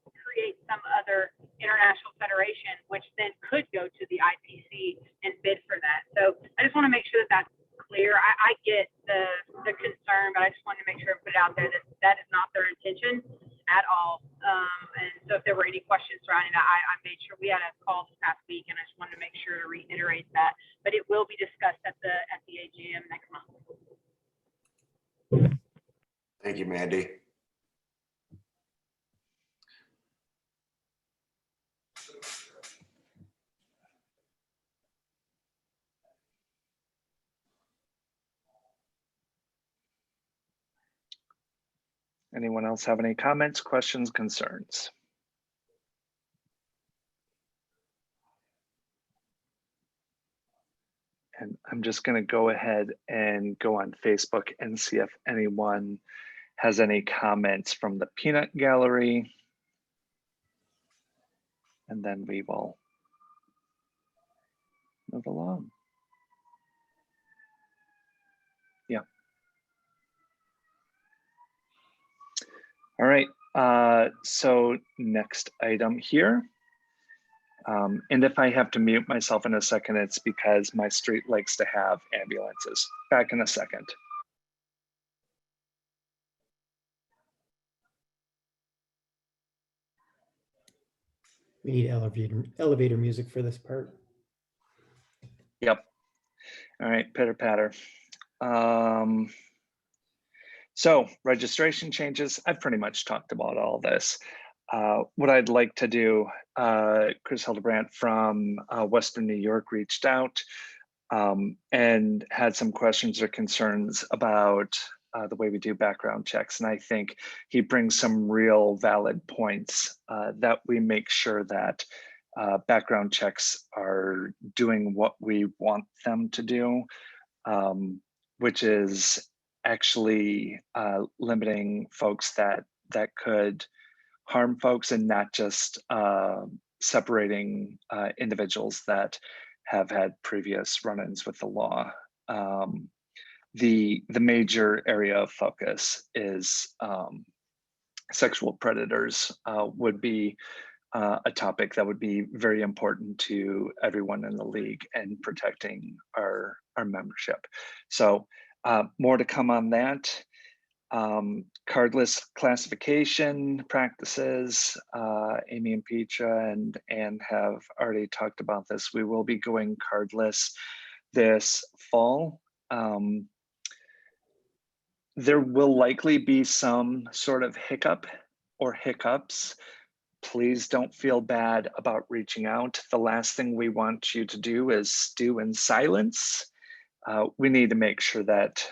create some other international federation, which then could go to the IPC and bid for that. So I just want to make sure that that's clear. I get the concern, but I just wanted to make sure and put it out there that that is not their intention at all. And so if there were any questions surrounding that, I made sure we had a call this past week, and I just wanted to make sure to reiterate that. But it will be discussed at the AGM next month. Thank you, Mandy. Anyone else have any comments, questions, concerns? And I'm just going to go ahead and go on Facebook and see if anyone has any comments from the peanut gallery. And then we will move along. Yeah. All right, so next item here. And if I have to mute myself in a second, it's because my street likes to have ambulances. Back in a second. We need elevator music for this part. Yep. All right, pitter patter. So registration changes, I've pretty much talked about all this. What I'd like to do, Chris Hildebrandt from Western New York reached out and had some questions or concerns about the way we do background checks. And I think he brings some real valid points that we make sure that background checks are doing what we want them to do, which is actually limiting folks that could harm folks and not just separating individuals that have had previous run-ins with the law. The major area of focus is sexual predators would be a topic that would be very important to everyone in the league and protecting our membership. So more to come on that. Cardless classification practices, Amy and Petra and Anne have already talked about this. We will be going cardless this fall. There will likely be some sort of hiccup or hiccups. Please don't feel bad about reaching out. The last thing we want you to do is stew in silence. We need to make sure that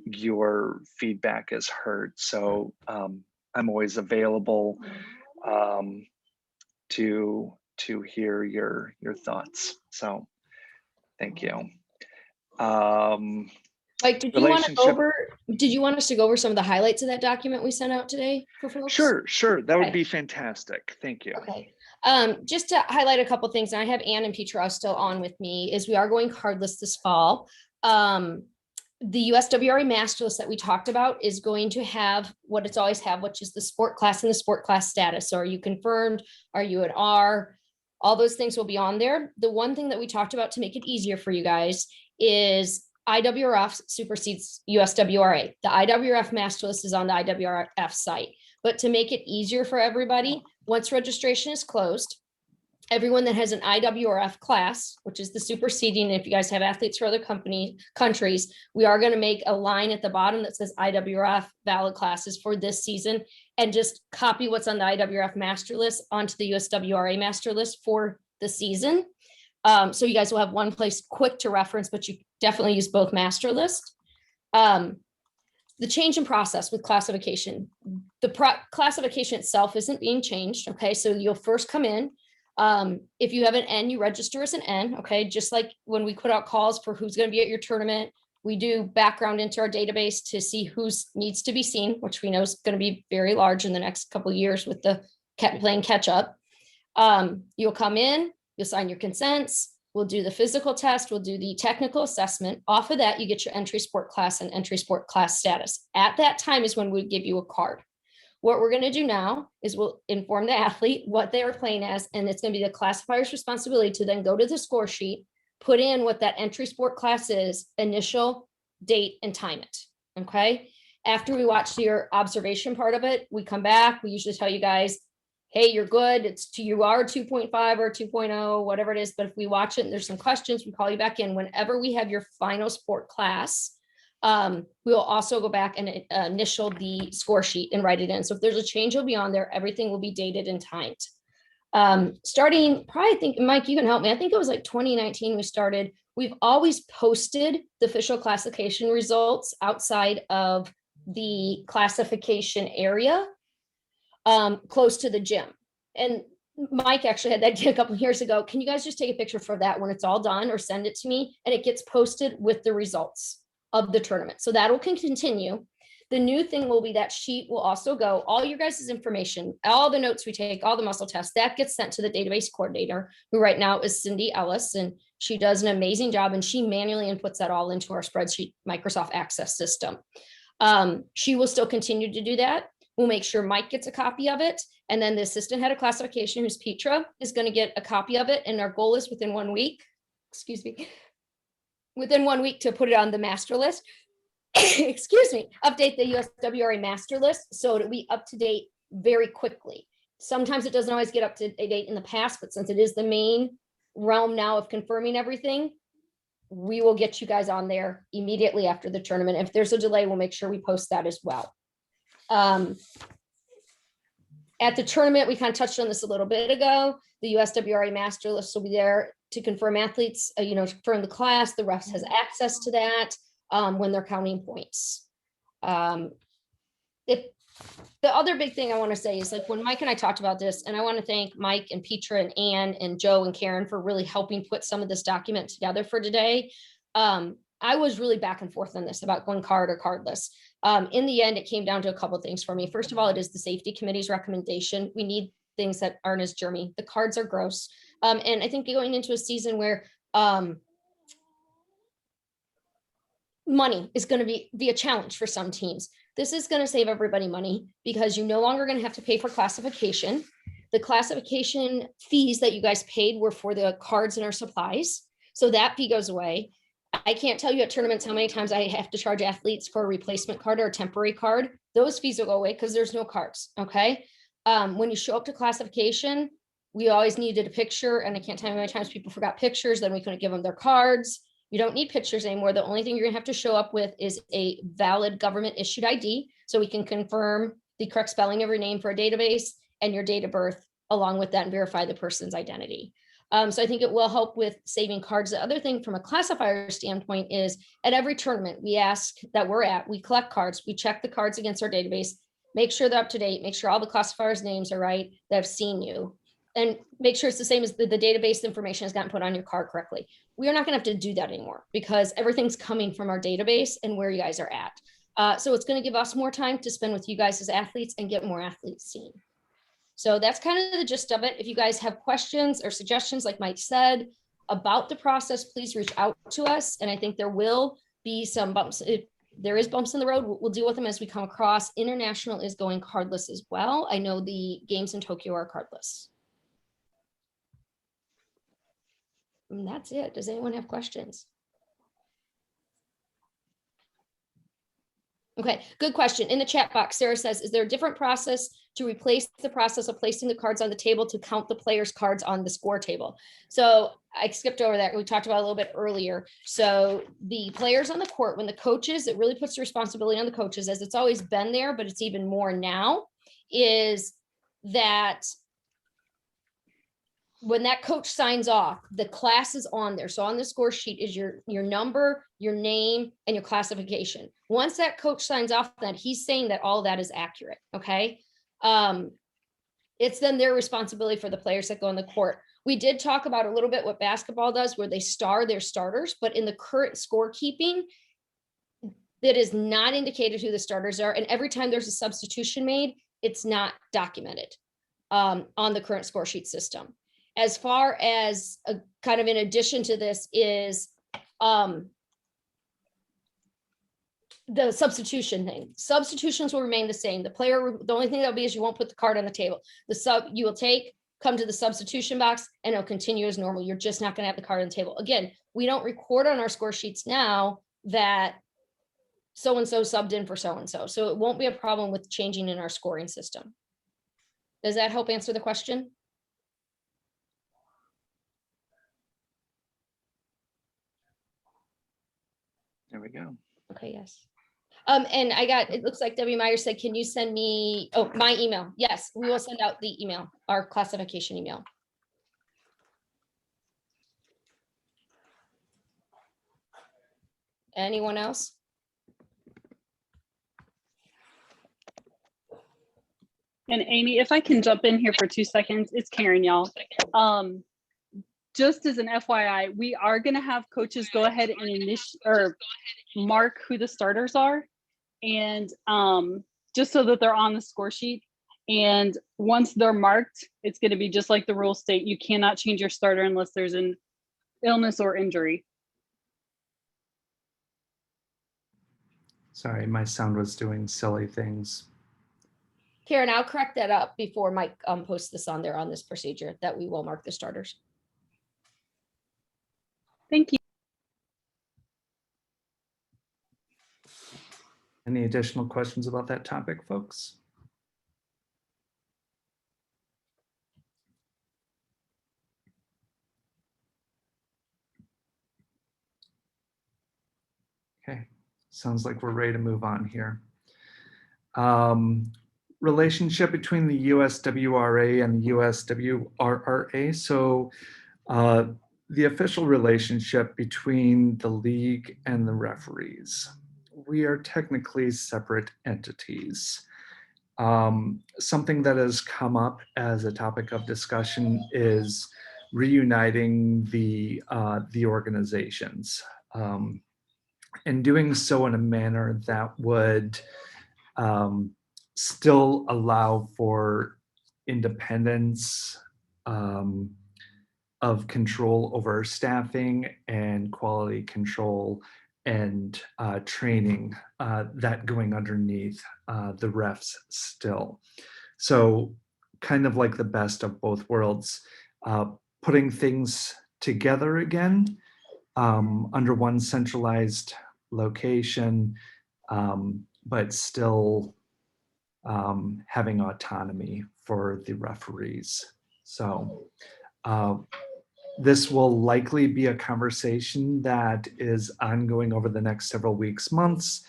your feedback is heard. So I'm always available to hear your thoughts. So thank you. Like, did you want us to go over some of the highlights of that document we sent out today for folks? Sure. That would be fantastic. Thank you. Okay. Just to highlight a couple things, and I have Ann and Petra still on with me, is we are going cardless this fall. The USWRA master list that we talked about is going to have what it's always had, which is the sport class and the sport class status. So are you confirmed? Are you an R? All those things will be on there. The one thing that we talked about to make it easier for you guys is IWRF supersedes USWRA. The IWRF master list is on the IWRF site. But to make it easier for everybody, once registration is closed, everyone that has an IWRF class, which is the superseding, if you guys have athletes for other countries, we are going to make a line at the bottom that says IWRF valid classes for this season, and just copy what's on the IWRF master list onto the USWRA master list for the season. So you guys will have one place quick to reference, but you definitely use both master list. The change in process with classification, the classification itself isn't being changed. Okay, so you'll first come in. If you have an N, you register as an N. Okay, just like when we put out calls for who's going to be at your tournament, we do background into our database to see who needs to be seen, which we know is going to be very large in the next couple of years with the playing catch up. You'll come in, you'll sign your consents. We'll do the physical test. We'll do the technical assessment. Off of that, you get your entry sport class and entry sport class status. At that time is when we give you a card. What we're going to do now is we'll inform the athlete what they are playing as, and it's going to be the classifier's responsibility to then go to the score sheet, put in what that entry sport class is, initial, date, and time it. Okay. After we watch your observation part of it, we come back. We usually tell you guys, hey, you're good. You are 2.5 or 2.0, whatever it is. But if we watch it and there's some questions, we call you back in. Whenever we have your final sport class, we'll also go back and initial the score sheet and write it in. So if there's a change, it'll be on there. Everything will be dated and timed. Starting probably, I think, Mike, you can help me. I think it was like 2019 we started. We've always posted the official classification results outside of the classification area, close to the gym. And Mike actually had that a couple of years ago. Can you guys just take a picture for that when it's all done, or send it to me, and it gets posted with the results of the tournament? So that will continue. The new thing will be that sheet will also go, all your guys' information, all the notes we take, all the muscle tests, that gets sent to the database coordinator, who right now is Cindy Ellis, and she does an amazing job, and she manually inputs that all into our spreadsheet Microsoft Access system. She will still continue to do that. We'll make sure Mike gets a copy of it. And then the assistant head of classification, who's Petra, is going to get a copy of it. And our goal is within 1 week, within 1 week to put it on the master list. Update the USWRA master list so it'll be up to date very quickly. Sometimes it doesn't always get up to date in the past, but since it is the main realm now of confirming everything, we will get you guys on there immediately after the tournament. If there's a delay, we'll make sure we post that as well. At the tournament, we kind of touched on this a little bit ago. The USWRA master list will be there to confirm athletes, confirm the class. The refs has access to that when they're counting points. The other big thing I want to say is, like, when Mike and I talked about this, and I want to thank Mike and Petra and Ann and Joe and Karen for really helping put some of this document together for today. I was really back and forth on this about going card or cardless. In the end, it came down to a couple of things for me. First of all, it is the safety committee's recommendation. We need things that aren't as germy. The cards are gross. And I think going into a season where money is going to be a challenge for some teams, this is going to save everybody money, because you're no longer going to have to pay for classification. The classification fees that you guys paid were for the cards and our supplies. So that fee goes away. I can't tell you at tournaments how many times I have to charge athletes for a replacement card or a temporary card. Those fees will go away because there's no cards. Okay. When you show up to classification, we always needed a picture, and I can't tell you how many times people forgot pictures. Then we couldn't give them their cards. You don't need pictures anymore. The only thing you're gonna have to show up with is a valid government issued ID, so we can confirm the correct spelling of your name for a database and your date of birth along with that, and verify the person's identity. So I think it will help with saving cards. The other thing from a classifier standpoint is, at every tournament we ask that we're at, we collect cards, we check the cards against our database, make sure they're up to date, make sure all the classifiers' names are right, that have seen you, and make sure it's the same as the database information has gotten put on your card correctly. We are not going to have to do that anymore, because everything's coming from our database and where you guys are at. So it's going to give us more time to spend with you guys as athletes and get more athletes seen. So that's kind of the gist of it. If you guys have questions or suggestions, like Mike said, about the process, please reach out to us. And I think there will be some bumps. If there is bumps in the road, we'll deal with them as we come across. International is going cardless as well. I know the games in Tokyo are cardless. And that's it. Does anyone have questions? Okay, good question. In the chat box, Sarah says, is there a different process to replace the process of placing the cards on the table to count the players' cards on the score table? So I skipped over that. We talked about it a little bit earlier. So the players on the court, when the coaches, it really puts the responsibility on the coaches, as it's always been there, but it's even more now, is that when that coach signs off, the class is on there. So on the score sheet is your number, your name, and your classification. Once that coach signs off, that he's saying that all of that is accurate. Okay. It's then their responsibility for the players that go on the court. We did talk about a little bit what basketball does, where they star their starters, but in the current scorekeeping, it is not indicated who the starters are. And every time there's a substitution made, it's not documented on the current score sheet system. As far as a kind of in addition to this is the substitution thing. Substitutions will remain the same. The only thing that'll be is you won't put the card on the table. You will come to the substitution box and it'll continue as normal. You're just not going to have the card on the table. Again, we don't record on our score sheets now that so-and-so subbed in for so-and-so. So it won't be a problem with changing in our scoring system. Does that help answer the question? There we go. Okay, yes. And it looks like Debbie Meyer said, can you send me, my email? Yes, we will send out the email, our classification email. Anyone else? And Amy, if I can jump in here for 2 seconds, it's Karen, y'all. Just as an FYI, we are going to have coaches go ahead and mark who the starters are, and just so that they're on the score sheet. And once they're marked, it's going to be just like the rules state. You cannot change your starter unless there's an illness or injury. Sorry, my sound was doing silly things. Karen, I'll correct that up before Mike posts this on there on this procedure, that we will mark the starters. Thank you. Any additional questions about that topic, folks? Okay, sounds like we're ready to move on here. Relationship between the USWRA and the USWRA. So the official relationship between the league and the referees. We are technically separate entities. Something that has come up as a topic of discussion is reuniting the organizations, and doing so in a manner that would still allow for independence of control over staffing and quality control and training that going underneath the refs still. So kind of like the best of both worlds, putting things together again under one centralized location, but still having autonomy for the referees. So this will likely be a conversation that is ongoing over the next several weeks, months.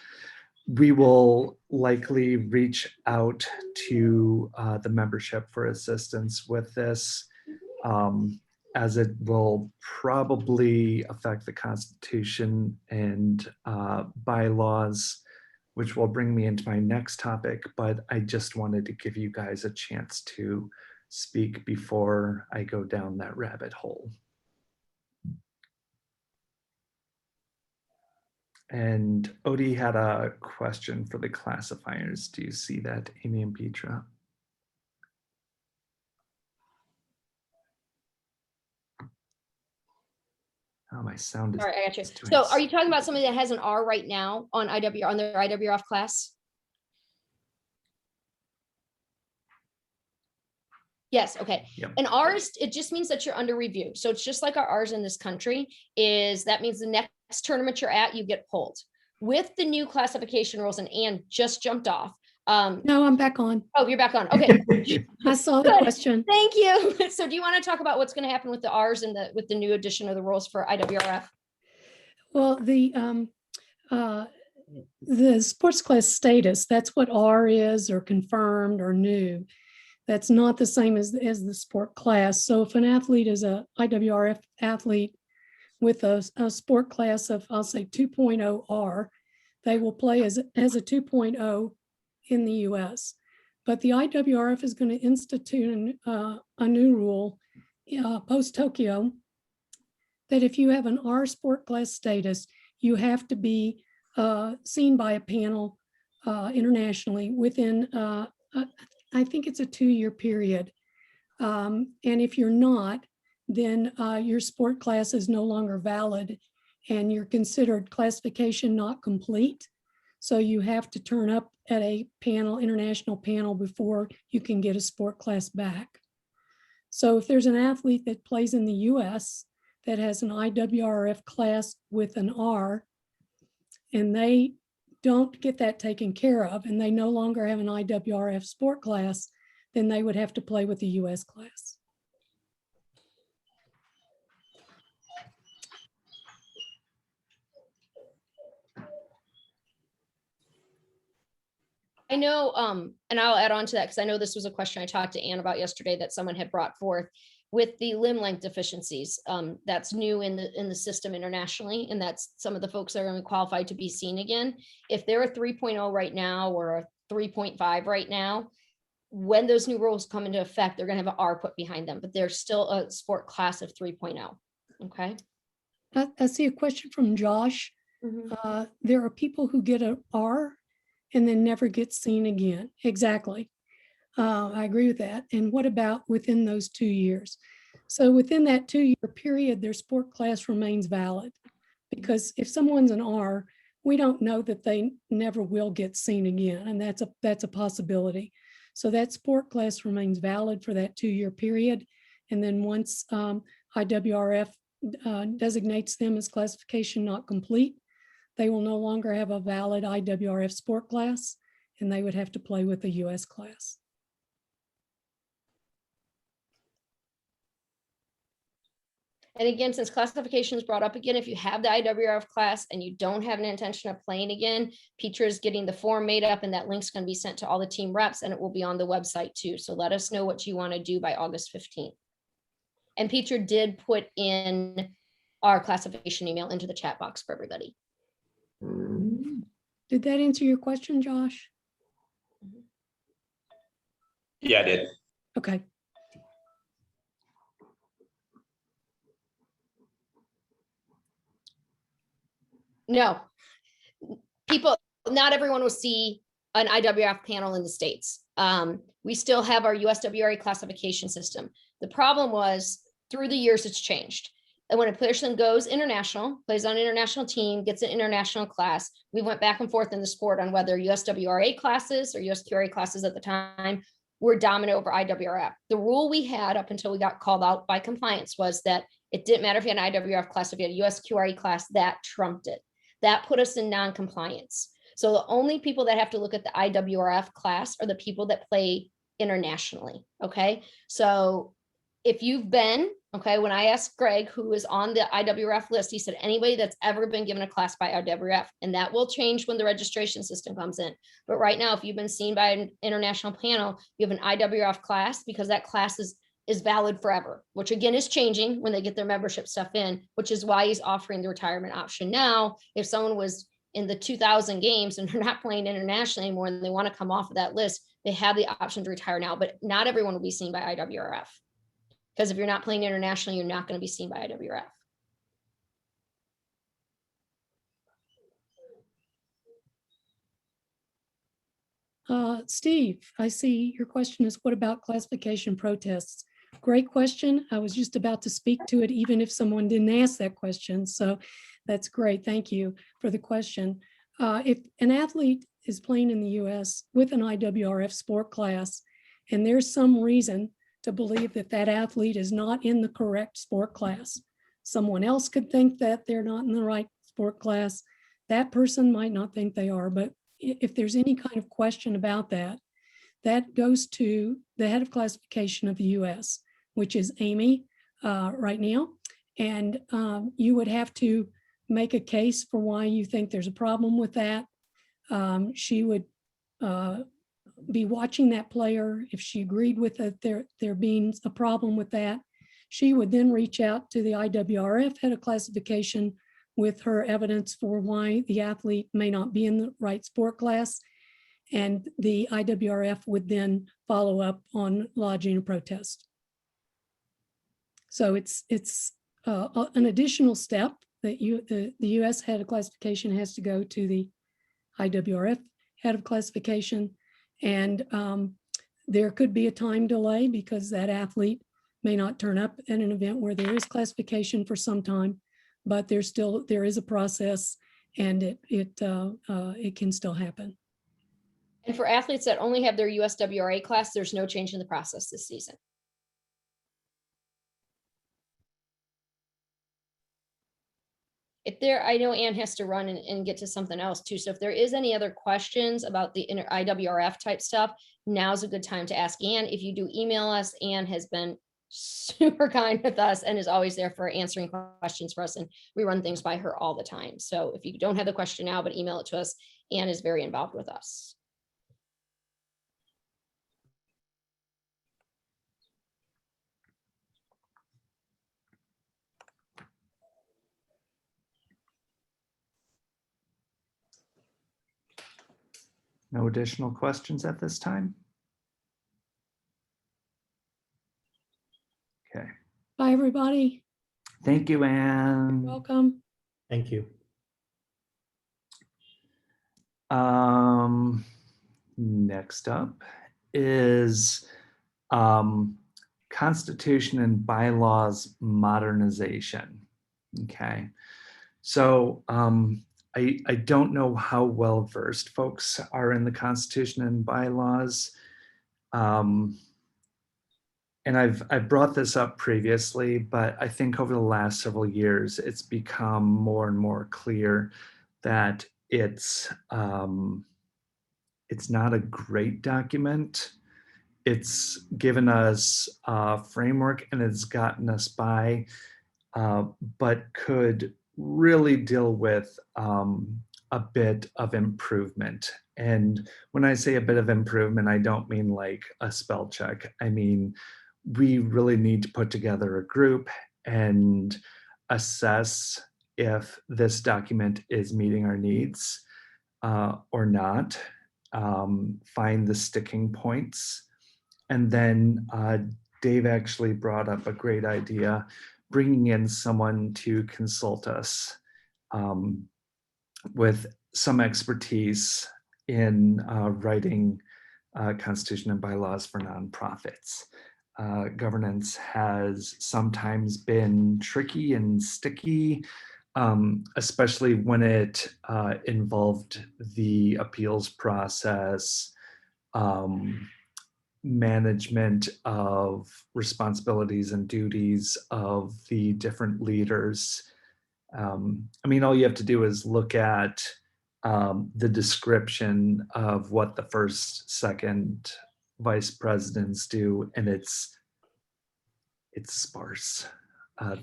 We will likely reach out to the membership for assistance with this, as it will probably affect the Constitution and bylaws, which will bring me into my next topic, but I just wanted to give you guys a chance to speak before I go down that rabbit hole. And Odie had a question for the classifiers. Do you see that, Amy and Petra? Oh, my sound is. All right, I got you. is doing So are you talking about somebody that has an R right now on their IWRF class? Yes, okay. Yep. And R's, it just means that you're under review. So it's just like our R's in this country that means the next tournament you're at, you get pulled. With the new classification rules, and Anne just jumped off. No, I'm back on. Oh, you're back on. Okay. I saw the Good. question. Thank you. So do you want to talk about what's going to happen with the R's and with the new addition of the rules for IWRF? Well, the sports class status, that's what R is, or confirmed or new. That's not the same as the sport class. So if an athlete is a IWRF athlete with a sport class of, I'll say 2.0 R, they will play as a 2.0 in the US. But the IWRF is going to institute a new rule post Tokyo that if you have an R sport class status, you have to be seen by a panel internationally within, I think it's a 2-year period. And if you're not, then your sport class is no longer valid and you're considered classification not complete. So you have to turn up at a international panel before you can get a sport class back. So if there's an athlete that plays in the US that has an IWRF class with an R, and they don't get that taken care of, and they no longer have an IWRF sport class, then they would have to play with the US class. I know, and I'll add on to that because I know this was a question I talked to Anne about yesterday that someone had brought forth with the limb length deficiencies. That's new in the system internationally, and that's some of the folks that are going to qualify to be seen again. If they're a 3.0 right now or a 3.5 right now, when those new rules come into effect, they're going to have an R put behind them, but they're still a sport class of 3.0. Okay. I see a question from Josh. There are people who get an R and then never get seen again. Exactly. I agree with that. And what about within those 2 years? So within that 2-year period, their sport class remains valid, because if someone's an R, we don't know that they never will get seen again. And that's a possibility. So that sport class remains valid for that 2-year period. And then once IWRF designates them as classification not complete, they will no longer have a valid IWRF sport class, and they would have to play with the US class. And again, since classification is brought up again, if you have the IWRF class and you don't have an intention of playing again, Petra is getting the form made up, and that link's going to be sent to all the team reps, and it will be on the website too. So let us know what you want to do by August 15th. And Petra did put in our classification email into the chat box for everybody. Did that answer your question, Josh? Yeah, I did. Okay. No, not everyone will see an IWRF panel in the States. We still have our USWRA classification system. The problem was through the years, it's changed. And when a person goes international, plays on an international team, gets an international class, we went back and forth in the sport on whether USWRA classes or USQRA classes at the time were dominant over IWRF. The rule we had up until we got called out by compliance was that it didn't matter if you had an IWRF class, if you had a USQRA class, that trumped it. That put us in non-compliance. So the only people that have to look at the IWRF class are the people that play internationally. Okay. So if you've been, okay, when I asked Greg, who is on the IWRF list, he said anybody that's ever been given a class by IWRF, and that will change when the registration system comes in. But right now, if you've been seen by an international panel, you have an IWRF class, because that class is valid forever, which again is changing when they get their membership stuff in, which is why he's offering the retirement option now. If someone was in the 2000 games and they're not playing internationally anymore and they want to come off of that list, they have the option to retire now, but not everyone will be seen by IWRF. Because if you're not playing internationally, you're not going to be seen by IWRF. Steve, I see your question is, what about classification protests? great question. I was just about to speak to it, even if someone didn't ask that question. So that's great. Thank you for the question. If an athlete is playing in the US with an IWRF sport class, and there's some reason to believe that that athlete is not in the correct sport class, someone else could think that they're not in the right sport class. That person might not think they are, but if there's any kind of question about that, that goes to the head of classification of the US, which is Amy right now. And you would have to make a case for why you think there's a problem with that. She would be watching that player. If she agreed with it, there being a problem with that, she would then reach out to the IWRF head of classification with her evidence for why the athlete may not be in the right sport class. And the IWRF would then follow up on lodging a protest. So it's an additional step that the US head of classification has to go to the IWRF head of classification. And there could be a time delay because that athlete may not turn up at an event where there is classification for some time, but there is a process, and it can still happen. And for athletes that only have their USWRA class, there's no change in the process this season. If there, I know Ann has to run and get to something else too. So if there is any other questions about the IWRF type stuff, now's a good time to ask Ann. If you do email us, Ann has been super kind with us and is always there for answering questions for us. And we run things by her all the time. So if you don't have the question now, but email it to us, Ann is very involved with us. No additional questions at this time? Okay. Bye, everybody. Thank you, Ann. Welcome. Thank you. Next up is Constitution and Bylaws modernization. Okay. So I don't know how well versed folks are in the Constitution and bylaws. And I've brought this up previously, but I think over the last several years, it's become more and more clear that it's not a great document. It's given us a framework and it's gotten us by, but could really deal with a bit of improvement. And when I say a bit of improvement, I don't mean like a spell check. I mean, we really need to put together a group and assess if this document is meeting our needs or not, find the sticking points. And then Dave actually brought up a great idea, bringing in someone to consult us with some expertise in writing Constitution and bylaws for nonprofits. Governance has sometimes been tricky and sticky, especially when it involved the appeals process, management of responsibilities and duties of the different leaders. I mean, all you have to do is look at the description of what the first, second vice presidents do, and it's sparse.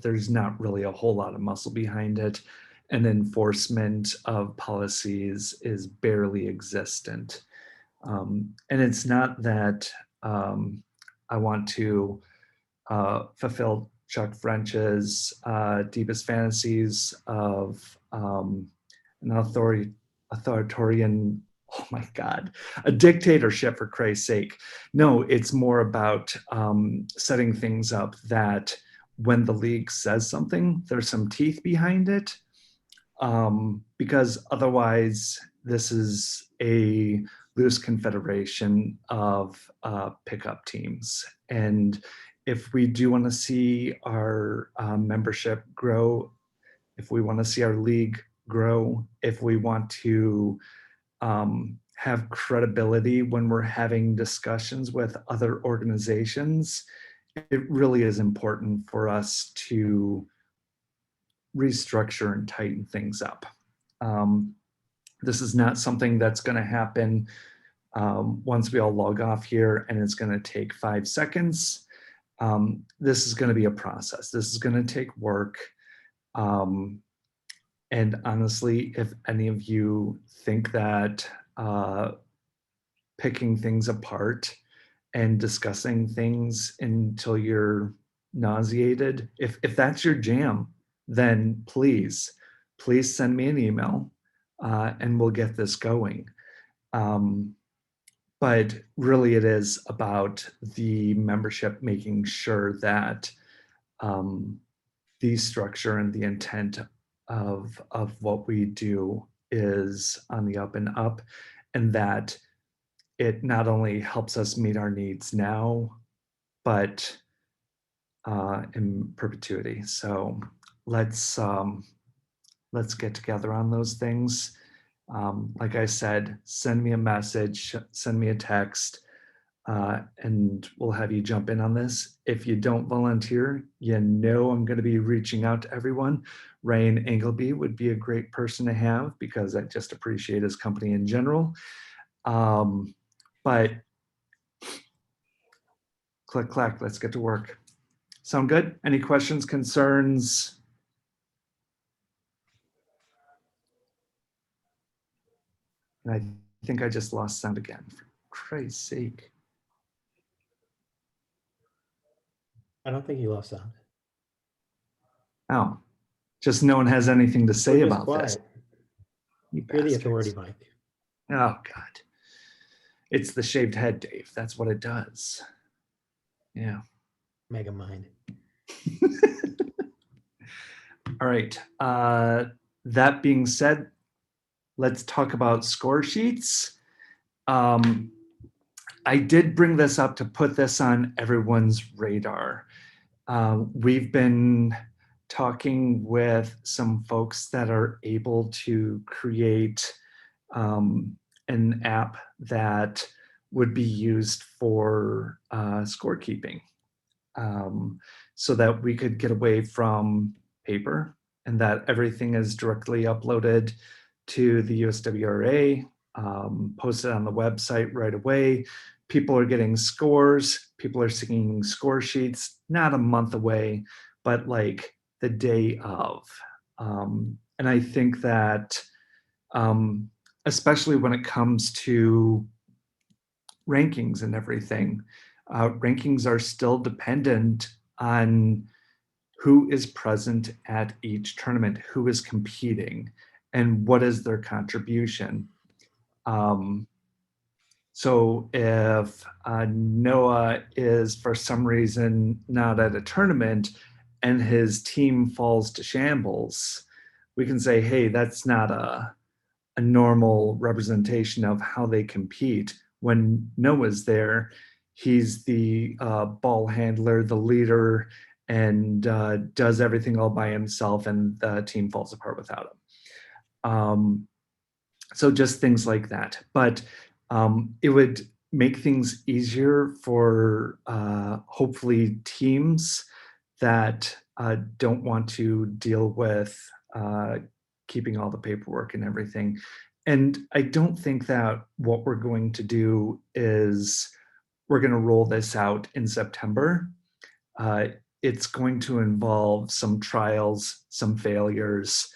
There's not really a whole lot of muscle behind it, and enforcement of policies is barely existent. And it's not that I want to fulfill Chuck French's deepest fantasies of an authoritarian, oh my God, a dictatorship, for Christ's sake. No, it's more about setting things up that when the league says something, there's some teeth behind it, because otherwise this is a loose confederation of pickup teams. And if we do want to see our membership grow, if we want to see our league grow, if we want to have credibility when we're having discussions with other organizations, it really is important for us to restructure and tighten things up. This is not something that's going to happen once we all log off here and it's going to take 5 seconds. This is going to be a process. This is going to take work. And honestly, if any of you think that picking things apart and discussing things until you're nauseated, if that's your jam, then please send me an email and we'll get this going. But really it is about the membership making sure that the structure and the intent of what we do is on the up and up, and that it not only helps us meet our needs now, but in perpetuity. So let's get together on those things. Like I said, send me a message, send me a text, and we'll have you jump in on this. If you don't volunteer, you know I'm going to be reaching out to everyone. Ryan Engelby would be a great person to have because I just appreciate his company in general. But click, clack, let's get to work. Sound good? Any questions, concerns? And I think I just lost sound again, for Christ's sake. I don't think you lost sound. Oh, just no one has anything to say We're just about this. quiet. You You're the bastards. authority, Mike. Oh, God. It's the shaved head, Dave. That's what it does. Yeah. Mega mind. All right. That being said, let's talk about score sheets. I did bring this up to put this on everyone's radar. We've been talking with some folks that are able to create an app that would be used for scorekeeping, so that we could get away from paper and that everything is directly uploaded to the USWRA, posted on the website right away. People are getting scores. People are seeing score sheets, not a month away, but like the day of. And I think that, especially when it comes to rankings and everything, rankings are still dependent on who is present at each tournament, who is competing, and what is their contribution. So if Noah is for some reason not at a tournament and his team falls to shambles, we can say, hey, that's not a normal representation of how they compete. When Noah's there, he's the ball handler, the leader, and does everything all by himself, and the team falls apart without him. So just things like that. But it would make things easier for hopefully teams that don't want to deal with keeping all the paperwork and everything. And I don't think that what we're going to do is we're going to roll this out in September. It's going to involve some trials, some failures.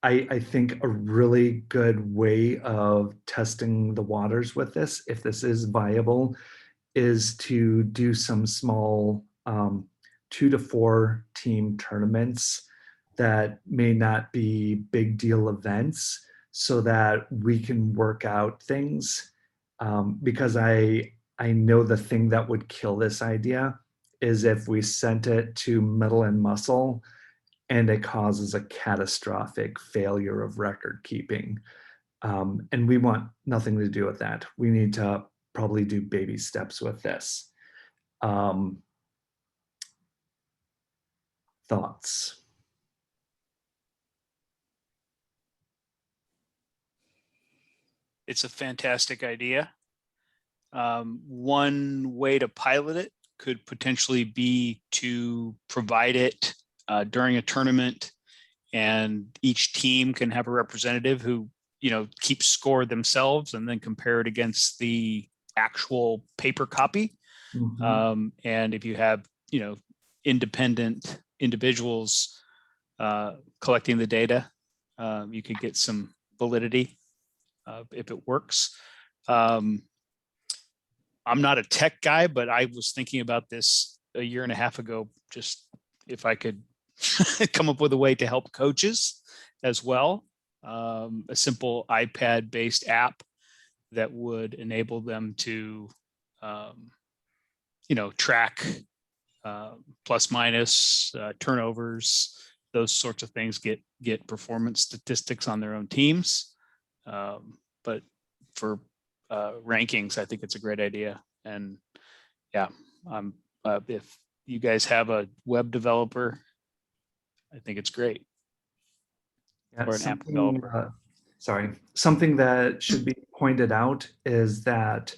I think a really good way of testing the waters with this, if this is viable, is to do some small 2 to 4 team tournaments that may not be big deal events, so that we can work out things. Because I know the thing that would kill this idea is if we sent it to Metal and Muscle and it causes a catastrophic failure of record keeping. And we want nothing to do with that. We need to probably do baby steps with this. Thoughts? It's a fantastic idea. One way to pilot it could potentially be to provide it during a tournament, and each team can have a representative who, keeps score themselves and then compare it against the actual paper copy. And if you have, independent individuals collecting the data, you could get some validity if it works. I'm not a tech guy, but I was thinking about this a year and a half ago, just if I could come up with a way to help coaches as well. A simple iPad-based app that would enable them to, track plus minus turnovers, those sorts of things, get performance statistics on their own teams. But for rankings, I think it's a great idea. And yeah, if you guys have a web developer, I think it's great. Yeah, Or an app developer. Something that should be pointed out is that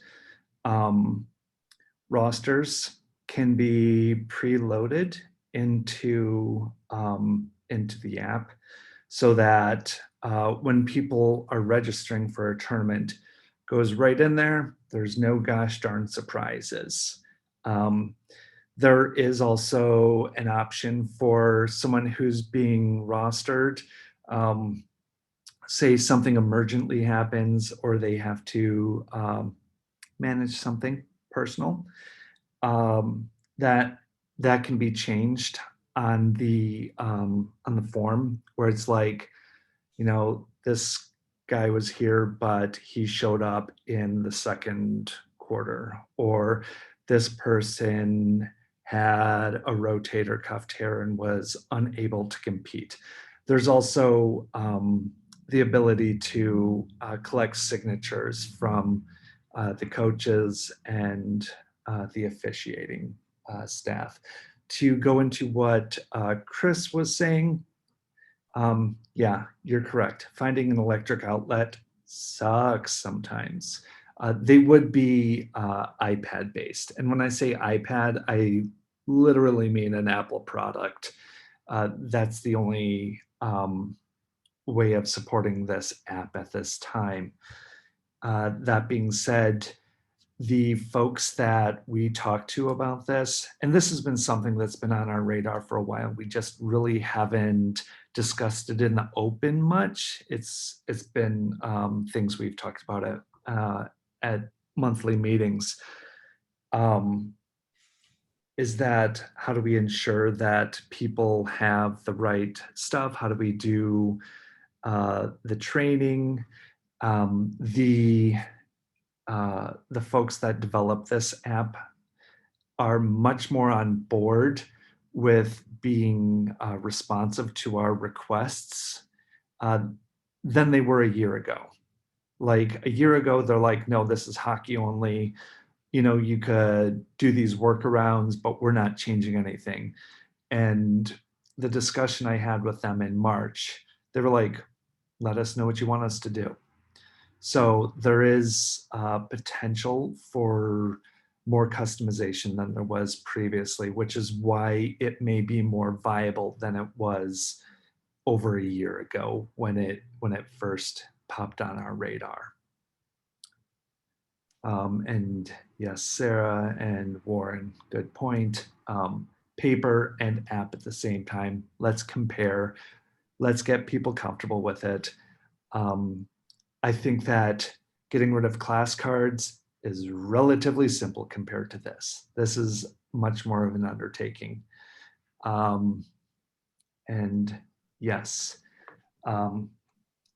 rosters can be preloaded into the app, so that when people are registering for a tournament, goes right in there. There's no gosh darn surprises. There is also an option for someone who's being rostered. Say something emergently happens, or they have to manage something personal, that can be changed on the form, where it's like, this guy was here, but he showed up in the second quarter, or this person had a rotator cuff tear and was unable to compete. There's also the ability to collect signatures from the coaches and the officiating staff. To go into what Chris was saying, yeah, you're correct. Finding an electric outlet sucks sometimes. They would be iPad based. And when I say iPad, I literally mean an Apple product. That's the only way of supporting this app at this time. That being said, the folks that we talked to about this, and this has been something that's been on our radar for a while, we just really haven't discussed it in the open much. It's been things we've talked about at monthly meetings. Is that, how do we ensure that people have the right stuff? How do we do the training? The folks that develop this app are much more on board with being responsive to our requests than they were a year ago. Like a year ago, they're like, no, this is hockey only. You could do these workarounds, but we're not changing anything. And the discussion I had with them in March, they were like, let us know what you want us to do. So there is potential for more customization than there was previously, which is why it may be more viable than it was over a year ago when it first popped on our radar. And yes, Sarah and Warren, good point. Paper and app at the same time. Let's compare. Let's get people comfortable with it. I think that getting rid of class cards is relatively simple compared to this. This is much more of an undertaking. And yes,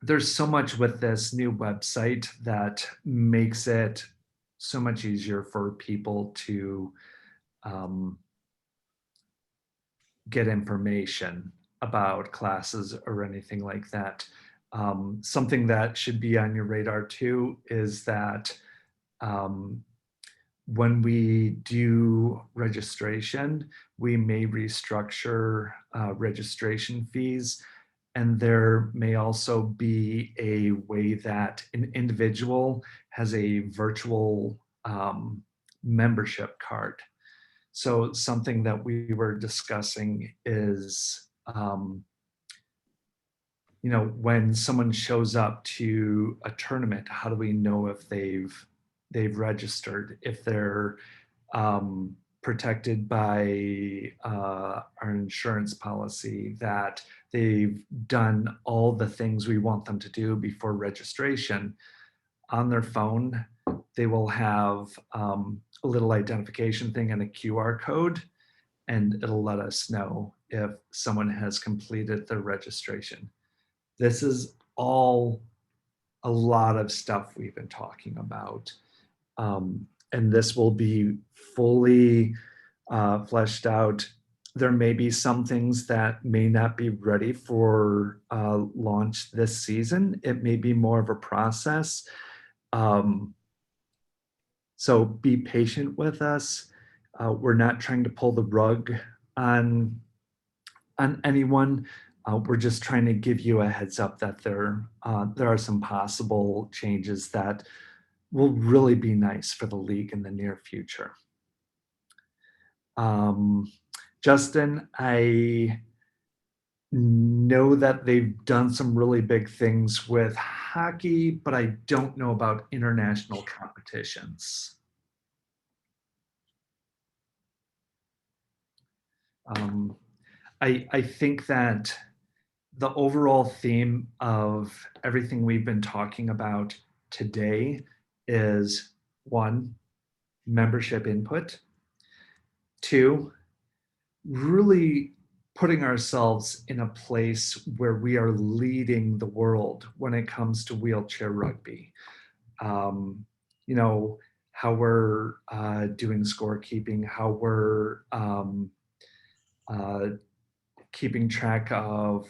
there's so much with this new website that makes it so much easier for people to get information about classes or anything like that. Something that should be on your radar too is that when we do registration, we may restructure registration fees. And there may also be a way that an individual has a virtual membership card. So something that we were discussing is, you know, when someone shows up to a tournament, how do we know if they've registered, if they're protected by our insurance policy, that they've done all the things we want them to do before registration. On their phone, they will have a little identification thing and a QR code, and it'll let us know if someone has completed their registration. This is all a lot of stuff we've been talking about. And this will be fully fleshed out. There may be some things that may not be ready for launch this season. It may be more of a process. So be patient with us. We're not trying to pull the rug on anyone. We're just trying to give you a heads up that there are some possible changes that will really be nice for the league in the near future. Justin, I know that they've done some really big things with hockey, but I don't know about international competitions. I think that the overall theme of everything we've been talking about today is 1, membership input. 2, really putting ourselves in a place where we are leading the world when it comes to wheelchair rugby. You know, how we're doing scorekeeping, how we're keeping track of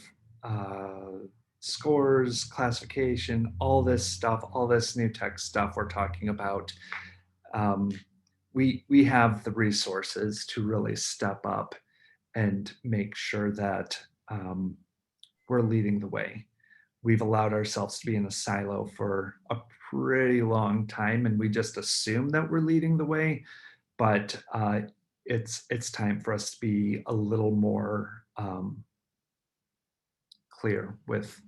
scores, classification, all this stuff, all this new tech stuff we're talking about. We have the resources to really step up and make sure that we're leading the way. We've allowed ourselves to be in a silo for a pretty long time, and we just assume that we're leading the way, but it's time for us to be a little more clear with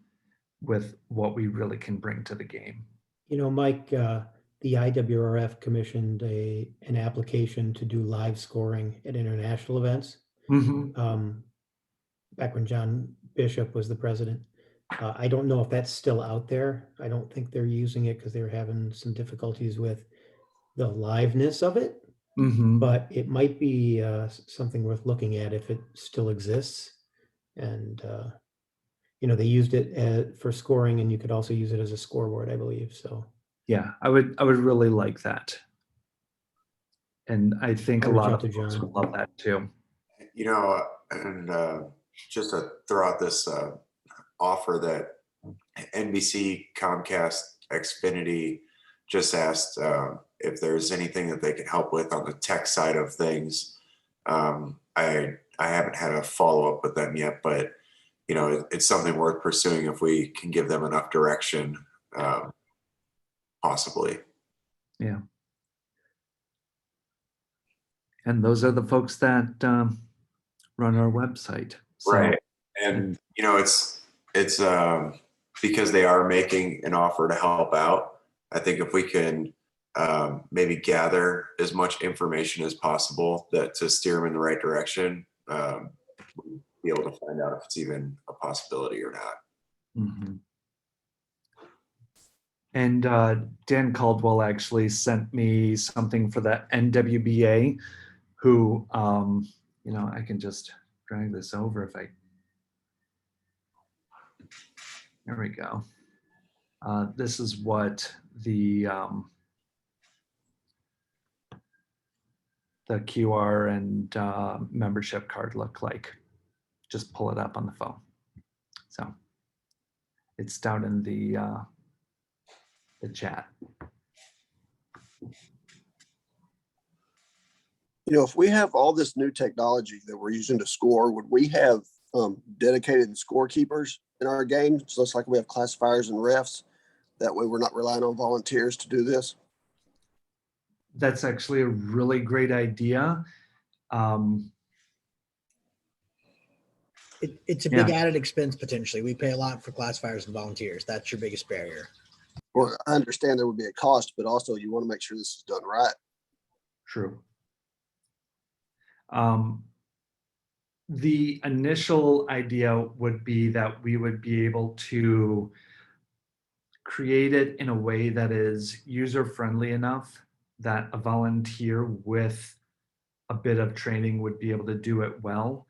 what we really can bring to the game. You know, Mike, the IWRF commissioned an application to do live scoring at international events. Back when John Bishop was the president. I don't know if that's still out there. I don't think they're using it because they're having some difficulties with the liveness of it. But it might be something worth looking at if it still exists. And you know, they used it for scoring, and you could also use it as a scoreboard, I believe. So yeah, I would really like that, and I think a lot of folks would love that too. You know, and just to throw out this offer that NBC, Comcast, Xfinity just asked if there's anything that they can help with on the tech side of things. I haven't had a follow-up with them yet, but you know, it's something worth pursuing if we can give them enough direction, possibly. Yeah. And those are the folks that run our website. So, right. And you know, it's because they are making an offer to help out. I think if we can maybe gather as much information as possible to steer them in the right direction, we'll be able to find out if it's even a possibility or not. And Dan Caldwell actually sent me something for the NWBA, who, you know, I can just drag this over if I, there we go. This is what the QR and membership card look like. Just pull it up on the phone. So it's down in the chat. You know, if we have all this new technology that we're using to score, would we have dedicated scorekeepers in our games, just like we have classifiers and refs? That way we're not relying on volunteers to do this. That's actually a really great idea. It's a big added expense potentially. We pay a lot for classifiers and volunteers. That's your biggest barrier. Well, I understand there would be a cost, but also you want to make sure this is done right. True. The initial idea would be that we would be able to create it in a way that is user-friendly enough that a volunteer with a bit of training would be able to do it well.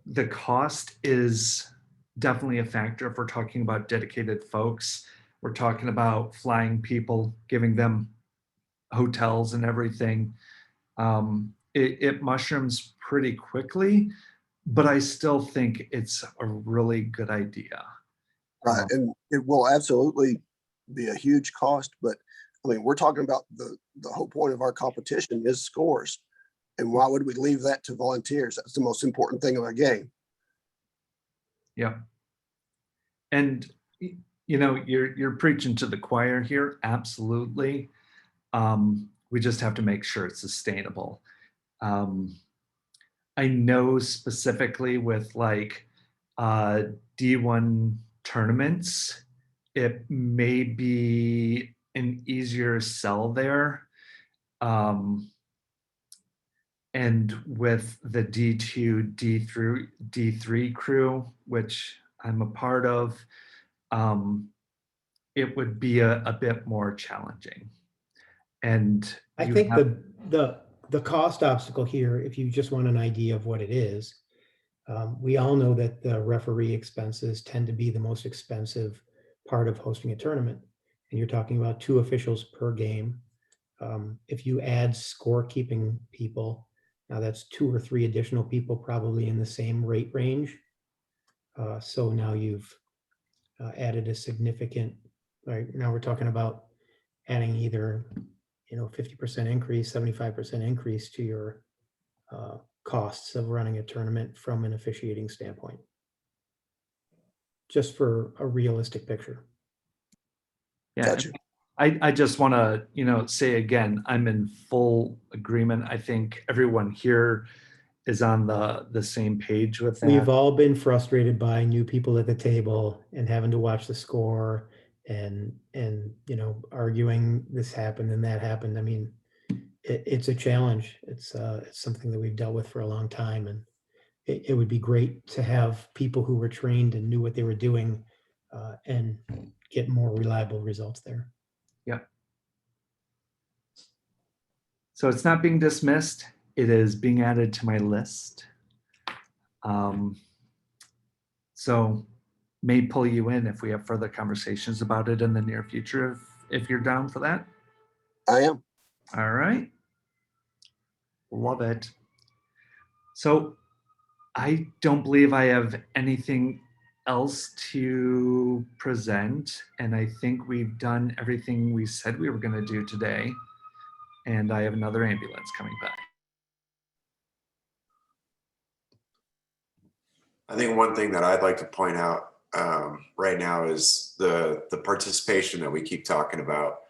The cost is definitely a factor if we're talking about dedicated folks. We're talking about flying people, giving them hotels and everything. It mushrooms pretty quickly, but I still think it's a really good idea. Right. And it will absolutely be a huge cost, but I mean, we're talking about the whole point of our competition is scores. And why would we leave that to volunteers? That's the most important thing of our game. Yeah. And you know, you're preaching to the choir here. Absolutely. We just have to make sure it's sustainable. I know specifically with like D1 tournaments, it may be an easier sell there. And with the D2, D3 crew, which I'm a part of, it would be a bit more challenging. And I think the cost obstacle here, if you just want an idea of what it is, we all know that the referee expenses tend to be the most expensive part of hosting a tournament. And you're talking about 2 officials per game. If you add scorekeeping people, now that's 2 or 3 additional people probably in the same rate range. So now you've added a significant, right? Now we're talking about adding either 50% increase, 75% increase to your costs of running a tournament from an officiating standpoint. Just for a realistic picture. Yeah, Gotcha. I just want to, say again, I'm in full agreement. I think everyone here is on the same page with that. We've all been frustrated by new people at the table and having to watch the score and arguing this happened and that happened. I mean, it's a challenge. It's something that we've dealt with for a long time, and it would be great to have people who were trained and knew what they were doing and get more reliable results there. Yeah. So it's not being dismissed. It is being added to my list. So may pull you in if we have further conversations about it in the near future, if you're down for that. I am. All right. Love it. So I don't believe I have anything else to present. And I think we've done everything we said we were going to do today. And I have another ambulance coming by. I think one thing that I'd like to point out right now is the participation that we keep talking about.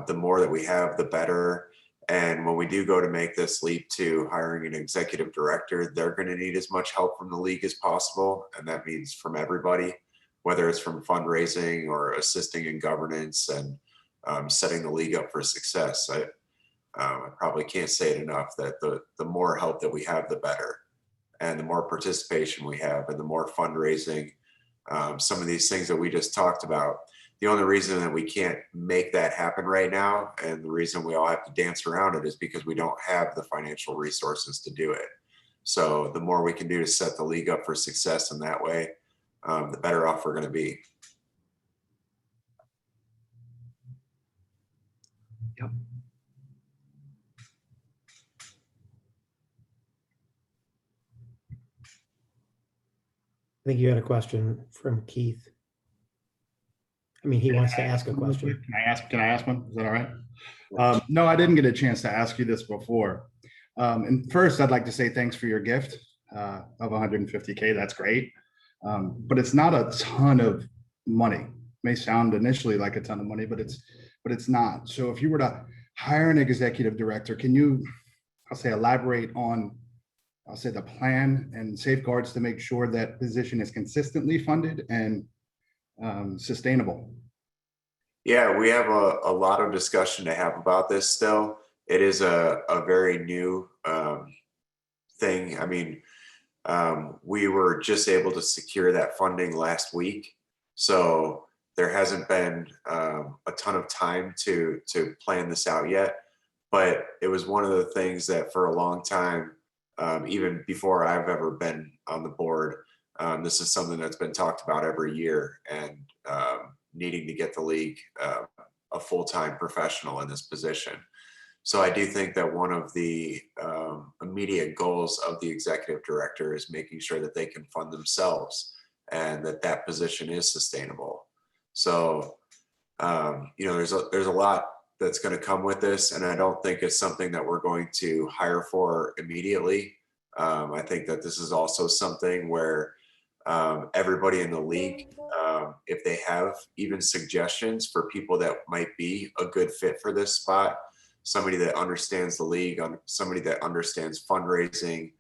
The more that we have, the better. And when we do go to make this leap to hiring an executive director, they're going to need as much help from the league as possible. And that means from everybody, whether it's from fundraising or assisting in governance and setting the league up for success. I probably can't say it enough that the more help that we have, the better. And the more participation we have and the more fundraising, some of these things that we just talked about, the only reason that we can't make that happen right now and the reason we all have to dance around it is because we don't have the financial resources to do it. So the more we can do to set the league up for success in that way, the better off we're going to be. Yep. I think you had a question from Keith. I mean, he wants to ask a question. Can I ask one? Is that all right? No, I didn't get a chance to ask you this before. And first, I'd like to say thanks for your gift of 150K. That's great. But it's not a ton of money. May sound initially like a ton of money, but it's not. So if you were to hire an executive director, can you, I'll say, elaborate on, I'll say, the plan and safeguards to make sure that position is consistently funded and sustainable? Yeah, we have a lot of discussion to have about this still. It is a very new thing. I mean, we were just able to secure that funding last week. So there hasn't been a ton of time to plan this out yet. But it was one of the things that for a long time, even before I've ever been on the board, this is something that's been talked about every year, and needing to get the league a full-time professional in this position. So I do think that one of the immediate goals of the executive director is making sure that they can fund themselves and that that position is sustainable. So, you know, there's a lot that's going to come with this, and I don't think it's something that we're going to hire for immediately. I think that this is also something where everybody in the league, if they have even suggestions for people that might be a good fit for this spot, somebody that understands the league, somebody that understands fundraising,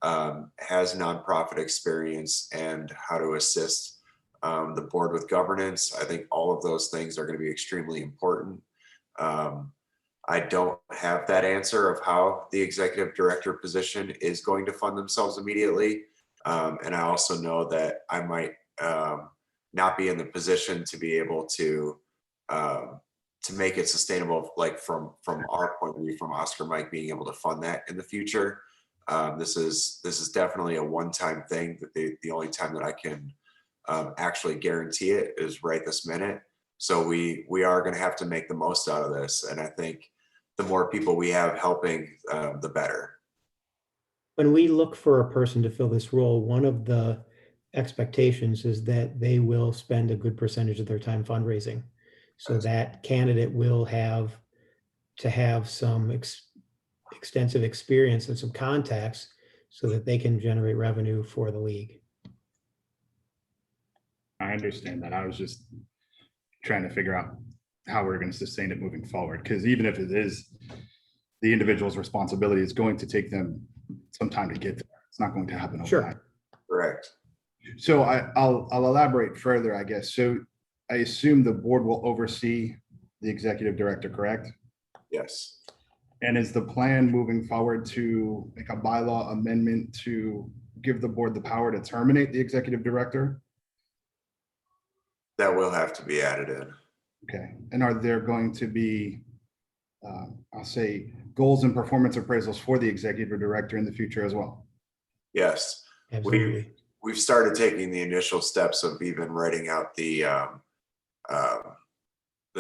has nonprofit experience, and how to assist the board with governance. I think all of those things are going to be extremely important. I don't have that answer of how the executive director position is going to fund themselves immediately. And I also know that I might not be in the position to be able to make it sustainable, like from our point of view, from Oscar Mike being able to fund that in the future. This is definitely a one-time thing. That the only time that I can actually guarantee it is right this minute. So we are going to have to make the most out of this, and I think the more people we have helping, the better. When we look for a person to fill this role, one of the expectations is that they will spend a good percentage of their time fundraising. So that candidate will have to have some extensive experience and some contacts so that they can generate revenue for the league. I understand that. I was just trying to figure out how we're going to sustain it moving forward. Because even if it is the individual's responsibility, it's going to take them some time to get there. It's not going to happen overnight. Sure. Correct. So I'll elaborate further, I guess. So I assume the board will oversee the executive director, correct? Yes. And is the plan moving forward to make a bylaw amendment to give the board the power to terminate the executive director? That will have to be added in. Okay. And are there going to be, I'll say, goals and performance appraisals for the executive director in the future as well? Yes. Absolutely. We've started taking the initial steps of even writing out the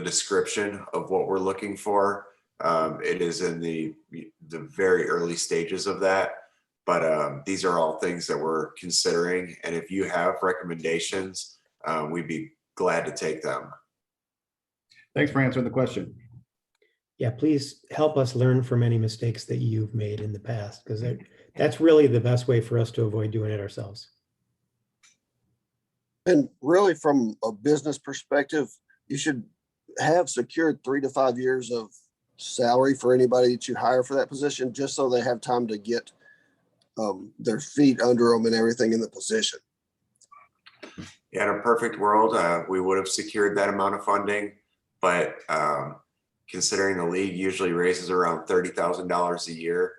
description of what we're looking for. It is in the very early stages of that, but these are all things that we're considering. And if you have recommendations, we'd be glad to take them. Thanks for answering the question. Yeah, please help us learn from any mistakes that you've made in the past, because that's really the best way for us to avoid doing it ourselves. And really, from a business perspective, you should have secured 3 to 5 years of salary for anybody that you hire for that position, just so they have time to get their feet under them and everything in the position. Yeah, in a perfect world, we would have secured that amount of funding, but considering the league usually raises around $30,000 a year,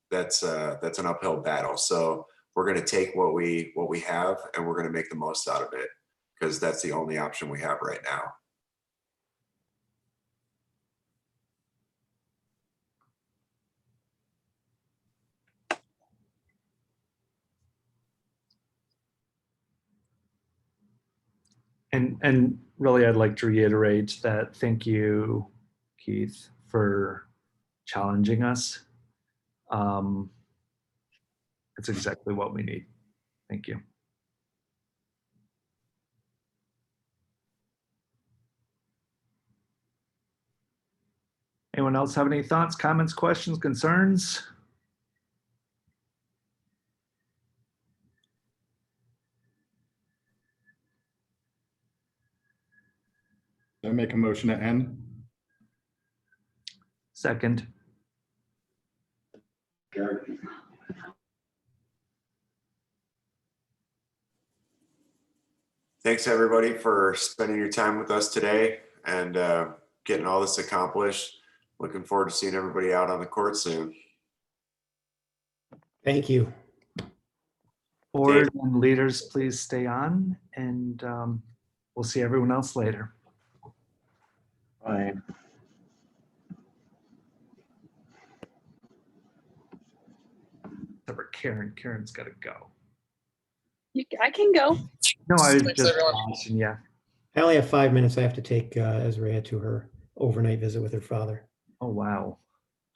that's an uphill battle. So we're going to take what we have, and we're going to make the most out of it, because that's the only option we have right now. And really, I'd like to reiterate that thank you, Keith, for challenging us. It's exactly what we need. Thank you. Anyone else have any thoughts, comments, questions, concerns? I make a motion to end. Second. Thanks, everybody, for spending your time with us today and getting all this accomplished. Looking forward to seeing everybody out on the court soon. Thank you. Board and leaders, please stay on, and we'll see everyone else later. Bye. Except for Karen. Karen's got to go. I can go. No, I was Thanks, just everyone. asking, yeah. I only have 5 minutes. I have to take Uswra to her overnight visit with her father. Oh, wow.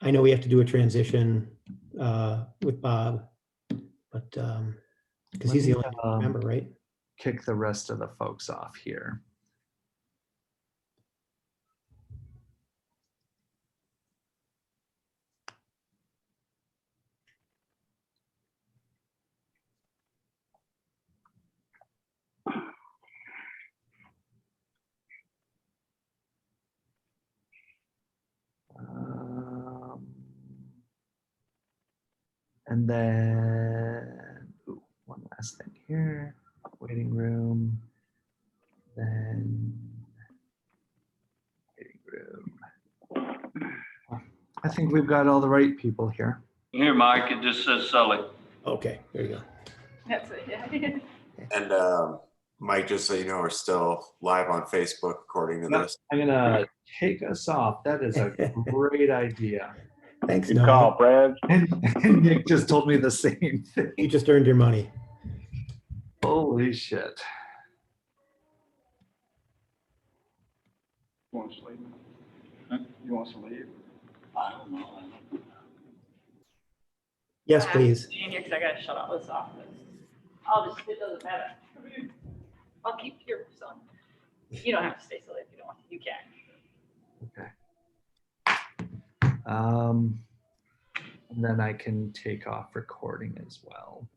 I know we have to do a transition with Bob, but because he's the only member, right? Kick the rest of the folks off here. And then, ooh, one last thing here, waiting room, then waiting room. I think we've got all the right people here. Here, Mike, it just says Sully. Okay, there you go. That's it, yeah. And Mike, just so you know, we're still live on Facebook according to this. I'm gonna take us off. That is a great idea. Thanks, Good Noah. call, Brad. And Nick just told me the same thing. You just earned your money. Holy shit. You want to sleep? Huh? You want to leave? I don't know. Yes, please. In here because I gotta shut all this off. I'll just, it doesn't matter. I'll keep your son. You don't have to stay so late if you don't want to. You can. Okay. And then I can take off recording as well.